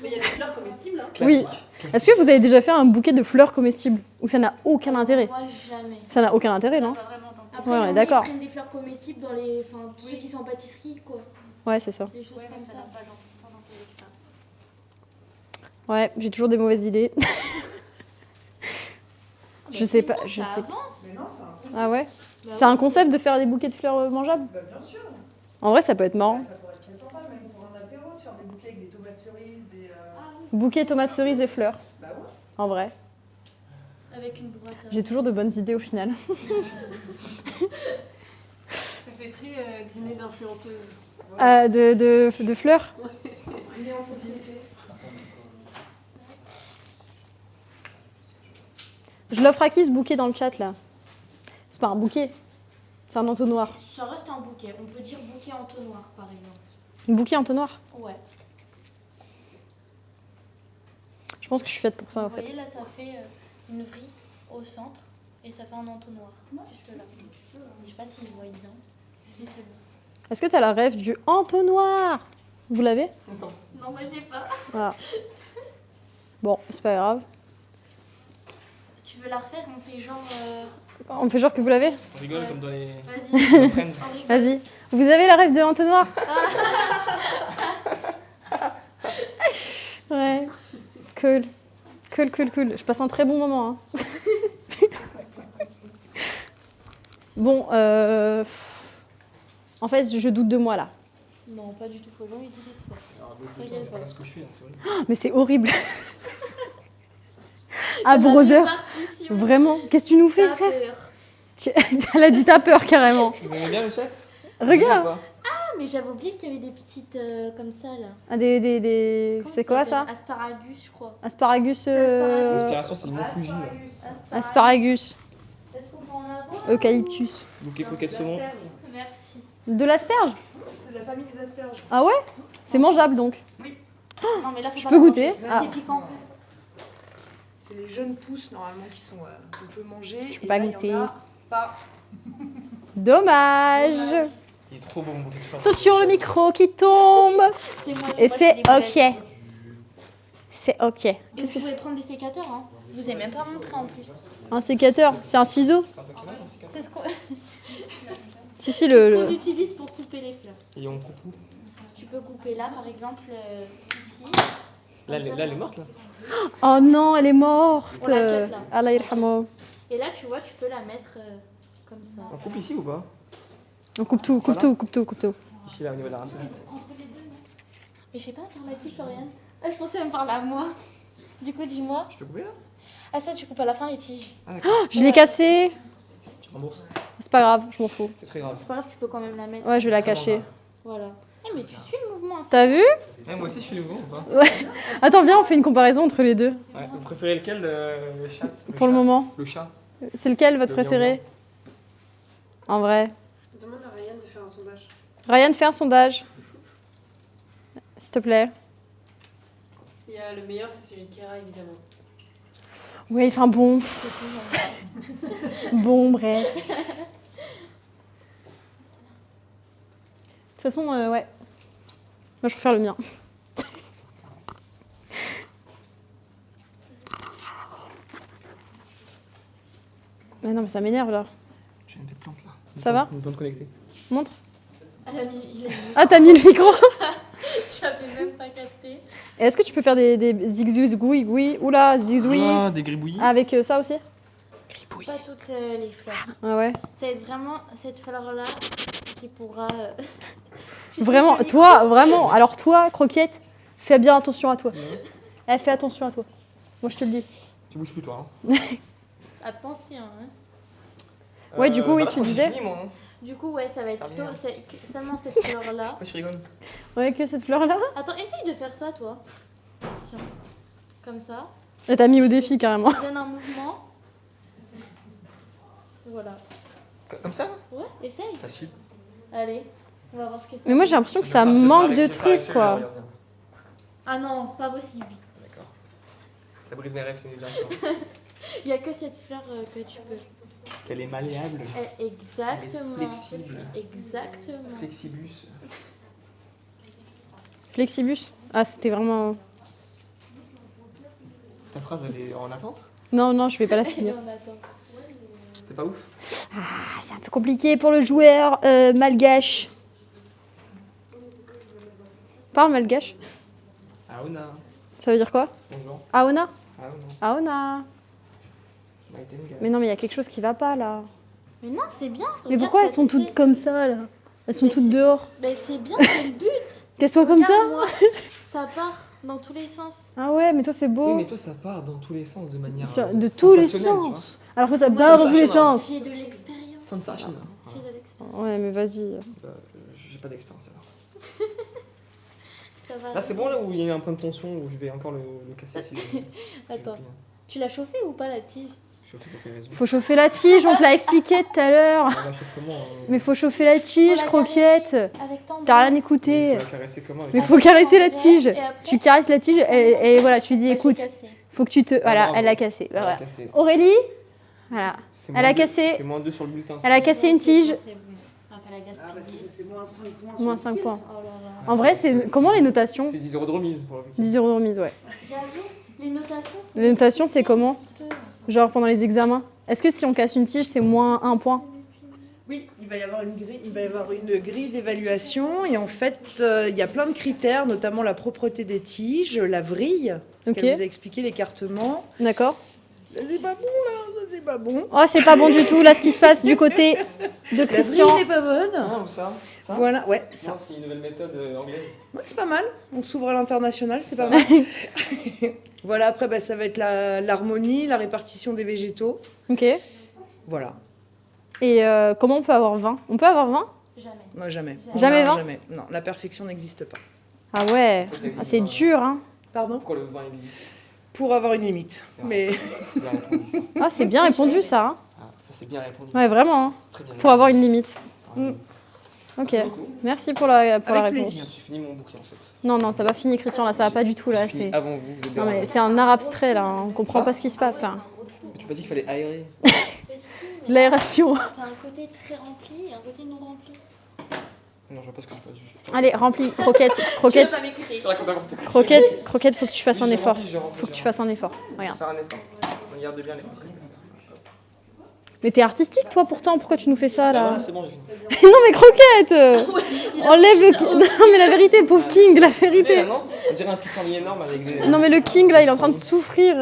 Speaker 6: Mais il y a des fleurs comestibles. Hein.
Speaker 1: Oui. Est-ce que vous avez déjà fait un bouquet de fleurs comestibles? Ou ça n'a aucun intérêt?
Speaker 5: Moi, jamais.
Speaker 1: Ça n'a aucun intérêt, non?
Speaker 8: Pas vraiment dans
Speaker 5: Après,
Speaker 1: Ouais, on est
Speaker 5: il y en a,
Speaker 1: d'accord.
Speaker 5: Ils prennent des fleurs comestibles dans les... Enfin, tous ceux qui sont en pâtisserie, quoi.
Speaker 1: Ouais, c'est ça.
Speaker 5: Des choses comme ça.
Speaker 8: pas tant d'intérêt que ça.
Speaker 1: Ouais, j'ai toujours des mauvaises idées. Je sais pas, je
Speaker 5: Ça
Speaker 1: sais.
Speaker 5: avance.
Speaker 4: Mais non, c'est un concept.
Speaker 1: Ah ouais?
Speaker 5: Bah
Speaker 1: C'est
Speaker 5: ouais,
Speaker 1: un concept de faire des bouquets de fleurs mangeables?
Speaker 4: Bah, bien sûr.
Speaker 1: En vrai, ça peut être marrant.
Speaker 4: Ça pourrait être très sympa, même pour un apéro, de faire des bouquets avec des tomates cerises, des.
Speaker 1: Bouquet tomates cerises et fleurs.
Speaker 4: Bah ouais.
Speaker 1: En vrai.
Speaker 5: Avec une burrata.
Speaker 1: J'ai toujours de bonnes idées au final.
Speaker 6: Ça fait très dîner d'influenceuse.
Speaker 1: De fleurs?
Speaker 4: Briller en société.
Speaker 1: Je l'offre à qui ce bouquet dans le chat là? C'est pas un bouquet. C'est un entonnoir.
Speaker 5: Ça reste un bouquet. On peut dire bouquet entonnoir, par exemple.
Speaker 1: Un bouquet entonnoir.
Speaker 5: Ouais.
Speaker 1: Je pense que je suis faite pour ça, en
Speaker 5: Vous
Speaker 1: fait.
Speaker 5: voyez, là, ça fait une vrille au centre et ça fait un entonnoir, juste là. Je sais pas s'ils voient bien. Si, c'est bon.
Speaker 1: Est-ce que t'as la rêve du entonnoir? Vous l'avez?
Speaker 5: Non, moi, j'ai pas.
Speaker 1: Voilà. Bon, c'est pas grave.
Speaker 5: Tu veux la refaire? On fait genre...
Speaker 1: On fait genre que vous l'avez?
Speaker 2: On rigole comme dans les.
Speaker 5: Vas-y.
Speaker 2: Friends.
Speaker 5: On rigole.
Speaker 1: Vas-y. Vous avez la rêve de entonnoir? Ouais. Cool. Cool, cool, cool. Je passe un très bon moment. Hein. Bon, en fait, je doute de moi là.
Speaker 5: Non, pas du tout. Faut vraiment éviter de toi.
Speaker 2: Alors,
Speaker 5: Regarde
Speaker 2: c'est pas
Speaker 5: pas.
Speaker 2: ce que je fais, hein, c'est vrai.
Speaker 1: Mais c'est horrible. Ah, brother.
Speaker 5: Répartition.
Speaker 1: Vraiment. Qu'est-ce que tu nous fais,
Speaker 5: T'as
Speaker 1: frère?
Speaker 5: peur.
Speaker 1: Elle a dit t'as peur carrément.
Speaker 2: Vous aimez bien le chat?
Speaker 1: Regarde.
Speaker 2: Ou pas
Speaker 5: Ah, mais j'avais oublié qu'il y avait des petites comme ça là.
Speaker 1: Ah, des...
Speaker 5: Comment
Speaker 1: C'est quoi ça?
Speaker 5: s'appelle? Asparagus, je crois.
Speaker 1: Asparagus.
Speaker 5: asparagus.
Speaker 2: L'inspiration, c'est le mot Fuji. là.
Speaker 1: Asparagus.
Speaker 5: Est-ce qu'on peut en avoir?
Speaker 1: Eucalyptus.
Speaker 2: Bouquet coquette saumon.
Speaker 5: Merci.
Speaker 1: De l'asperge?
Speaker 4: C'est de la famille des asperges.
Speaker 1: Ah ouais? C'est mangeable donc.
Speaker 5: Non, mais là, faut
Speaker 1: Je
Speaker 5: pas
Speaker 1: peux
Speaker 5: la
Speaker 1: goûter.
Speaker 5: manger.
Speaker 1: Ah.
Speaker 5: C'est piquant.
Speaker 4: C'est les jeunes pousses normalement qui sont qu'on peut manger.
Speaker 1: Je peux
Speaker 4: Et
Speaker 1: pas
Speaker 4: là, il y en
Speaker 1: goûter.
Speaker 4: a pas.
Speaker 1: Dommage.
Speaker 2: Il est trop beau mon bouquet de fleurs.
Speaker 1: Attention le micro qui tombe.
Speaker 5: C'est moi,
Speaker 1: Et
Speaker 5: moi
Speaker 1: c'est
Speaker 5: qui l'ai fait.
Speaker 1: ok. C'est ok.
Speaker 5: Et
Speaker 1: Qu'est-ce
Speaker 5: vous
Speaker 1: que...
Speaker 5: pouvez prendre des sécateurs, hein. Je vous ai même pas montré en plus.
Speaker 1: Un sécateur? C'est un ciseau?
Speaker 5: C'est ce qu'on
Speaker 1: Si, si,
Speaker 5: qu'on
Speaker 1: le...
Speaker 5: utilise pour couper les fleurs.
Speaker 2: Et on coupe où?
Speaker 5: Tu peux couper là, par exemple, ici.
Speaker 2: Là, elle est morte là.
Speaker 1: Oh non, elle est morte.
Speaker 5: On la cut, là.
Speaker 1: Allah yarhamou.
Speaker 5: Et là, tu vois, tu peux la mettre comme ça.
Speaker 2: On coupe ici ou pas?
Speaker 1: On coupe tout, coupe tout, coupe tout, coupe tout.
Speaker 2: Ici là, au niveau de la racine.
Speaker 5: Entre les deux, non? Mais je sais pas, parle à qui, Floriane? Ah, je pensais me parler à moi. Du coup, dis-moi.
Speaker 2: Je peux couper là?
Speaker 5: Ah, ça, tu coupes à la fin les tiges.
Speaker 2: Ah d'accord.
Speaker 1: Je l'ai cassé.
Speaker 2: Tu rembourses.
Speaker 1: C'est pas grave, je m'en fous.
Speaker 2: C'est très grave.
Speaker 5: C'est pas grave, tu peux quand même la mettre.
Speaker 1: Ouais, je vais la
Speaker 2: Vraiment
Speaker 1: cacher.
Speaker 2: grave.
Speaker 5: Voilà. Eh, mais tu suis le mouvement. hein.
Speaker 1: T'as vu?
Speaker 2: Ouais, moi aussi je fais le mouvement ou pas?
Speaker 1: Ouais. Attends, viens, on fait une comparaison entre les deux.
Speaker 2: Ouais. Vous préférez lequel, le chat?
Speaker 1: Pour le moment.
Speaker 2: Le chat.
Speaker 1: C'est lequel votre
Speaker 2: Le
Speaker 1: préféré? En vrai.
Speaker 6: Demande à Ryan de faire un sondage.
Speaker 1: Ryan, fais un sondage. S'il te plaît.
Speaker 6: Il y a le meilleur, c'est celui de Kira, évidemment.
Speaker 1: Ouais, enfin bon.
Speaker 5: C'est tout, hein.
Speaker 1: Bon, bref. De toute façon, ouais. Moi, je préfère le mien. Mais non, mais ça m'énerve là.
Speaker 2: J'ai des plantes là.
Speaker 1: Ça va?
Speaker 2: Une plante connectée.
Speaker 1: Montre.
Speaker 5: Elle a mis, il a mis.
Speaker 1: Ah, t'as mis le micro?
Speaker 5: J'avais même pas capté.
Speaker 1: Et est-ce que tu peux faire des zigzouis, oula, zigzouis,
Speaker 2: Ah, des gribouillis.
Speaker 1: avec ça aussi?
Speaker 2: Gribouillis.
Speaker 5: Pas toutes les fleurs.
Speaker 1: Ah ouais.
Speaker 5: C'est vraiment cette fleur-là qui pourra.
Speaker 1: Vraiment, toi, vraiment. Alors toi, Croquette, fais bien attention à toi. Eh, fais attention à toi. Moi, je te le dis.
Speaker 2: Tu bouges plus toi. Hein.
Speaker 5: Attention, hein.
Speaker 1: Ouais, du coup, oui,
Speaker 2: voilà,
Speaker 1: tu
Speaker 2: moi, j'ai
Speaker 1: disais.
Speaker 2: fini, moi, hein.
Speaker 5: Du coup, ouais, ça va être
Speaker 2: Terminé,
Speaker 5: plutôt
Speaker 2: hein.
Speaker 5: seulement cette fleur-là.
Speaker 2: Pourquoi tu rigoles?
Speaker 1: Ouais, que cette fleur-là.
Speaker 5: Attends, essaye de faire ça, toi. Tiens. Comme ça.
Speaker 1: Elle t'a mis au défi carrément.
Speaker 5: Tu donnes un mouvement. Voilà.
Speaker 2: Comme ça là?
Speaker 5: Ouais, essaye.
Speaker 2: Facile.
Speaker 5: Allez, on va voir ce que ça
Speaker 1: Mais moi, j'ai
Speaker 5: donne.
Speaker 1: l'impression que ça manque de trucs, quoi.
Speaker 5: Ah non, pas possible.
Speaker 2: D'accord. Ça brise mes rêves directement.
Speaker 5: Il y a que cette fleur que tu peux.
Speaker 2: Parce qu'elle est malléable.
Speaker 5: Exactement.
Speaker 2: Elle est flexible.
Speaker 5: Exactement.
Speaker 2: Flexibus.
Speaker 1: Flexibus. Ah, c'était vraiment...
Speaker 2: Ta phrase elle est en attente?
Speaker 1: Non, non, je vais pas la
Speaker 5: Elle est
Speaker 1: finir.
Speaker 5: en attente.
Speaker 2: C'était pas ouf?
Speaker 1: Ah, c'est un peu compliqué pour le joueur malgache. Parle malgache.
Speaker 2: Aona.
Speaker 1: Ça veut dire quoi?
Speaker 2: Bonjour.
Speaker 1: Aona?
Speaker 2: Aona.
Speaker 1: Aona.
Speaker 2: Maïtengas.
Speaker 1: Mais non, mais il y a quelque chose qui va pas, là.
Speaker 5: Mais non, c'est bien.
Speaker 1: Mais
Speaker 5: Regarde,
Speaker 1: pourquoi elles
Speaker 5: ça
Speaker 1: sont
Speaker 5: te
Speaker 1: toutes
Speaker 5: fait-
Speaker 1: comme ça, là? Elles sont
Speaker 5: Mais
Speaker 1: toutes
Speaker 5: c'est-
Speaker 1: dehors.
Speaker 5: Ben c'est bien, c'est le but.
Speaker 1: Qu'elles soient comme ça?
Speaker 5: Regarde-moi. Ça part dans tous les sens.
Speaker 1: Ah ouais, mais toi, c'est beau.
Speaker 2: Oui, mais toi ça part dans tous les sens de manière.
Speaker 1: De tous les
Speaker 2: sensationnelle, tu vois.
Speaker 1: sens. Alors que ça
Speaker 5: Moi,
Speaker 1: part dans tous les
Speaker 2: sensationnel.
Speaker 1: sens.
Speaker 5: J'ai de l'expérience.
Speaker 2: Sensation.
Speaker 5: J'ai de l'expérience.
Speaker 1: Ouais, mais vas-y.
Speaker 2: Bah, j'ai pas d'expérience alors.
Speaker 5: Ça va.
Speaker 2: Là c'est bon là où il y a un point de tension où je vais encore le casser si je- si je
Speaker 5: Attends.
Speaker 2: plie.
Speaker 5: Tu l'as chauffé ou pas la tige?
Speaker 2: Chauffer pour quelle raison?
Speaker 1: Faut chauffer la tige, on te l'a expliqué tout à l'heure.
Speaker 2: On la chauffe comment?
Speaker 1: Mais faut chauffer la tige,
Speaker 5: Faut la
Speaker 1: Croquette.
Speaker 5: Avec tendresse.
Speaker 1: T'as rien
Speaker 2: Il
Speaker 1: écouté.
Speaker 2: faut la caresser comment?
Speaker 1: Mais faut caresser la tige.
Speaker 5: Et après,
Speaker 1: Tu caresses la tige et voilà, tu lui dis
Speaker 5: moi, je l'ai
Speaker 1: écoute,
Speaker 5: cassé.
Speaker 1: faut que tu te. Voilà,
Speaker 2: bravo.
Speaker 1: elle l'a cassé. Bah,
Speaker 2: Elle a
Speaker 1: voilà.
Speaker 2: cassé.
Speaker 1: Aurélie, voilà.
Speaker 2: C'est
Speaker 1: Elle
Speaker 2: moins
Speaker 1: a
Speaker 2: deux-
Speaker 1: cassé.
Speaker 2: C'est -2 sur le bulletin.
Speaker 1: Elle a cassé une tige.
Speaker 5: C'est bon. Après la gaspille.
Speaker 4: c'est moins 5 points.
Speaker 1: Moins 5 points.
Speaker 5: Oh là là.
Speaker 1: En vrai, c'est comment les notations?
Speaker 2: C'est 10 € de remise pour le week-end.
Speaker 1: 10 € de remise, ouais.
Speaker 5: J'avoue, les notations.
Speaker 1: Les notations, c'est comment?
Speaker 5: Un petit peu.
Speaker 1: Genre pendant les examens. Est-ce que si on casse une tige, c'est moins 1 point?
Speaker 4: Oui, il va y avoir une grille d'évaluation et en fait, il y a plein de critères, notamment la propreté des tiges, la vrille, ce
Speaker 1: Ok.
Speaker 4: qu'elle vous a expliqué, l'écartement.
Speaker 1: D'accord.
Speaker 4: Ça, c'est pas bon là, ça, c'est pas bon.
Speaker 1: Oh, c'est pas bon du tout là ce qui se passe du côté de
Speaker 4: La
Speaker 1: Christian.
Speaker 4: vrille n'est pas bonne.
Speaker 2: Ah, ou ça? Ça?
Speaker 4: Voilà, ouais, ça.
Speaker 2: Non, c'est une nouvelle méthode anglaise.
Speaker 4: Ouais, c'est pas mal. On s'ouvre à l'international, c'est pas mal. Voilà, après, bah, ça va être l'harmonie, la répartition des végétaux.
Speaker 1: Ok.
Speaker 4: Voilà.
Speaker 1: Et comment on peut avoir 20? On peut avoir 20?
Speaker 5: Jamais.
Speaker 4: Moi, jamais.
Speaker 1: Jamais
Speaker 4: Non,
Speaker 1: 20?
Speaker 4: jamais. Non, la perfection n'existe pas.
Speaker 1: Ah ouais.
Speaker 2: Ça existe
Speaker 1: Ah, c'est
Speaker 2: pas.
Speaker 1: dur, hein.
Speaker 4: Pardon?
Speaker 2: Pourquoi le vin existe?
Speaker 4: Pour avoir une limite.
Speaker 2: C'est vrai.
Speaker 4: Mais
Speaker 2: C'est bien répondu, ça.
Speaker 1: Ah, c'est bien répondu ça. Hein.
Speaker 2: Ah, ça c'est bien répondu.
Speaker 1: Ouais, vraiment. Hein.
Speaker 2: C'est très bien
Speaker 1: Faut avoir une limite.
Speaker 2: répondu.
Speaker 1: Ok.
Speaker 2: Merci beaucoup.
Speaker 1: Merci pour la réponse.
Speaker 4: Avec plaisir.
Speaker 2: J'ai fini mon bouquin en fait.
Speaker 1: Non, non, ça va fini, Christian. Là, ça va pas du tout. Là,
Speaker 2: J'ai fini
Speaker 1: c'est.
Speaker 2: avant vous, vous êtes
Speaker 1: Non, mais
Speaker 2: dérangés.
Speaker 1: c'est un art abstrait là. Hein. On comprend
Speaker 2: Ça
Speaker 1: pas ce qui se passe là.
Speaker 2: Tu m'as dit qu'il fallait aérer.
Speaker 5: Mais si, mais
Speaker 1: L'aération.
Speaker 5: t'as un côté très rempli et un côté non rempli.
Speaker 2: Non, je vois pas ce que je passe.
Speaker 1: Allez, remplis. Croquette,
Speaker 5: Tu
Speaker 1: croquette,
Speaker 5: vas pas m'écouter.
Speaker 2: Je raconte n'importe quoi.
Speaker 1: croquette, croquette. Faut que tu fasses un
Speaker 2: Oui, je
Speaker 1: effort.
Speaker 2: remplis, je remplis,
Speaker 1: Faut que
Speaker 2: je
Speaker 1: tu fasses un effort.
Speaker 2: remplis.
Speaker 1: Regarde.
Speaker 2: Faire un effort. Regarde bien l'effort.
Speaker 1: Mais t'es artistique, toi, pourtant. Pourquoi tu nous fais ça
Speaker 2: Ah,
Speaker 1: là?
Speaker 2: voilà, c'est bon, j'ai fini.
Speaker 1: Non, mais croquette. Enlève le. Non, mais la vérité, pauvre King, la
Speaker 2: Stylé, là,
Speaker 1: vérité.
Speaker 2: non? On dirait un pissenlit énorme avec des.
Speaker 1: Non, mais le King là, il est en train de souffrir.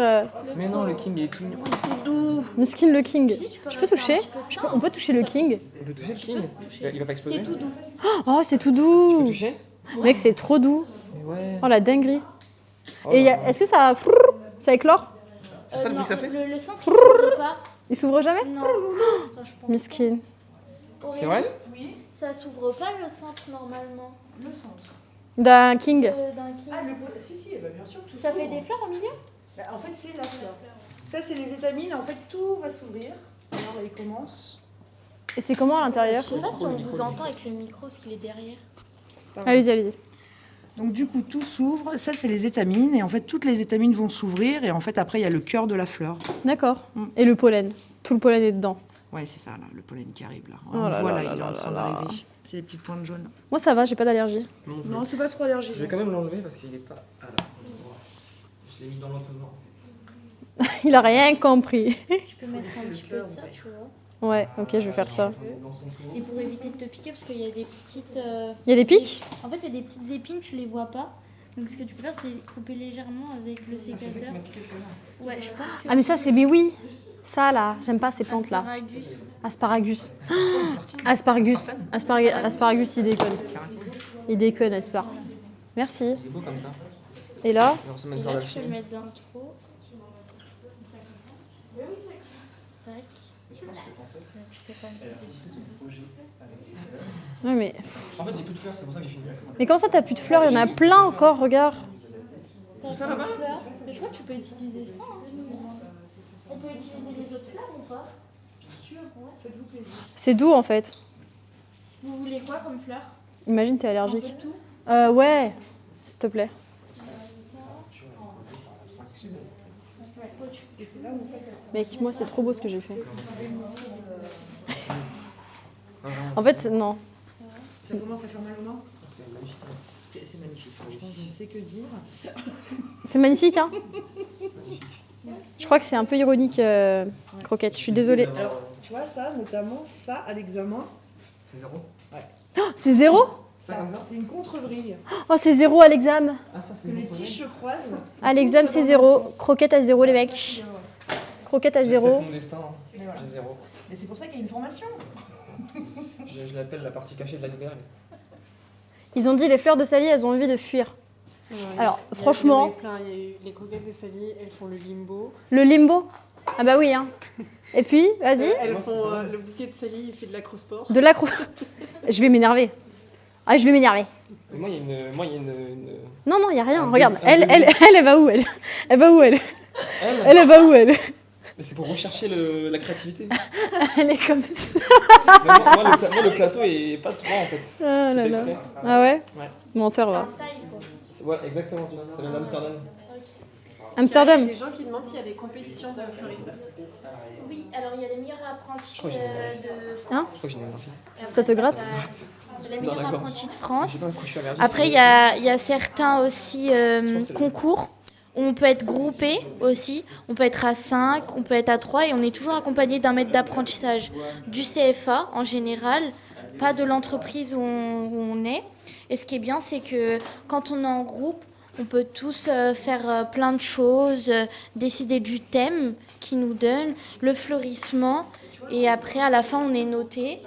Speaker 2: Mais non, le King il est tout mignon.
Speaker 1: Miskin le King.
Speaker 5: Si, tu peux
Speaker 1: Je peux
Speaker 5: rajouter un
Speaker 1: toucher?
Speaker 5: petit peu de ça,
Speaker 1: On peut toucher le King?
Speaker 2: On peut toucher le King? Il va pas exploser?
Speaker 5: C'est tout doux.
Speaker 1: Oh, c'est tout
Speaker 2: Tu peux
Speaker 1: doux.
Speaker 2: toucher?
Speaker 1: Mec, c'est trop doux.
Speaker 2: Mais ouais.
Speaker 1: Oh la dinguerie.
Speaker 2: Oh,
Speaker 1: Et
Speaker 2: là,
Speaker 1: est-ce que ça ça éclore?
Speaker 2: c'est ça le bruit que ça fait?
Speaker 5: Le centre, il s'ouvre pas.
Speaker 1: Il s'ouvre jamais?
Speaker 5: Non. Enfin, je pense
Speaker 1: Miskin.
Speaker 5: pas.
Speaker 2: C'est vrai?
Speaker 5: Oui. Ça s'ouvre pas le centre normalement.
Speaker 4: le centre.
Speaker 1: D'un King.
Speaker 5: D'un king.
Speaker 4: Ah, si, bah, bien sûr, tout
Speaker 5: Ça fait
Speaker 4: s'ouvre.
Speaker 5: des fleurs au milieu?
Speaker 4: Bah, en fait, c'est la fleur. Ça, c'est les étamines. En fait, tout va s'ouvrir. Alors, là, il commence.
Speaker 1: Et c'est comment à l'intérieur?
Speaker 5: Je sais pas si on vous entend avec le micro, ce qu'il est derrière.
Speaker 1: Allez-y, allez-y.
Speaker 4: Donc, du coup, tout s'ouvre. Ça, c'est les étamines. Et en fait, toutes les étamines vont s'ouvrir. Et en fait, après, il y a le cœur de la fleur.
Speaker 1: D'accord. Et le pollen. Tout le pollen est dedans.
Speaker 4: Ouais, c'est ça, là, le pollen qui arrive, là.
Speaker 1: Oh
Speaker 4: On
Speaker 1: là
Speaker 4: voit,
Speaker 1: là
Speaker 4: là,
Speaker 1: là
Speaker 4: il est en
Speaker 1: là
Speaker 4: train
Speaker 1: là.
Speaker 4: d'arriver. C'est les petites pointes jaunes.
Speaker 1: Moi, ça va, j'ai pas d'allergie.
Speaker 2: Non,
Speaker 4: Non, c'est pas trop allergisant.
Speaker 2: Je vais quand même l'enlever parce qu'il est pas. Ah là, je l'ai mis dans l'entonnoir en fait.
Speaker 1: Il a rien compris.
Speaker 5: Tu peux mettre un petit peu de ça, tu vois.
Speaker 1: Ouais, ok, je vais faire ça.
Speaker 2: Dans son pot.
Speaker 5: Et pour éviter de te piquer, parce qu'il y a des petites.
Speaker 1: Il y a des pics?
Speaker 5: En fait, il y a des petites épines, tu les vois pas. Donc, ce que tu peux faire, c'est couper légèrement avec le
Speaker 2: C'est ça qui
Speaker 5: sécateur.
Speaker 2: m'a piqué tout à l'heure.
Speaker 5: Ouais, je pense que.
Speaker 1: Ah, mais ça, c'est. Mais oui! Ça, là, j'aime pas ces plantes là.
Speaker 5: Asparagus.
Speaker 1: Asparagus. Asparagus, il déconne. Il déconne, Aspar. Merci.
Speaker 2: Il est beau comme ça.
Speaker 1: Et là?
Speaker 2: Et on se met
Speaker 5: Et
Speaker 2: de faire
Speaker 5: là,
Speaker 2: la
Speaker 5: tu peux le
Speaker 2: chimie.
Speaker 5: mettre dans le trou. Tac. Voilà. Tu fais comme ça.
Speaker 1: Ouais, mais.
Speaker 2: En fait, j'ai plus de fleurs, c'est pour ça que j'ai fini.
Speaker 1: Mais comment ça, t'as plus de fleurs? Il y en a plein encore, regarde.
Speaker 5: Tout ça là-bas? Mais je crois que tu peux utiliser ça. On peut utiliser les autres fleurs ou pas? Bien sûr, ouais. Faites-vous plaisir.
Speaker 1: C'est doux en fait.
Speaker 5: Vous voulez quoi comme fleur?
Speaker 1: Imagine, t'es
Speaker 5: Un peu
Speaker 1: allergique.
Speaker 5: de tout?
Speaker 1: Ouais, s'il te plaît. Mec, moi, c'est trop beau ce que j'ai fait. En fait, non.
Speaker 4: Ça commence à faire mal aux mains?
Speaker 2: C'est magnifique.
Speaker 4: C'est magnifique. Franchement, je ne sais que dire.
Speaker 1: C'est magnifique, hein? Je crois que c'est un peu ironique, Croquette. Je suis désolée.
Speaker 4: Alors, tu vois, ça, notamment, ça, à l'examen,
Speaker 2: C'est zéro?
Speaker 1: Oh, c'est zéro?
Speaker 2: Ça comme ça?
Speaker 4: c'est une contre-vrille.
Speaker 1: Oh, c'est zéro à l'examen.
Speaker 2: Ah, ça c'est
Speaker 4: Que les
Speaker 2: bon.
Speaker 4: tiges se croisent.
Speaker 1: À l'examen, c'est zéro. Croquette à zéro, les mecs. Croquette à
Speaker 2: J'accepte
Speaker 1: zéro.
Speaker 2: mon destin.
Speaker 4: Mais voilà.
Speaker 2: J'ai zéro.
Speaker 4: Mais c'est pour ça qu'il y a une formation.
Speaker 2: Je l'appelle la partie cachée de l'iceberg.
Speaker 1: Ils ont dit les fleurs de Sally, elles ont envie de fuir. Alors, franchement,
Speaker 6: Il y a eu les croquettes de Sally, elles font le limbo.
Speaker 1: le limbo. Ah bah oui, hein. Et puis, vas-y,
Speaker 6: Elles
Speaker 2: Moi, c'est
Speaker 6: font
Speaker 2: pas
Speaker 6: le bouquet de Sally, il fait de l'acrosport.
Speaker 1: de l'accro. Je vais m'énerver. Ah, je vais m'énerver.
Speaker 2: Mais moi, il y a une.
Speaker 1: Non, non, il y a rien.
Speaker 2: Un
Speaker 1: Regarde,
Speaker 2: demi-
Speaker 1: elle va où, elle? Elle va où, elle?
Speaker 2: Elle,
Speaker 1: Elle va où, elle?
Speaker 2: Mais c'est pour rechercher la créativité.
Speaker 1: Elle est comme ça.
Speaker 2: Mais moi, le plateau est pas droit en fait.
Speaker 1: Ah
Speaker 2: C'est
Speaker 1: là
Speaker 2: fait
Speaker 1: là.
Speaker 2: exprès.
Speaker 1: Ah ouais?
Speaker 2: Ouais.
Speaker 1: Menteur
Speaker 5: C'est
Speaker 1: là.
Speaker 5: un style, quoi.
Speaker 2: Ouais, exactement, tu vois. Ça vient d'Amsterdam.
Speaker 6: Il y
Speaker 1: Amsterdam.
Speaker 6: a des gens qui demandent s'il y a des compétitions de fleuristes.
Speaker 5: Oui, alors il y a les meilleurs apprentis
Speaker 2: crois que j'ai
Speaker 5: de
Speaker 1: Hein?
Speaker 2: Je crois que j'ai une énergie.
Speaker 1: Ça te gratte?
Speaker 5: Les
Speaker 2: Dans
Speaker 5: meilleurs
Speaker 2: la gorge.
Speaker 5: apprentis de
Speaker 2: Je
Speaker 5: France.
Speaker 2: sais pas pourquoi je suis allergique.
Speaker 5: Après, il y a certains aussi
Speaker 2: que c'est le-
Speaker 5: concours où on peut être groupé aussi. On peut être à 5, on peut être à 3 et on est toujours accompagné d'un maître d'apprentissage du CFA en général, pas de l'entreprise où on est. Et ce qui est bien, c'est que quand on est en groupe, on peut tous faire plein de choses, décider du thème qui nous donne, le fleurissement. Et après, à la fin, on est noté.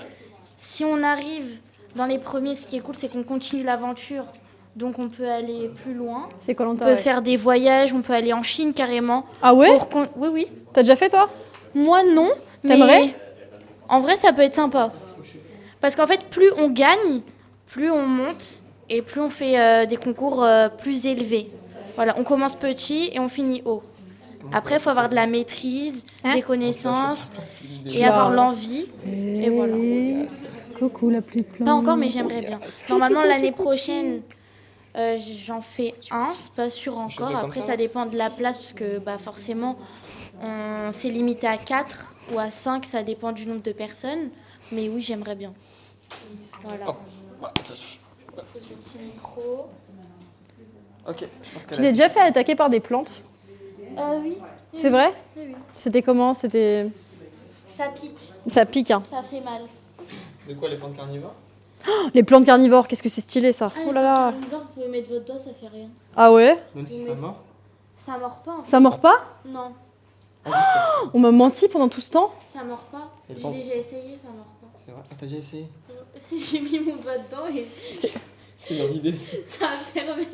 Speaker 5: Si on arrive dans les premiers, ce qui est cool, c'est qu'on continue l'aventure. Donc on peut aller plus loin.
Speaker 1: C'est
Speaker 5: On
Speaker 1: Koh-Lanta.
Speaker 5: peut
Speaker 1: Ouais.
Speaker 5: faire des voyages, on peut aller en Chine carrément.
Speaker 1: Ah ouais?
Speaker 5: Oui, oui.
Speaker 1: T'as déjà fait toi?
Speaker 5: Moi, non.
Speaker 1: T'aimerais?
Speaker 5: Mais en vrai, ça peut être sympa. Parce qu'en fait, plus on gagne, plus on monte et plus on fait des concours plus élevés. Voilà, on commence petit et on finit haut. Après, il faut avoir de la maîtrise,
Speaker 1: Hein?
Speaker 5: des connaissances
Speaker 2: Des
Speaker 5: et avoir l'envie. Et voilà.
Speaker 1: Coucou la pluie de plomb.
Speaker 5: Pas encore, mais j'aimerais bien. Normalement, l'année prochaine, j'en fais un, c'est pas sûr
Speaker 2: Chose
Speaker 5: encore.
Speaker 2: comme
Speaker 5: Après,
Speaker 2: ça.
Speaker 5: ça dépend de la place, parce que bah, forcément, on s'est limité à 4 ou à 5, ça dépend du nombre de personnes. Mais oui, j'aimerais bien. Voilà.
Speaker 2: Oh. Bah, ça-
Speaker 5: Pose le petit micro.
Speaker 2: Ok, je pense
Speaker 1: Tu
Speaker 2: qu'elle
Speaker 1: t'es
Speaker 2: a...
Speaker 1: déjà fait attaquer par des plantes?
Speaker 5: Oui.
Speaker 1: C'est vrai?
Speaker 5: Oui, oui.
Speaker 1: C'était comment? C'était...
Speaker 5: Ça pique,
Speaker 1: Ça pique, hein.
Speaker 5: ça fait mal.
Speaker 2: De quoi, les plantes carnivores?
Speaker 1: Les plantes carnivores, qu'est-ce que c'est stylé ça.
Speaker 5: Ah,
Speaker 1: Oh là là.
Speaker 5: Vous pouvez mettre votre doigt, ça fait rien.
Speaker 1: Ah ouais?
Speaker 2: Même si ça mord?
Speaker 5: Ça mord pas. En fait.
Speaker 1: Ça mord pas?
Speaker 5: Non,
Speaker 2: Ah oui, ça,
Speaker 1: On m'a menti pendant tout ce temps.
Speaker 5: ça mord pas.
Speaker 2: Et
Speaker 5: J'ai
Speaker 2: bon.
Speaker 5: déjà essayé, ça mord pas.
Speaker 2: c'est vrai. Ah, t'as déjà essayé?
Speaker 5: J'ai mis mon doigt dedans et
Speaker 2: C'est une idée.
Speaker 5: ça a fermé.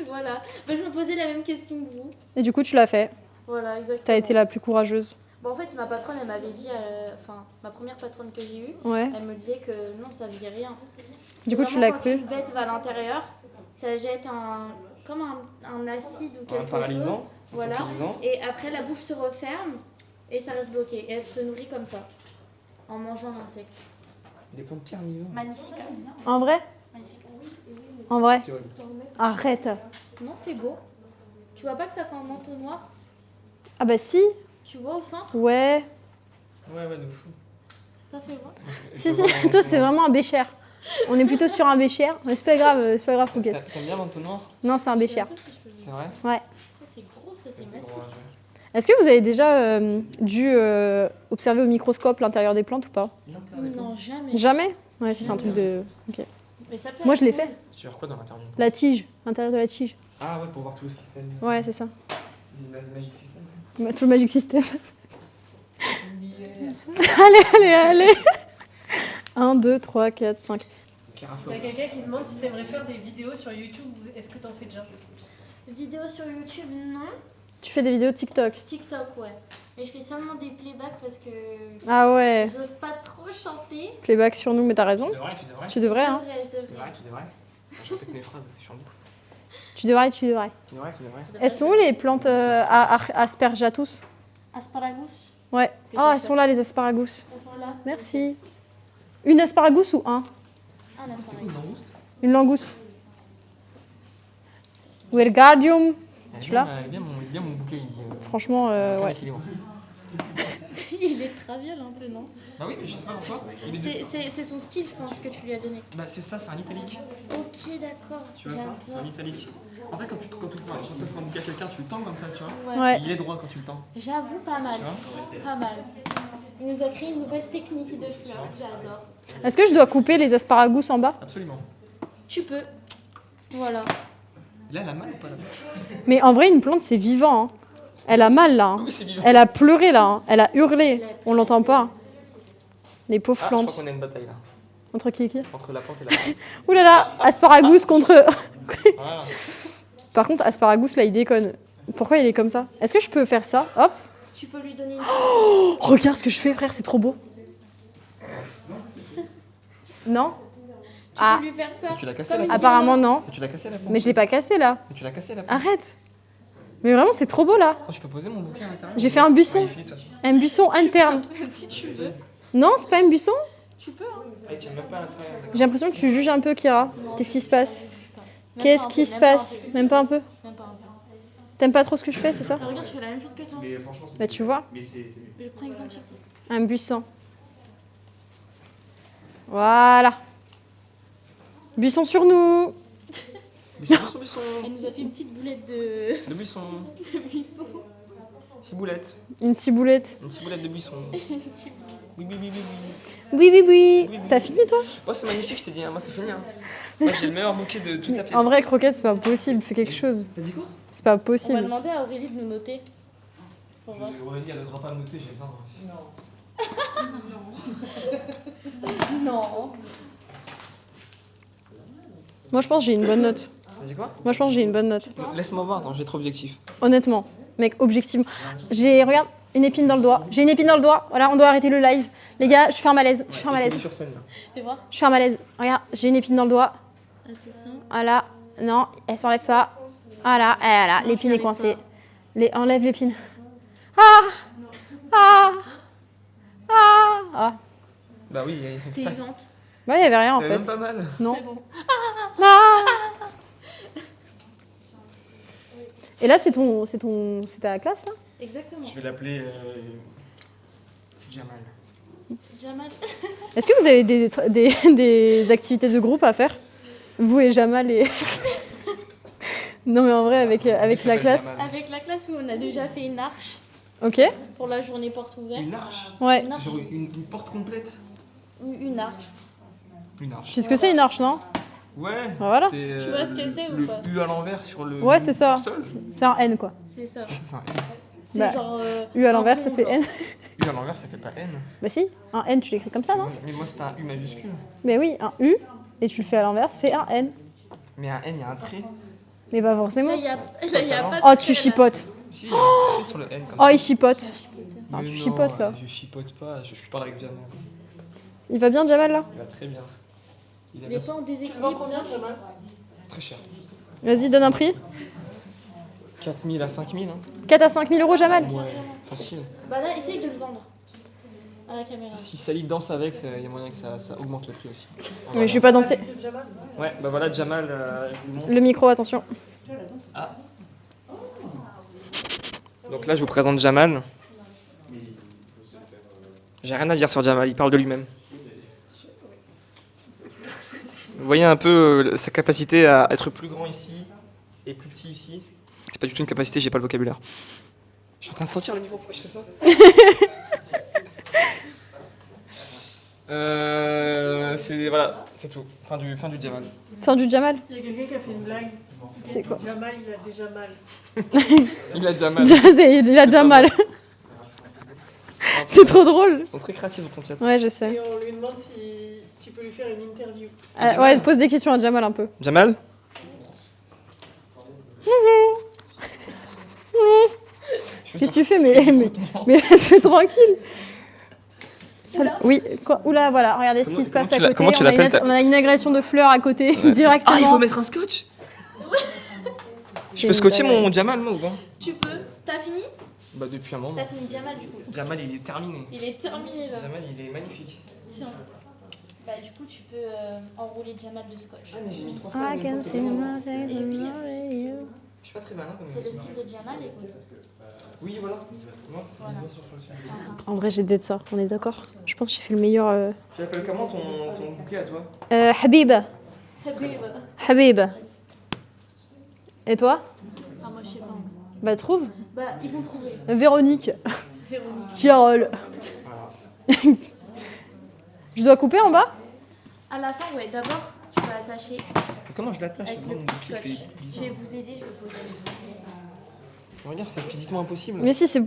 Speaker 5: Voilà. Bah, je me posais la même question que vous.
Speaker 1: Et du coup, tu l'as fait.
Speaker 5: Voilà, exactement.
Speaker 1: T'as été la plus courageuse.
Speaker 5: Bon, en fait, ma patronne, elle m'avait dit, enfin, ma première patronne que j'ai eue,
Speaker 1: Ouais.
Speaker 5: elle me disait que non, ça faisait rien.
Speaker 1: Du coup,
Speaker 5: C'est
Speaker 1: tu
Speaker 5: vraiment
Speaker 1: l'as
Speaker 5: quand
Speaker 1: cru.
Speaker 5: une bête va à l'intérieur, ça jette comme un acide ou quelque
Speaker 2: Un paralysant.
Speaker 5: chose. Voilà.
Speaker 2: Tranquillisant.
Speaker 5: Et après, la bouche se referme et ça reste bloqué. Et elle se nourrit comme ça, en mangeant l'insecte.
Speaker 2: Des plantes carnivores.
Speaker 5: Magnifique.
Speaker 1: En vrai?
Speaker 5: Magnifique.
Speaker 1: En vrai?
Speaker 2: Tu vois.
Speaker 1: Arrête.
Speaker 5: Non, c'est beau. Tu vois pas que ça fait un manteau noir?
Speaker 1: Ah bah si.
Speaker 5: Tu vois au centre?
Speaker 1: Ouais.
Speaker 2: Ouais, de fou.
Speaker 5: Ça fait voir.
Speaker 1: Si, si. Toi, c'est vraiment un bécher. On est plutôt sur un bécher. Mais c'est pas grave, Fouquet.
Speaker 2: T'aimes bien l'entonnoir?
Speaker 1: Non, c'est un bécher.
Speaker 2: C'est vrai?
Speaker 1: Ouais.
Speaker 5: Ça, c'est gros, ça, c'est massif.
Speaker 1: Est-ce que vous avez déjà dû observer au microscope l'intérieur des plantes ou pas?
Speaker 5: Non, jamais.
Speaker 1: Jamais? Ouais, ça, c'est un truc de... Ok.
Speaker 5: Mais ça peut
Speaker 1: Moi,
Speaker 5: être
Speaker 1: je l'ai
Speaker 5: cool.
Speaker 1: fait.
Speaker 2: Tu veux faire quoi dans l'intérieur?
Speaker 1: La tige. L'intérieur de la tige.
Speaker 2: Ah ouais, pour voir tout le système.
Speaker 1: Ouais, c'est ça.
Speaker 2: Magic system.
Speaker 1: Tout le Magic System. Allez 1, 2, 3, 4, 5.
Speaker 6: Il y a quelqu'un qui demande si tu aimerais faire des vidéos sur YouTube. Est-ce que tu en fais déjà?
Speaker 5: Vidéo sur YouTube, non.
Speaker 1: Tu fais des vidéos TikTok?
Speaker 5: TikTok, ouais. Mais je fais seulement des playbacks parce que
Speaker 1: Ah ouais.
Speaker 5: j'ose pas trop chanter.
Speaker 1: Playback sur nous, mais t'as raison.
Speaker 2: Tu devrais.
Speaker 1: Tu devrais, hein.
Speaker 5: Je devrais.
Speaker 2: Tu devrais. Je répète mes phrases sur nous.
Speaker 1: Tu devrais.
Speaker 2: Tu devrais.
Speaker 1: Elles sont où les plantes aspergatus?
Speaker 5: Asparagus,
Speaker 1: Ouais. Ah, elles sont là, les asparagus.
Speaker 5: elles sont là.
Speaker 1: Merci. Une asparagus ou un?
Speaker 5: Un asparagus.
Speaker 1: Une langouste. Wergardium. Tu l'as?
Speaker 2: Il est bien mon bouquet.
Speaker 1: Franchement, ouais.
Speaker 5: Il est traviole un peu, non?
Speaker 2: Bah oui, mais je sais pas pourquoi.
Speaker 5: C'est son style, je pense, que tu lui as donné.
Speaker 2: Bah c'est ça, c'est un italique.
Speaker 5: Ok, d'accord.
Speaker 2: Tu vois ça? C'est un italique. En fait, quand tu ouvres un bouquet à quelqu'un, tu le tends comme ça, tu vois.
Speaker 5: Ouais.
Speaker 1: Ouais.
Speaker 2: Il est droit quand tu le tends.
Speaker 5: J'avoue, pas mal.
Speaker 2: Tu vois?
Speaker 5: Pas mal. Il nous a créé une nouvelle technique de fleurs, j'adore.
Speaker 1: Est-ce que je dois couper les asparagus en bas?
Speaker 2: Absolument.
Speaker 5: Tu peux. Voilà.
Speaker 2: Là, elle a mal ou pas là?
Speaker 1: Mais en vrai, une plante, c'est vivant. Hein. Elle a mal là. Hein.
Speaker 2: Oui, c'est vivant.
Speaker 1: Elle a pleuré là. Hein. Elle a hurlé. On l'entend pas. Les pauvres
Speaker 2: Ah, je crois
Speaker 1: plantes.
Speaker 2: qu'on a une bataille là.
Speaker 1: Entre qui et qui?
Speaker 2: Entre la plante et la plante.
Speaker 1: Ouh là là, asparagus contre...
Speaker 2: Voilà.
Speaker 1: Par contre, asparagus, là, il déconne. Pourquoi il est comme ça? Est-ce que je peux faire ça? Hop.
Speaker 5: Tu peux lui donner une.
Speaker 1: Oh, regarde ce que je fais, frère, c'est trop beau. Non?
Speaker 5: Tu
Speaker 1: Ah.
Speaker 5: peux lui faire ça.
Speaker 2: Tu l'as cassé
Speaker 5: Comme
Speaker 2: la
Speaker 5: une
Speaker 2: plante.
Speaker 1: Apparemment, non.
Speaker 2: Mais tu l'as cassé la plante.
Speaker 1: Mais je l'ai pas cassé, là.
Speaker 2: Mais tu l'as cassé la plante.
Speaker 1: Arrête. Mais vraiment, c'est trop beau là.
Speaker 2: Oh, je peux poser mon bouquin à l'intérieur?
Speaker 1: J'ai fait un buisson.
Speaker 2: Magnifique, de toute façon.
Speaker 1: Un buisson interne.
Speaker 8: Si tu veux.
Speaker 1: Non, c'est pas un buisson?
Speaker 8: Tu peux, hein.
Speaker 2: Ah, il tient même pas à l'intérieur, d'accord.
Speaker 1: J'ai l'impression que tu juges un peu, Kira. Qu'est-ce qui se passe?
Speaker 5: Même
Speaker 1: Qu'est-ce
Speaker 5: pas un
Speaker 1: qui
Speaker 5: peu,
Speaker 1: se
Speaker 5: même pas un
Speaker 1: passe?
Speaker 5: peu.
Speaker 1: Même pas un peu?
Speaker 5: Même pas un peu.
Speaker 1: T'aimes pas trop ce que je fais, c'est ça?
Speaker 5: Alors, regarde, je fais la même chose que toi.
Speaker 7: Mais franchement, c'est
Speaker 1: Bah tu vois,
Speaker 7: Mais c'est mieux.
Speaker 5: Je prends exemple sur toi.
Speaker 1: un buisson. Voilà. Buisson sur nous.
Speaker 2: Buisson.
Speaker 5: Elle nous a fait une petite boulette de,
Speaker 2: De buisson.
Speaker 5: de buisson.
Speaker 2: Ciboulette.
Speaker 1: Une ciboulette.
Speaker 2: Une ciboulette de buisson. Oui, oui, oui, oui, oui.
Speaker 1: Oui, oui, oui.
Speaker 2: Oui, oui.
Speaker 1: T'as fini toi?
Speaker 2: Oh, c'est magnifique, je t'ai dit, hein. Moi c'est fini. Hein. Moi j'ai le meilleur bouquet de toute la pièce.
Speaker 1: En vrai, Croquette, c'est pas possible. Fais quelque chose.
Speaker 2: T'as dit quoi?
Speaker 1: C'est pas
Speaker 5: On va
Speaker 1: possible.
Speaker 5: demander à Aurélie de nous noter. Pour voir.
Speaker 2: Aurélie, elle n'osera pas me noter, j'ai peur.
Speaker 5: Non.
Speaker 1: Moi, je pense que j'ai une bonne note.
Speaker 2: T'as dit quoi?
Speaker 1: Moi, je pense que j'ai une bonne note.
Speaker 2: Laisse-moi voir, attends, je vais être objectif.
Speaker 1: Honnêtement, mec, objectivement. Regarde, une épine dans le doigt. J'ai une épine dans le doigt. Voilà, on doit arrêter le live. Les gars, je fais un malaise. Je fais un malaise.
Speaker 2: Sur scène là.
Speaker 5: Fais voir.
Speaker 1: Je fais un malaise. Regarde, j'ai une épine dans le doigt.
Speaker 5: Attention.
Speaker 1: Voilà. Non, elle s'enlève pas. Voilà, et voilà,
Speaker 5: Non,
Speaker 1: l'épine
Speaker 5: tu
Speaker 1: est coincée.
Speaker 5: l'enlèves
Speaker 1: Enlève l'épine. Ah Ah Ah Ah
Speaker 2: Bah oui,
Speaker 5: T'es vivante.
Speaker 1: Bah, il y avait rien en
Speaker 2: t'avais
Speaker 1: fait.
Speaker 2: même pas mal.
Speaker 1: Non.
Speaker 5: C'est bon.
Speaker 1: Ah Et là, c'est ta classe là?
Speaker 5: Exactement.
Speaker 2: Je vais l'appeler Jamal.
Speaker 5: Jamal.
Speaker 1: Est-ce que vous avez des activités de groupe à faire? Vous et Jamal et... Non mais en vrai, avec la classe.
Speaker 5: Avec la classe, oui, on a déjà fait une arche
Speaker 1: Ok.
Speaker 5: pour la journée porte ouverte.
Speaker 2: Une arche.
Speaker 1: Ouais.
Speaker 5: Une arche.
Speaker 2: Genre une porte complète.
Speaker 5: Oui, une arche.
Speaker 2: Une arche.
Speaker 1: Tu sais ce que c'est une arche, non?
Speaker 2: Ouais.
Speaker 1: Voilà.
Speaker 2: C'est,
Speaker 5: Tu vois ce que c'est ou
Speaker 2: le
Speaker 5: pas?
Speaker 2: U à l'envers sur le
Speaker 1: Ouais, c'est ça.
Speaker 2: sol.
Speaker 1: C'est un N quoi.
Speaker 5: C'est ça.
Speaker 2: C'est ça.
Speaker 5: C'est
Speaker 1: Bah,
Speaker 5: genre.
Speaker 1: U à
Speaker 5: un
Speaker 1: l'envers,
Speaker 5: pont,
Speaker 1: ça fait
Speaker 5: genre.
Speaker 1: N.
Speaker 2: U à l'envers, ça fait pas N.
Speaker 1: Bah si, un N, tu l'écris comme ça, non?
Speaker 2: Mais moi, c'est un U majuscule.
Speaker 1: Mais oui, un U, et tu le fais à l'envers, ça fait un N.
Speaker 2: Mais un N, il y a un trait.
Speaker 1: Mais pas forcément.
Speaker 5: Là, il y a pas de
Speaker 1: Oh,
Speaker 5: trait,
Speaker 1: tu
Speaker 5: là.
Speaker 1: chipotes.
Speaker 2: Si, il y a un trait sur le N. Comme
Speaker 1: Oh,
Speaker 2: ça.
Speaker 1: il chipote.
Speaker 2: Mais
Speaker 1: tu chipotes, là.
Speaker 2: Je chipote pas, je parle avec Jamal.
Speaker 1: Il va bien, Jamal, là?
Speaker 2: Il va très bien. Il
Speaker 5: Il est pas en déséquilibre là.
Speaker 2: Très cher.
Speaker 1: Vas-y, donne un prix.
Speaker 2: 4000 à 5000. Hein.
Speaker 1: 4 à 5 000 euros, Jamal.
Speaker 2: Ouais, facile.
Speaker 5: Bah là, essaye de le vendre à la caméra.
Speaker 2: Si Sally danse avec, il y a moyen que ça augmente le prix aussi.
Speaker 1: Mais je vais pas danser.
Speaker 2: Ouais, bah voilà, Jamal, je vous montre.
Speaker 1: Le micro, attention.
Speaker 2: Donc là, je vous présente Jamal. J'ai rien à dire sur Jamal, il parle de lui-même. Vous voyez un peu sa capacité à être plus grand ici et plus petit ici. C'est pas du tout une capacité, j'ai pas le vocabulaire. Je suis en train de sentir le micro, pourquoi je fais ça? Voilà, c'est tout. Fin du Jamal.
Speaker 1: Fin du Jamal.
Speaker 6: Il y a quelqu'un qui a fait une blague.
Speaker 1: C'est quoi?
Speaker 6: Jamal, il a déjà mal.
Speaker 2: Il a Jamal.
Speaker 1: Il a déjà mal. C'est trop drôle.
Speaker 2: Ils sont très créatifs dans ton chat.
Speaker 1: Ouais, je sais.
Speaker 6: Et on lui demande si tu peux lui faire une interview.
Speaker 1: Ouais, pose des questions à Jamal un peu.
Speaker 2: Jamal?
Speaker 1: Qu'est-ce que tu fais? Mais laisse-le tranquille. Oui, quoi? Oula, voilà, regardez ce qui se passe à côté.
Speaker 2: Comment tu l'appelles
Speaker 1: On a une agression de fleurs à côté, directement.
Speaker 2: Ah, il faut mettre un scotch? Je peux scotcher mon Jamal, moi, ou pas?
Speaker 5: Tu peux. T'as fini?
Speaker 2: Bah, depuis un moment.
Speaker 5: T'as fini Jamal du coup.
Speaker 2: Jamal, il est terminé.
Speaker 5: Il est terminé là.
Speaker 2: Jamal, il est magnifique.
Speaker 5: Tiens. Bah du coup tu peux enrouler Jamal de scotch.
Speaker 2: Ah, mais j'ai mis 3
Speaker 1: I
Speaker 2: fois.
Speaker 1: can feel my face
Speaker 5: Et puis,
Speaker 2: Je suis pas très malin comme
Speaker 5: c'est le style de Jamal, écoute.
Speaker 2: Oui, voilà.
Speaker 5: Voilà.
Speaker 1: En vrai, j'ai de ça, on est d'accord? Je pense que j'ai fait le meilleur.
Speaker 2: Tu l'appelles comment ton bouquet à toi?
Speaker 1: Habib.
Speaker 5: Habib.
Speaker 1: Habib. Et toi?
Speaker 5: Ah moi je sais pas.
Speaker 1: Bah, trouve.
Speaker 5: Bah ils vont trouver.
Speaker 1: Véronique.
Speaker 5: Véronique.
Speaker 1: Carole. Je dois couper en bas?
Speaker 5: À la fin, ouais, d'abord tu vas attacher
Speaker 2: Mais comment je l'attache?
Speaker 5: avec
Speaker 2: Moi,
Speaker 5: le
Speaker 2: mon
Speaker 5: petit
Speaker 2: bouquet
Speaker 5: scotch.
Speaker 2: fait
Speaker 5: Je
Speaker 2: bizarre.
Speaker 5: vais vous aider, je vais poser.
Speaker 2: Regarde, c'est physiquement impossible.
Speaker 1: Mais si, c'est.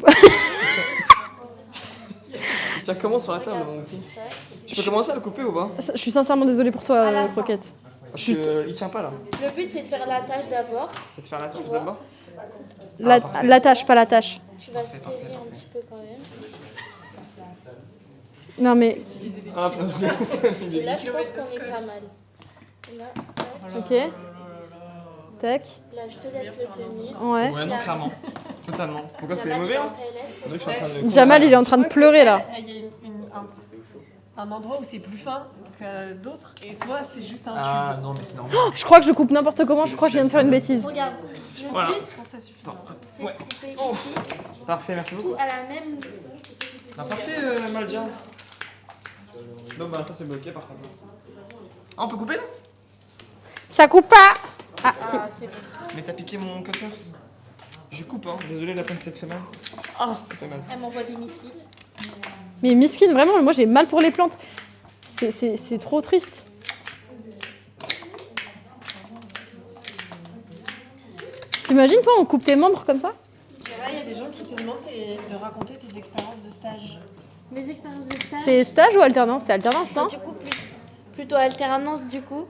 Speaker 2: Tiens, comment sur la table, mon bouquet? Je peux commencer à le couper ou pas?
Speaker 1: Je suis sincèrement désolée pour toi,
Speaker 5: À la fin.
Speaker 1: Croquette.
Speaker 2: Parce qu'il tient pas là.
Speaker 5: Le but c'est de faire la tâche d'abord.
Speaker 2: C'est de faire la touche d'abord?
Speaker 1: L'attache, pas la tâche.
Speaker 5: Tu vas serrer un petit peu quand même.
Speaker 1: Non, mais.
Speaker 2: Ah, parce que
Speaker 5: Et là je pense qu'on est pas mal. Et là, tac.
Speaker 1: Ok. Tac.
Speaker 5: Là, je te laisse le tenir.
Speaker 1: Ouais.
Speaker 2: Ouais, non, clairement. Totalement. Pourquoi c'est
Speaker 5: Jamal,
Speaker 2: mauvais
Speaker 5: il est en
Speaker 2: hein
Speaker 5: PLS.
Speaker 2: On dirait que je suis en train de-
Speaker 1: Jamal, il est en train de pleurer là.
Speaker 6: Il y a un endroit où c'est plus fin que d'autres, et toi, c'est juste un
Speaker 2: Ah
Speaker 6: tube.
Speaker 2: non, mais c'est normal.
Speaker 1: Je crois que je coupe n'importe comment, je crois que je viens de faire une bêtise.
Speaker 5: Regarde, je
Speaker 2: Voilà.
Speaker 5: sais,
Speaker 6: Je pense que ça suffit.
Speaker 5: c'est
Speaker 2: Ouais.
Speaker 5: coupé
Speaker 2: Oh.
Speaker 5: ici,
Speaker 2: Parfait, merci beaucoup.
Speaker 5: tout à la même.
Speaker 2: Ah, parfait, Maldia. Non, bah ça c'est bloqué par contre. Ah, on peut couper là
Speaker 1: Ça coupe pas. Ah, si.
Speaker 5: Ah, c'est bon.
Speaker 2: Mais t'as piqué mon cutter. Je coupe, hein. Désolé la peine cette semaine. Ah, ça fait mal.
Speaker 5: Elle m'envoie des missiles.
Speaker 1: Mais Miskin, vraiment, moi j'ai mal pour les plantes. C'est trop triste. T'imagines, toi, on coupe tes membres comme ça?
Speaker 6: Là, il y a des gens qui te demandent de raconter tes expériences de stage.
Speaker 5: Mes expériences de stage.
Speaker 1: C'est stage ou alternance? C'est alternance, non?
Speaker 5: Du coup, plutôt alternance du coup.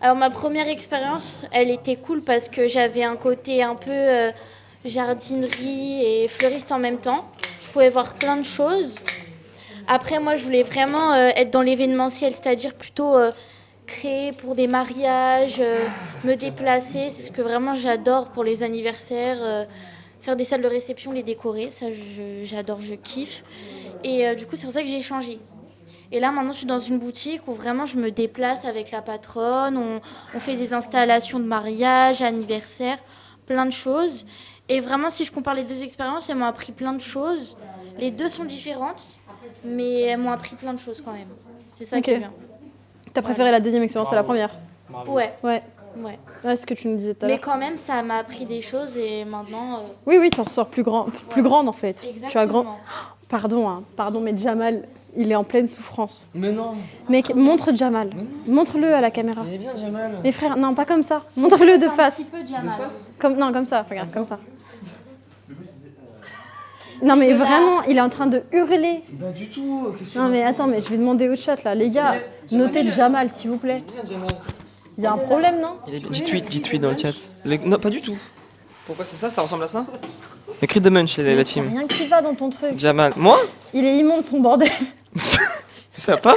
Speaker 5: Alors ma première expérience, elle était cool parce que j'avais un côté un peu jardinerie et fleuriste en même temps. Je pouvais voir plein de choses. Après, moi, je voulais vraiment être dans l'événementiel, c'est-à-dire plutôt créer pour des mariages, me déplacer. C'est ce que vraiment j'adore pour les anniversaires. Faire des salles de réception, les décorer, ça j'adore, je kiffe. Et du coup, c'est pour ça que j'ai changé. Et là, maintenant, je suis dans une boutique où vraiment je me déplace avec la patronne. On fait des installations de mariage, anniversaire, plein de choses. Et vraiment, si je compare les deux expériences, elles m'ont appris plein de choses. Les deux sont différentes, mais elles m'ont appris plein de choses quand même. C'est ça qui est
Speaker 1: Ok.
Speaker 5: bien.
Speaker 1: T'as préféré la deuxième expérience à la première?
Speaker 5: Ouais,
Speaker 1: Ouais.
Speaker 5: ouais.
Speaker 1: Ouais, ce que tu nous disais tout à
Speaker 5: Mais
Speaker 1: l'heure.
Speaker 5: quand même, ça m'a appris des choses et maintenant...
Speaker 1: Oui, oui, tu en ressors plus grande en fait.
Speaker 5: exactement.
Speaker 1: Tu as grand. Pardon, hein, pardon, mais Jamal, il est en pleine souffrance.
Speaker 2: Mais non.
Speaker 1: Mec, montre Jamal. Montre-le à la caméra.
Speaker 2: Il est bien, Jamal.
Speaker 1: Mes frères, non, pas comme ça. Montre-le de
Speaker 5: Un
Speaker 1: face.
Speaker 5: petit peu Jamal.
Speaker 1: Non, comme ça, regarde, comme ça. Non, mais vraiment, il est en train de hurler.
Speaker 2: Pas du tout.
Speaker 1: Non, mais attends, mais je vais demander au chat là. Les gars, notez Jamal, s'il vous plaît.
Speaker 2: Bien, Jamal.
Speaker 1: Il y a un problème, non?
Speaker 2: G-tweet dans le chat. Non, pas du tout. Pourquoi c'est ça? Ça ressemble à ça? Écrit de Munch, la
Speaker 1: Il y a
Speaker 2: team.
Speaker 1: rien qui va dans ton truc.
Speaker 2: Jamal. Moi?
Speaker 1: Il est immonde son bordel.
Speaker 2: Ça va pas?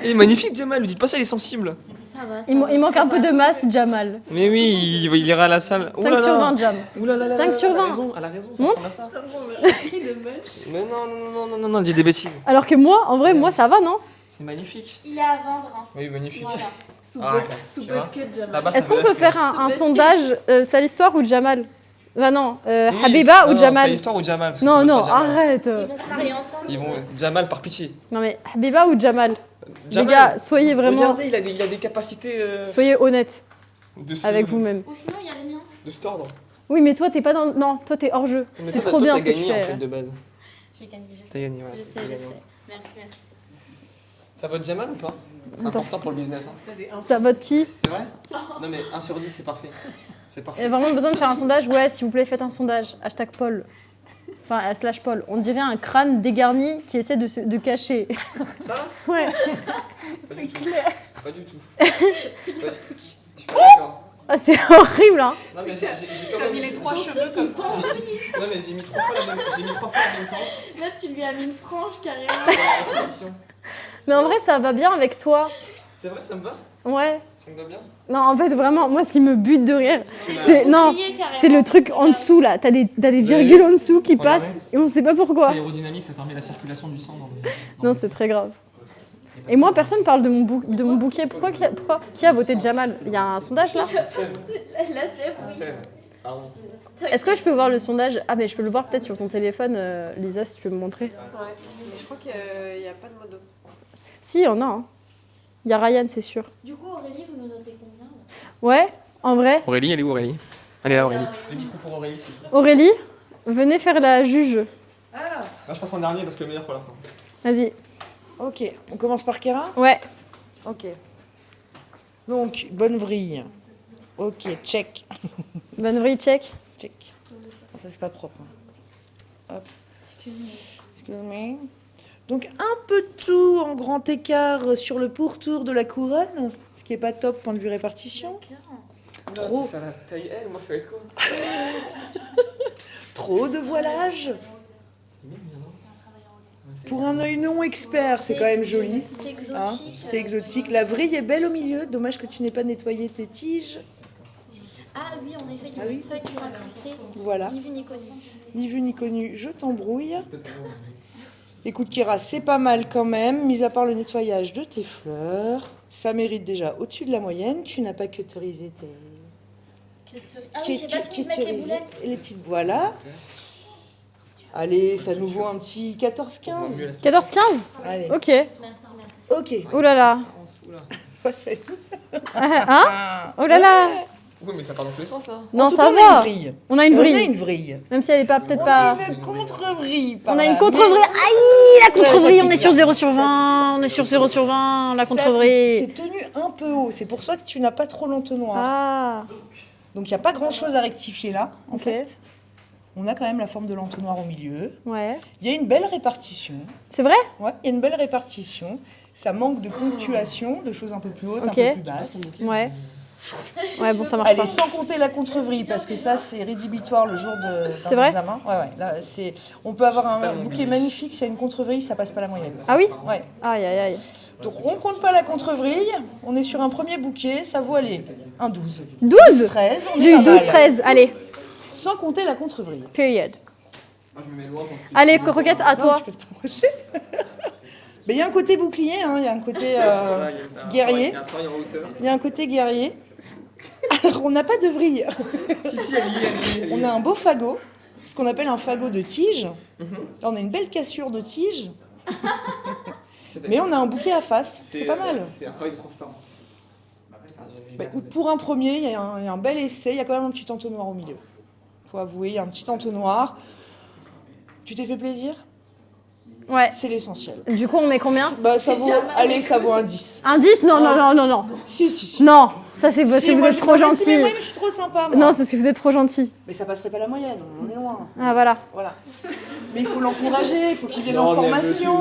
Speaker 2: Il est magnifique, Jamal. Lui dites pas ça, il est sensible.
Speaker 5: Ça va, ça
Speaker 1: Il
Speaker 5: va,
Speaker 1: manque
Speaker 5: ça
Speaker 1: un peu
Speaker 5: va.
Speaker 1: de masse, Jamal.
Speaker 2: Mais oui, il ira à la salle.
Speaker 1: 5 sur 20, Jam.
Speaker 2: Oulala.
Speaker 1: 5 sur 20.
Speaker 2: Elle a raison, ça
Speaker 1: Montre.
Speaker 2: ressemble à ça.
Speaker 6: Ça me semble un cri de munch.
Speaker 2: Mais non, dis des bêtises.
Speaker 1: Alors que moi, en vrai, moi ça va, non?
Speaker 2: C'est magnifique.
Speaker 5: Il est à vendre. Hein.
Speaker 2: Oui, magnifique.
Speaker 5: Voilà.
Speaker 6: Sous,
Speaker 2: Ah,
Speaker 6: sous
Speaker 2: tu vois.
Speaker 6: basket, Jamal.
Speaker 2: Là-bas, ça
Speaker 1: Est-ce qu'on
Speaker 2: me
Speaker 1: peut
Speaker 2: lâche,
Speaker 1: faire un sondage, Sale Histoire ou Jamal? Bah non,
Speaker 2: Oui,
Speaker 1: Habiba
Speaker 2: non,
Speaker 1: ou
Speaker 2: non,
Speaker 1: Jamal?
Speaker 2: C'est l'histoire ou Jamal? Parce que
Speaker 1: Non,
Speaker 2: c'est
Speaker 1: non,
Speaker 2: notre Jamal.
Speaker 1: arrête.
Speaker 5: Ils vont se marier ensemble.
Speaker 2: Ils vont. Jamal, par pitié.
Speaker 1: Non mais Habiba ou Jamal?
Speaker 2: Jamal,
Speaker 1: Les gars, soyez vraiment,
Speaker 2: regardez, il a des capacités
Speaker 1: soyez honnêtes
Speaker 2: de se-
Speaker 1: avec vous-même.
Speaker 5: Ou sinon, il y a le mien.
Speaker 2: de se tordre.
Speaker 1: Oui, mais toi t'es pas dans, non, toi t'es hors jeu.
Speaker 2: Mais
Speaker 1: C'est
Speaker 2: toi,
Speaker 1: trop bien
Speaker 2: t'as
Speaker 1: ce que tu
Speaker 2: gagné, en
Speaker 1: fais.
Speaker 2: fait, de base.
Speaker 5: J'ai gagné, je sais.
Speaker 2: T'as gagné, voilà.
Speaker 5: Je
Speaker 2: T'as
Speaker 5: sais, je
Speaker 2: gagné.
Speaker 5: sais. Merci, merci.
Speaker 2: Ça vote Jamal ou pas? C'est
Speaker 1: Attends.
Speaker 2: important pour le business. Hein.
Speaker 6: T'as des
Speaker 1: Ça vote qui?
Speaker 2: C'est vrai? Non, mais 1 sur 10, c'est parfait. C'est
Speaker 1: Il y
Speaker 2: parfait.
Speaker 1: a vraiment besoin de faire un sondage? Ouais, s'il vous plaît, faites un sondage. Hashtag Paul. Enfin, / Paul. On dirait un crâne dégarni qui essaie de cacher.
Speaker 2: Ça?
Speaker 1: Ouais.
Speaker 2: C'est clair. Pas du tout. Pas du tout. Je suis pas d'accord.
Speaker 1: Ah, c'est horrible, hein.
Speaker 2: Non, mais j'ai quand
Speaker 6: T'as
Speaker 2: même
Speaker 6: mis les 3 cheveux comme ça.
Speaker 2: Non, mais j'ai mis 3 fois la même pente.
Speaker 5: Là, tu lui as mis une frange carrément.
Speaker 2: La position.
Speaker 1: Mais en vrai, ça va bien avec toi.
Speaker 2: C'est vrai, ça me va?
Speaker 1: Ouais.
Speaker 2: Ça me va bien?
Speaker 1: Non, en fait, vraiment, moi, ce qui me bute de rire,
Speaker 2: la-
Speaker 1: c'est non, c'est le truc en dessous là. T'as des virgules en dessous qui
Speaker 2: Regardez.
Speaker 1: passent et on sait pas pourquoi.
Speaker 2: C'est aérodynamique, ça permet la circulation du sang dans le.
Speaker 1: Non, c'est très grave. Et moi, personne parle de mon bouquet. Pourquoi qui a voté Jamal? Il y a un sondage là?
Speaker 5: La sève.
Speaker 2: Pardon.
Speaker 1: Est-ce que je peux voir le sondage? Ah, mais je peux le voir peut-être sur ton téléphone, Lisa, si tu peux me montrer.
Speaker 6: Ouais, mais je crois qu'il n'y a pas de modo.
Speaker 1: Si, il y en a. Hein. Il y a Ryan, c'est sûr.
Speaker 5: Du coup, Aurélie, vous nous notez combien là?
Speaker 1: Ouais, en vrai.
Speaker 2: Aurélie, elle est où Aurélie? Elle est là, Aurélie. Le micro pour Aurélie, s'il vous plaît.
Speaker 1: Aurélie, venez faire la juge.
Speaker 4: Alors,
Speaker 2: Là, je passe en dernier parce que le meilleur pour la fin.
Speaker 1: Vas-y.
Speaker 4: ok, on commence par Kéra.
Speaker 1: Ouais.
Speaker 4: Ok. Donc, bonne vrille. Ok, check.
Speaker 1: Bonne vrille, check.
Speaker 4: Check. Oh, ça, c'est pas propre. Hop. Excuse-moi. Donc, un peu de tout en grand écart sur le pourtour de la couronne, ce qui est pas top point de vue répartition. Trop.
Speaker 2: C'est ça la taille L, moi je vais être quoi?
Speaker 4: Trop de voilage. Pour un œil non expert, c'est quand même joli.
Speaker 5: C'est
Speaker 4: Hein,
Speaker 5: exotique.
Speaker 4: c'est exotique. La vrille est belle au milieu. Dommage que tu n'aies pas nettoyé tes tiges.
Speaker 5: Ah oui, en effet, il y a
Speaker 4: Ah
Speaker 5: une
Speaker 4: oui.
Speaker 5: petite feuille qui sont incrustées.
Speaker 4: Voilà.
Speaker 5: Ni vu ni connu.
Speaker 4: Ni vu ni connu, je t'embrouille. Écoute Kira, c'est pas mal quand même, mis à part le nettoyage de tes fleurs. Ça mérite déjà au-dessus de la moyenne. Tu n'as pas cutterisé tes...
Speaker 5: Ah oui, j'ai pas fini de mettre les boulettes.
Speaker 4: Et les petites, voilà. Allez, ça nous vaut un petit 14-15.
Speaker 1: 14-15.
Speaker 4: Allez,
Speaker 1: Ok.
Speaker 5: Merci, merci.
Speaker 4: ok.
Speaker 1: Oh là là.
Speaker 4: Ouais, c'est-
Speaker 1: Hein? Oh là là.
Speaker 2: Oui, mais ça part dans tous les sens là.
Speaker 1: Non,
Speaker 4: En tout
Speaker 1: ça
Speaker 4: cas, on a une
Speaker 1: va.
Speaker 4: vrille.
Speaker 1: On a une
Speaker 4: On a
Speaker 1: vrille.
Speaker 4: une vrille.
Speaker 1: Même si elle est pas peut-être
Speaker 4: On
Speaker 1: pas.
Speaker 4: a une contre-vrille. par
Speaker 1: On a
Speaker 4: là,
Speaker 1: une contre-vrille.
Speaker 4: mais-
Speaker 1: Aïe, la contre-vrille,
Speaker 4: ça
Speaker 1: on est
Speaker 4: pique,
Speaker 1: sur
Speaker 4: ça
Speaker 1: 0
Speaker 4: pique,
Speaker 1: sur
Speaker 4: ça
Speaker 1: 20.
Speaker 4: pique,
Speaker 1: On est sur 0 sur 20, la
Speaker 4: Ça
Speaker 1: contre-vrille.
Speaker 4: pique. C'est tenu un peu haut. C'est pour ça que tu n'as pas trop l'entonnoir.
Speaker 1: Ah,
Speaker 4: Donc il n'y a pas grand-chose à rectifier là, en
Speaker 1: Ok.
Speaker 4: fait. On a quand même la forme de l'entonnoir au milieu.
Speaker 1: ouais.
Speaker 4: Il y a une belle répartition.
Speaker 1: C'est vrai?
Speaker 4: Ouais, il y a une belle répartition. Ça manque de ponctuation, de choses un peu plus hautes,
Speaker 1: Ok.
Speaker 4: un peu plus basses.
Speaker 1: Ouais. Ouais, bon, ça marche
Speaker 4: Allez,
Speaker 1: pas.
Speaker 4: sans compter la contre-vrille, parce que ça, c'est rédhibitoire le jour d'un
Speaker 1: C'est vrai
Speaker 4: examen. Ouais, ouais. Là, on peut avoir un bouquet magnifique, s'il y a une contre-vrille, ça passe pas la moyenne.
Speaker 1: Ah oui?
Speaker 4: Ouais.
Speaker 1: Aïe, aïe, aïe.
Speaker 4: Donc, on compte pas la contre-vrille. On est sur un premier bouquet, ça vaut aller un 12.
Speaker 1: 12?
Speaker 4: 13, on est
Speaker 1: J'ai eu
Speaker 4: pas
Speaker 1: 12,
Speaker 4: mal.
Speaker 1: 13. Allez,
Speaker 4: Sans compter la contre-vrille.
Speaker 1: period.
Speaker 2: Moi, je me mets loin pour que
Speaker 1: Allez, Croquette, à
Speaker 4: Non,
Speaker 1: toi.
Speaker 4: tu peux t'approcher. Mais il y a un côté bouclier, hein, il y a un côté
Speaker 2: il y a un
Speaker 4: guerrier.
Speaker 2: Il y a un travail en hauteur.
Speaker 4: Il y a un côté guerrier. Alors, on n'a pas de vrille.
Speaker 2: Si, elle y est.
Speaker 4: On a un beau fagot, ce qu'on appelle un fagot de tige. Là, on a une belle cassure de tige. Mais on a un bouquet à face, c'est pas mal.
Speaker 2: C'est un travail de transparence.
Speaker 4: Bah, écoute, pour un premier, il y a un bel essai. Il y a quand même un petit entonnoir au milieu. Faut avouer, il y a un petit entonnoir. Tu t'es fait plaisir?
Speaker 1: Ouais.
Speaker 4: C'est l'essentiel.
Speaker 1: Du coup, on met combien?
Speaker 4: Bah, ça vaut, allez, ça vaut un 10.
Speaker 1: Un 10? Non, non, non, non, non.
Speaker 4: Si, si, si.
Speaker 1: Non, ça c'est parce
Speaker 4: Si,
Speaker 1: que vous
Speaker 4: moi,
Speaker 1: êtes
Speaker 4: je-
Speaker 1: trop
Speaker 4: non, mais si,
Speaker 1: gentil.
Speaker 4: mais moi, je suis trop sympa, moi.
Speaker 1: Non, c'est parce que vous êtes trop gentil.
Speaker 4: Mais ça passerait pas la moyenne, on est loin.
Speaker 1: Ah, voilà.
Speaker 4: Voilà. Mais il faut l'encourager, il faut qu'il vienne
Speaker 2: Non,
Speaker 4: en
Speaker 2: mais
Speaker 4: formation.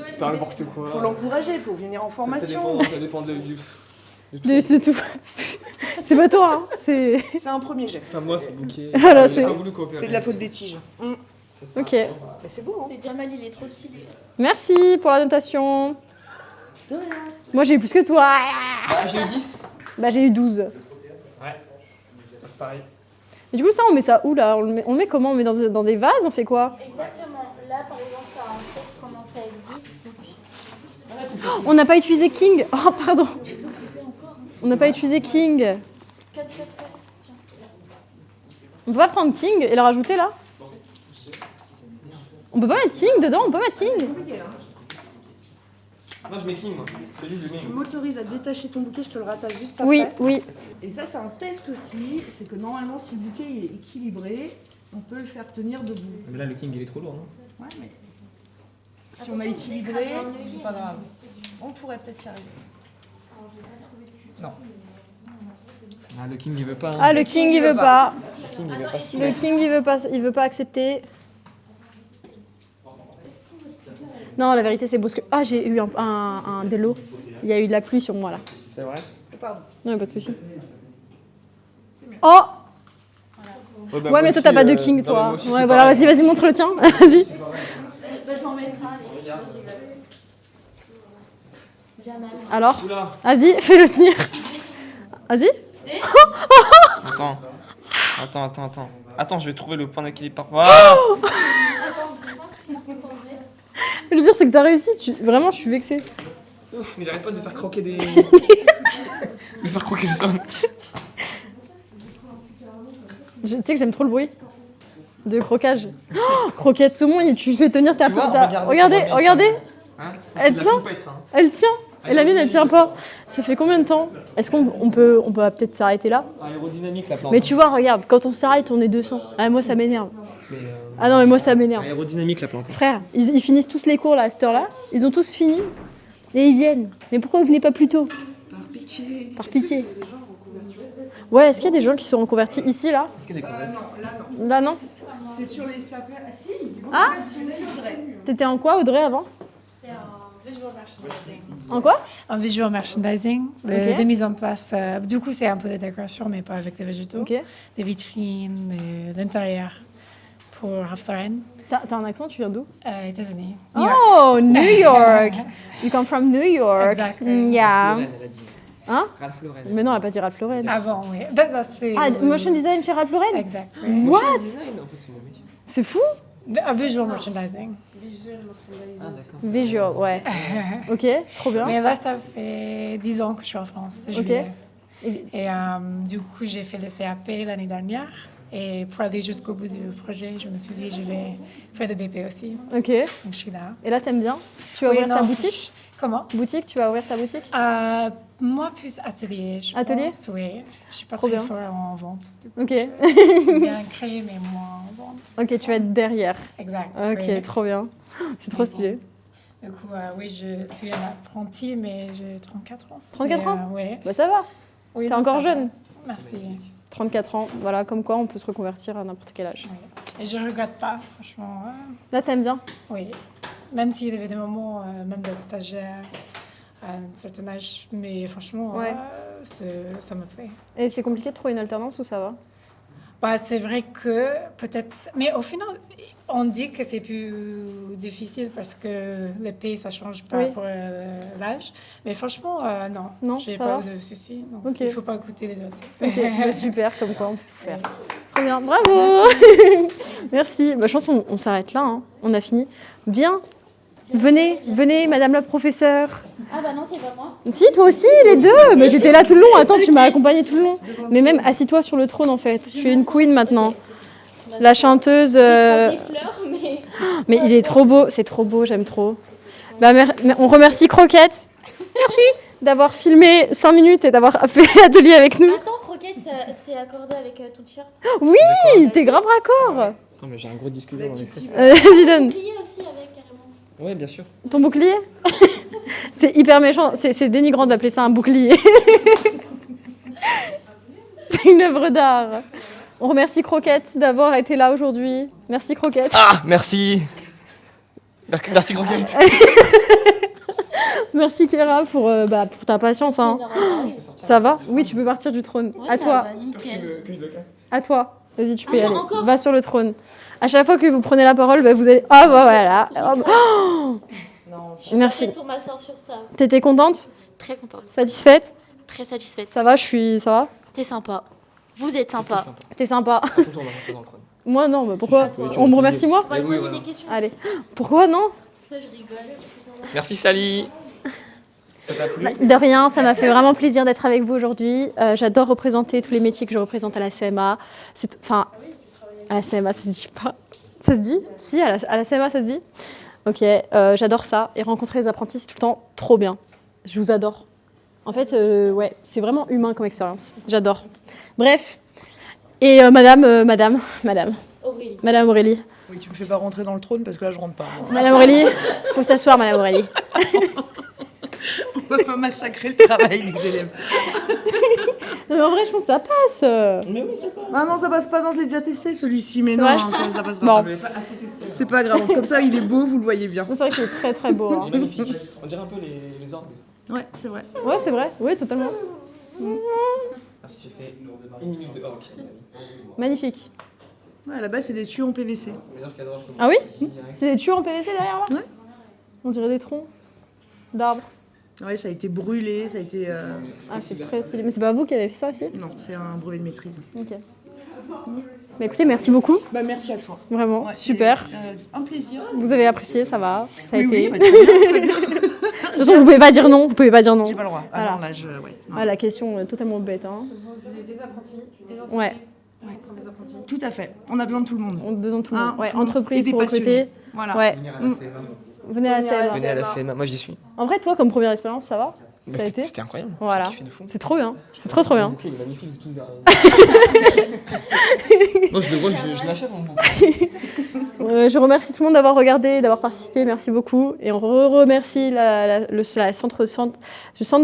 Speaker 2: Tu parles n'importe quoi.
Speaker 4: Il faut l'encourager, il faut venir en formation.
Speaker 2: Ça dépend du.
Speaker 1: C'est tout. C'est pas toi, hein. C'est.
Speaker 4: C'est un premier jet.
Speaker 2: C'est pas moi, c'est le bouquet.
Speaker 1: Voilà,
Speaker 2: J'ai
Speaker 1: c'est-
Speaker 2: pas voulu coopérer.
Speaker 4: C'est de la faute des tiges.
Speaker 2: C'est ça.
Speaker 1: Ok.
Speaker 4: Mais c'est beau, hein.
Speaker 5: C'est Jamal, il est trop stylé.
Speaker 1: Merci pour la notation. Moi j'ai eu plus que toi.
Speaker 2: Ah, j'ai eu 10.
Speaker 1: Bah j'ai eu 12.
Speaker 2: Ouais. C'est pareil.
Speaker 1: Et du coup ça on met ça où là? On le met comment? On le met dans des vases? On fait quoi?
Speaker 5: Exactement. Là, par exemple, t'as un trait qui commence à être vide. Donc,
Speaker 1: On n'a pas utilisé King. Oh pardon. On n'a pas utilisé King.
Speaker 5: 4, 4, 4. Tiens.
Speaker 1: On peut pas prendre King et le rajouter là? On peut pas mettre King dedans? On peut mettre King?
Speaker 2: Moi, je mets King, moi. C'est juste, je mets.
Speaker 4: Tu m'autorises à détacher ton bouquet, je te le rattache juste après.
Speaker 1: Oui, oui.
Speaker 4: Et ça, c'est un test aussi. C'est que normalement, si le bouquet il est équilibré, on peut le faire tenir debout.
Speaker 2: Mais là, le King, il est trop lourd, non?
Speaker 4: Ouais, mais si on a équilibré, c'est pas grave. On pourrait peut-être y arriver. Non.
Speaker 2: Ah, le King, il veut pas. Hein.
Speaker 1: Ah le King il veut pas.
Speaker 2: Le King, il veut pas se
Speaker 1: Le King il veut pas accepter. Non la vérité c'est beau parce que ah j'ai eu un de l'eau. Il y a eu de la pluie sur moi là.
Speaker 2: C'est vrai?
Speaker 4: Pardon.
Speaker 1: Non y a pas de souci. Oh
Speaker 2: bah,
Speaker 1: ouais
Speaker 2: moi
Speaker 1: mais toi
Speaker 2: aussi,
Speaker 1: t'as pas de
Speaker 2: non,
Speaker 1: King
Speaker 2: mais
Speaker 1: toi.
Speaker 2: moi aussi,
Speaker 1: Ouais
Speaker 2: c'est
Speaker 1: voilà
Speaker 2: pareil.
Speaker 1: vas-y montre le tien. Vas-y.
Speaker 5: Bah, je m'en mettrai un, les Jamal.
Speaker 1: Alors
Speaker 2: Oula.
Speaker 1: vas-y fais-le tenir. Vas-y.
Speaker 2: Attends. Attends, je vais trouver le point d'équilibre. Voilà.
Speaker 1: Le pire c'est que t'as réussi. Vraiment je suis vexée.
Speaker 2: Mais j'arrête pas de faire croquer des. de faire croquer du sol.
Speaker 1: Tu sais que j'aime trop le bruit de croquage. Oh, croquette saumon, tu fais tenir ta...
Speaker 2: Tu vois,
Speaker 1: Regardez.
Speaker 2: Hein,
Speaker 1: Elle tient. Elle tient. Et la mienne, elle tient pas. Ça fait combien de temps? Est-ce qu'on peut peut-être s'arrêter là?
Speaker 2: Aérodynamique, la plante.
Speaker 1: Mais tu vois, regarde, quand on s'arrête, on est 200. Ah, moi, ça m'énerve.
Speaker 2: Mais,
Speaker 1: Ah non, mais moi, ça m'énerve.
Speaker 2: aérodynamique, la plante.
Speaker 1: Frère, ils finissent tous les cours là, à cette heure-là. Ils ont tous fini. Et ils viennent. Mais pourquoi vous venez pas plus tôt?
Speaker 4: Par pitié.
Speaker 1: Par pitié. Ouais, est-ce qu'il y a des gens qui sont reconvertis ici, là?
Speaker 2: Est-ce qu'il y a des converses?
Speaker 1: Là, non?
Speaker 4: C'est sur les sapins. Ah si,
Speaker 1: Ah
Speaker 4: Audrey.
Speaker 1: T'étais en quoi, Audrey, avant?
Speaker 9: C'était en visual merchandising.
Speaker 1: En quoi?
Speaker 9: En visual merchandising,
Speaker 1: Ok.
Speaker 9: de mise en place. Du coup, c'est un peu de décoration, mais pas avec des végétaux.
Speaker 1: Ok.
Speaker 9: Des vitrines, de l'intérieur pour Halftime,
Speaker 1: T'as un accent, tu viens d'où?
Speaker 9: États-Unis. New York.
Speaker 1: Oh, New York! You come from New York.
Speaker 9: Exactly.
Speaker 1: Mm, yeah. Hein?
Speaker 2: Ralph Lauren.
Speaker 1: Mais non, elle a pas dit Ralph Lauren.
Speaker 9: Avant, oui. C'est
Speaker 1: Ah, motion design chez Ralph Lauren?
Speaker 9: Exact. Oui.
Speaker 1: What?
Speaker 2: Design, en fait, c'est mon métier.
Speaker 1: C'est fou?
Speaker 9: Visual merchandising.
Speaker 2: Ah, d'accord.
Speaker 1: Visual, ouais. Ok, trop bien.
Speaker 9: Mais là, ça fait 10 ans que je suis en France. C'est
Speaker 1: Ok.
Speaker 9: juillet. Et du coup, j'ai fait le CAP l'année dernière. Et pour aller jusqu'au bout du projet, je me suis dit, je vais faire le BP aussi.
Speaker 1: Ok.
Speaker 9: Donc, je suis là.
Speaker 1: Et là, t'aimes bien? Tu vas
Speaker 9: Oui,
Speaker 1: ouvrir ta
Speaker 9: non,
Speaker 1: boutique?
Speaker 9: Comment?
Speaker 1: Boutique, tu vas ouvrir ta boutique?
Speaker 9: Moi, plus atelier, je
Speaker 1: Atelier?
Speaker 9: pense. Oui. Je suis pas
Speaker 1: Trop
Speaker 9: très
Speaker 1: bien.
Speaker 9: fort en vente.
Speaker 1: Ok.
Speaker 9: J'aime bien créer, mais moins en vente.
Speaker 1: Ok, tu vas être derrière.
Speaker 9: Exact.
Speaker 1: Ok,
Speaker 9: oui.
Speaker 1: trop bien. C'est trop stylé.
Speaker 9: Du coup, oui, je suis un apprenti, mais j'ai 34 ans.
Speaker 1: 34 ans?
Speaker 9: Oui.
Speaker 1: Bah ça va.
Speaker 9: Oui,
Speaker 1: T'es
Speaker 9: non,
Speaker 1: encore
Speaker 9: ça va.
Speaker 1: jeune.
Speaker 9: Merci.
Speaker 1: 34 ans, voilà, comme quoi on peut se reconvertir à n'importe quel âge.
Speaker 9: Et je regrette pas, franchement.
Speaker 1: Là, t'aimes bien?
Speaker 9: Oui. Même s'il y avait des moments, même d'être stagiaire à un certain âge, mais franchement,
Speaker 1: Ouais.
Speaker 9: ça me plaît.
Speaker 1: Et c'est compliqué de trouver une alternance ou ça va?
Speaker 9: Bah, c'est vrai que peut-être... Mais au final, on dit que c'est plus difficile parce que le pays, ça change pas
Speaker 1: Oui.
Speaker 9: pour l'âge. Mais franchement, non.
Speaker 1: Non,
Speaker 9: J'ai
Speaker 1: ça
Speaker 9: pas
Speaker 1: va
Speaker 9: de soucis. Donc,
Speaker 1: Ok.
Speaker 9: il faut pas écouter les autres.
Speaker 1: Ok, bah, super, comme quoi on peut tout faire. Très bien, bravo. Merci. Bah, je pense qu'on s'arrête là, hein. On a fini. Bien. Venez, madame la professeure.
Speaker 5: Ah bah non, c'est pas moi.
Speaker 1: Si, toi aussi, les deux. Mais t'étais là tout le long. Attends, tu m'as accompagnée tout le long. Mais même, assis-toi sur le trône, en fait. Tu es une queen maintenant. La chanteuse...
Speaker 5: Des fleurs, mais...
Speaker 1: Mais il est trop beau. C'est trop beau, j'aime trop. Bah, on remercie Croquette. Merci d'avoir filmé 5 minutes et d'avoir fait l'atelier avec nous.
Speaker 5: Attends, Croquette, c'est accordé avec ton t-shirt.
Speaker 1: Oui, t'es grave raccord.
Speaker 2: Attends, mais j'ai un gros disque dur dans les fesses.
Speaker 1: Vas-y, donne.
Speaker 5: Plié aussi avec, carrément.
Speaker 2: Ouais, bien sûr.
Speaker 1: Ton bouclier. C'est hyper méchant, c'est dénigrant d'appeler ça un bouclier. C'est une œuvre d'art. On remercie Croquette d'avoir été là aujourd'hui. Merci Croquette.
Speaker 2: Ah, merci. Merci, Croquette.
Speaker 1: Merci Clara pour ta patience. Hein. Ça va? Oui, tu peux partir du trône.
Speaker 5: Ouais,
Speaker 1: À
Speaker 5: ça
Speaker 1: toi.
Speaker 5: va, nickel.
Speaker 1: À toi. Vas-y, tu peux y
Speaker 5: Ah,
Speaker 1: aller.
Speaker 5: encore?
Speaker 1: Va sur le trône. À chaque fois que vous prenez la parole, bah, vous allez... Ah bah voilà. Oh, merci.
Speaker 5: Pour m'asseoir sur ça.
Speaker 1: T'étais contente?
Speaker 5: Très contente.
Speaker 1: Satisfaite?
Speaker 5: Très satisfaite.
Speaker 1: Ça va, ça va?
Speaker 5: T'es sympa. Vous êtes sympa.
Speaker 1: T'es sympa.
Speaker 2: Tout le temps, dans le trône.
Speaker 1: Moi non, mais pourquoi?
Speaker 2: Oui, tu
Speaker 1: On me
Speaker 2: peux
Speaker 1: remercie
Speaker 2: dire.
Speaker 1: moi?
Speaker 5: On va lui
Speaker 2: Oui,
Speaker 5: poser
Speaker 2: voilà.
Speaker 5: des questions.
Speaker 1: Allez. Pourquoi non?
Speaker 5: Je rigole.
Speaker 2: Merci, Sally. Ça t'a plu?
Speaker 1: De rien, ça m'a fait vraiment plaisir d'être avec vous aujourd'hui. J'adore représenter tous les métiers que je représente à la CMA. Enfin, à la CMA, ça se dit pas. Ça se dit? Si, à la CMA, ça se dit? Ok, j'adore ça. Et rencontrer les apprentis, c'est tout le temps trop bien. Je vous adore. En fait, ouais, c'est vraiment humain comme expérience. J'adore. Bref. Et Madame Aurélie.
Speaker 4: Oui, tu me fais pas rentrer dans le trône parce que là, je rentre pas. moi.
Speaker 1: Madame Aurélie, faut s'asseoir, Madame Aurélie.
Speaker 4: On va pas massacrer le travail des élèves.
Speaker 1: Non, mais en vrai, je pense que ça passe.
Speaker 2: Mais oui, c'est pas.
Speaker 4: Ah non, ça passe pas. Non, je l'ai déjà testé celui-ci, mais
Speaker 1: C'est
Speaker 4: non,
Speaker 1: vrai
Speaker 4: ça passera
Speaker 1: Bon.
Speaker 4: pas. C'est pas grave. Comme ça, il est beau, vous le voyez bien.
Speaker 1: C'est vrai qu'il est très très beau. Hein.
Speaker 2: Il est magnifique. On dirait un peu les orgues.
Speaker 4: Ouais, c'est vrai.
Speaker 1: Ouais, c'est vrai. Oui, totalement.
Speaker 2: Merci, j'ai fait 1 minute de orgue.
Speaker 1: Magnifique.
Speaker 4: Ouais, là-bas, c'est des tuyaux en PVC.
Speaker 2: Meilleur cadreur que moi.
Speaker 1: Ah oui? C'est des tuyaux en PVC derrière là?
Speaker 4: Ouais.
Speaker 1: On dirait des troncs d'arbres.
Speaker 4: Ouais, ça a été brûlé, ça a été.
Speaker 1: Ah, c'est très stylé. Mais c'est pas vous qui avez fait ça aussi?
Speaker 4: Non, c'est un brevet de maîtrise.
Speaker 1: Ok. Bah écoutez, merci beaucoup.
Speaker 4: Bah, merci à toi.
Speaker 1: Vraiment,
Speaker 4: Ouais,
Speaker 1: super.
Speaker 4: c'était un plaisir.
Speaker 1: Vous avez apprécié, ça va. Ça a
Speaker 4: Oui,
Speaker 1: été.
Speaker 4: oui, bah, très bien, très bien.
Speaker 1: De toute façon, vous pouvez pas dire non. Vous pouvez pas dire non.
Speaker 4: J'ai pas le droit. Ah
Speaker 1: Voilà.
Speaker 4: non, là, je. Ouais. non.
Speaker 1: Ah, la question est totalement bête. Hein.
Speaker 6: Vous avez des apprentis, des entreprises.
Speaker 1: Ouais.
Speaker 6: Prendre des apprentis.
Speaker 4: Tout à fait. On a besoin de tout le monde.
Speaker 1: On a besoin de tout le monde.
Speaker 4: Ah,
Speaker 1: Ouais,
Speaker 4: tout le monde.
Speaker 1: entreprise
Speaker 4: Et des
Speaker 1: pour recruter.
Speaker 4: passionnés. Voilà.
Speaker 1: Ouais.
Speaker 2: Venir à la CMA.
Speaker 1: Venez à la CMA.
Speaker 2: Venez à la CMA. Moi, j'y suis.
Speaker 1: En vrai, toi, comme première expérience, ça va?
Speaker 2: Mais
Speaker 1: Ça a été?
Speaker 2: C'était incroyable.
Speaker 1: Voilà.
Speaker 2: J'ai kiffé de fou.
Speaker 1: C'est trop bien. C'est trop trop bien.
Speaker 2: Le bouquet, il est magnifique, c'est tous derrière. Non, je le vois, je l'achète mon bouquet.
Speaker 1: Je remercie tout le monde d'avoir regardé, d'avoir participé. Merci beaucoup. Et on remercie le centre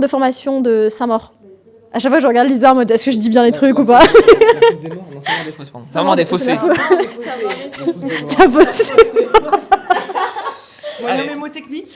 Speaker 1: de formation de Saint-Maur. À chaque fois, je regarde Lisa en mode est-ce que je dis bien les trucs ou pas?
Speaker 2: La fosse des morts? Non, c'est vraiment des fosses, pardon. C'est vraiment des fossés.
Speaker 1: La fosse.
Speaker 4: Moi, non, mes mots techniques.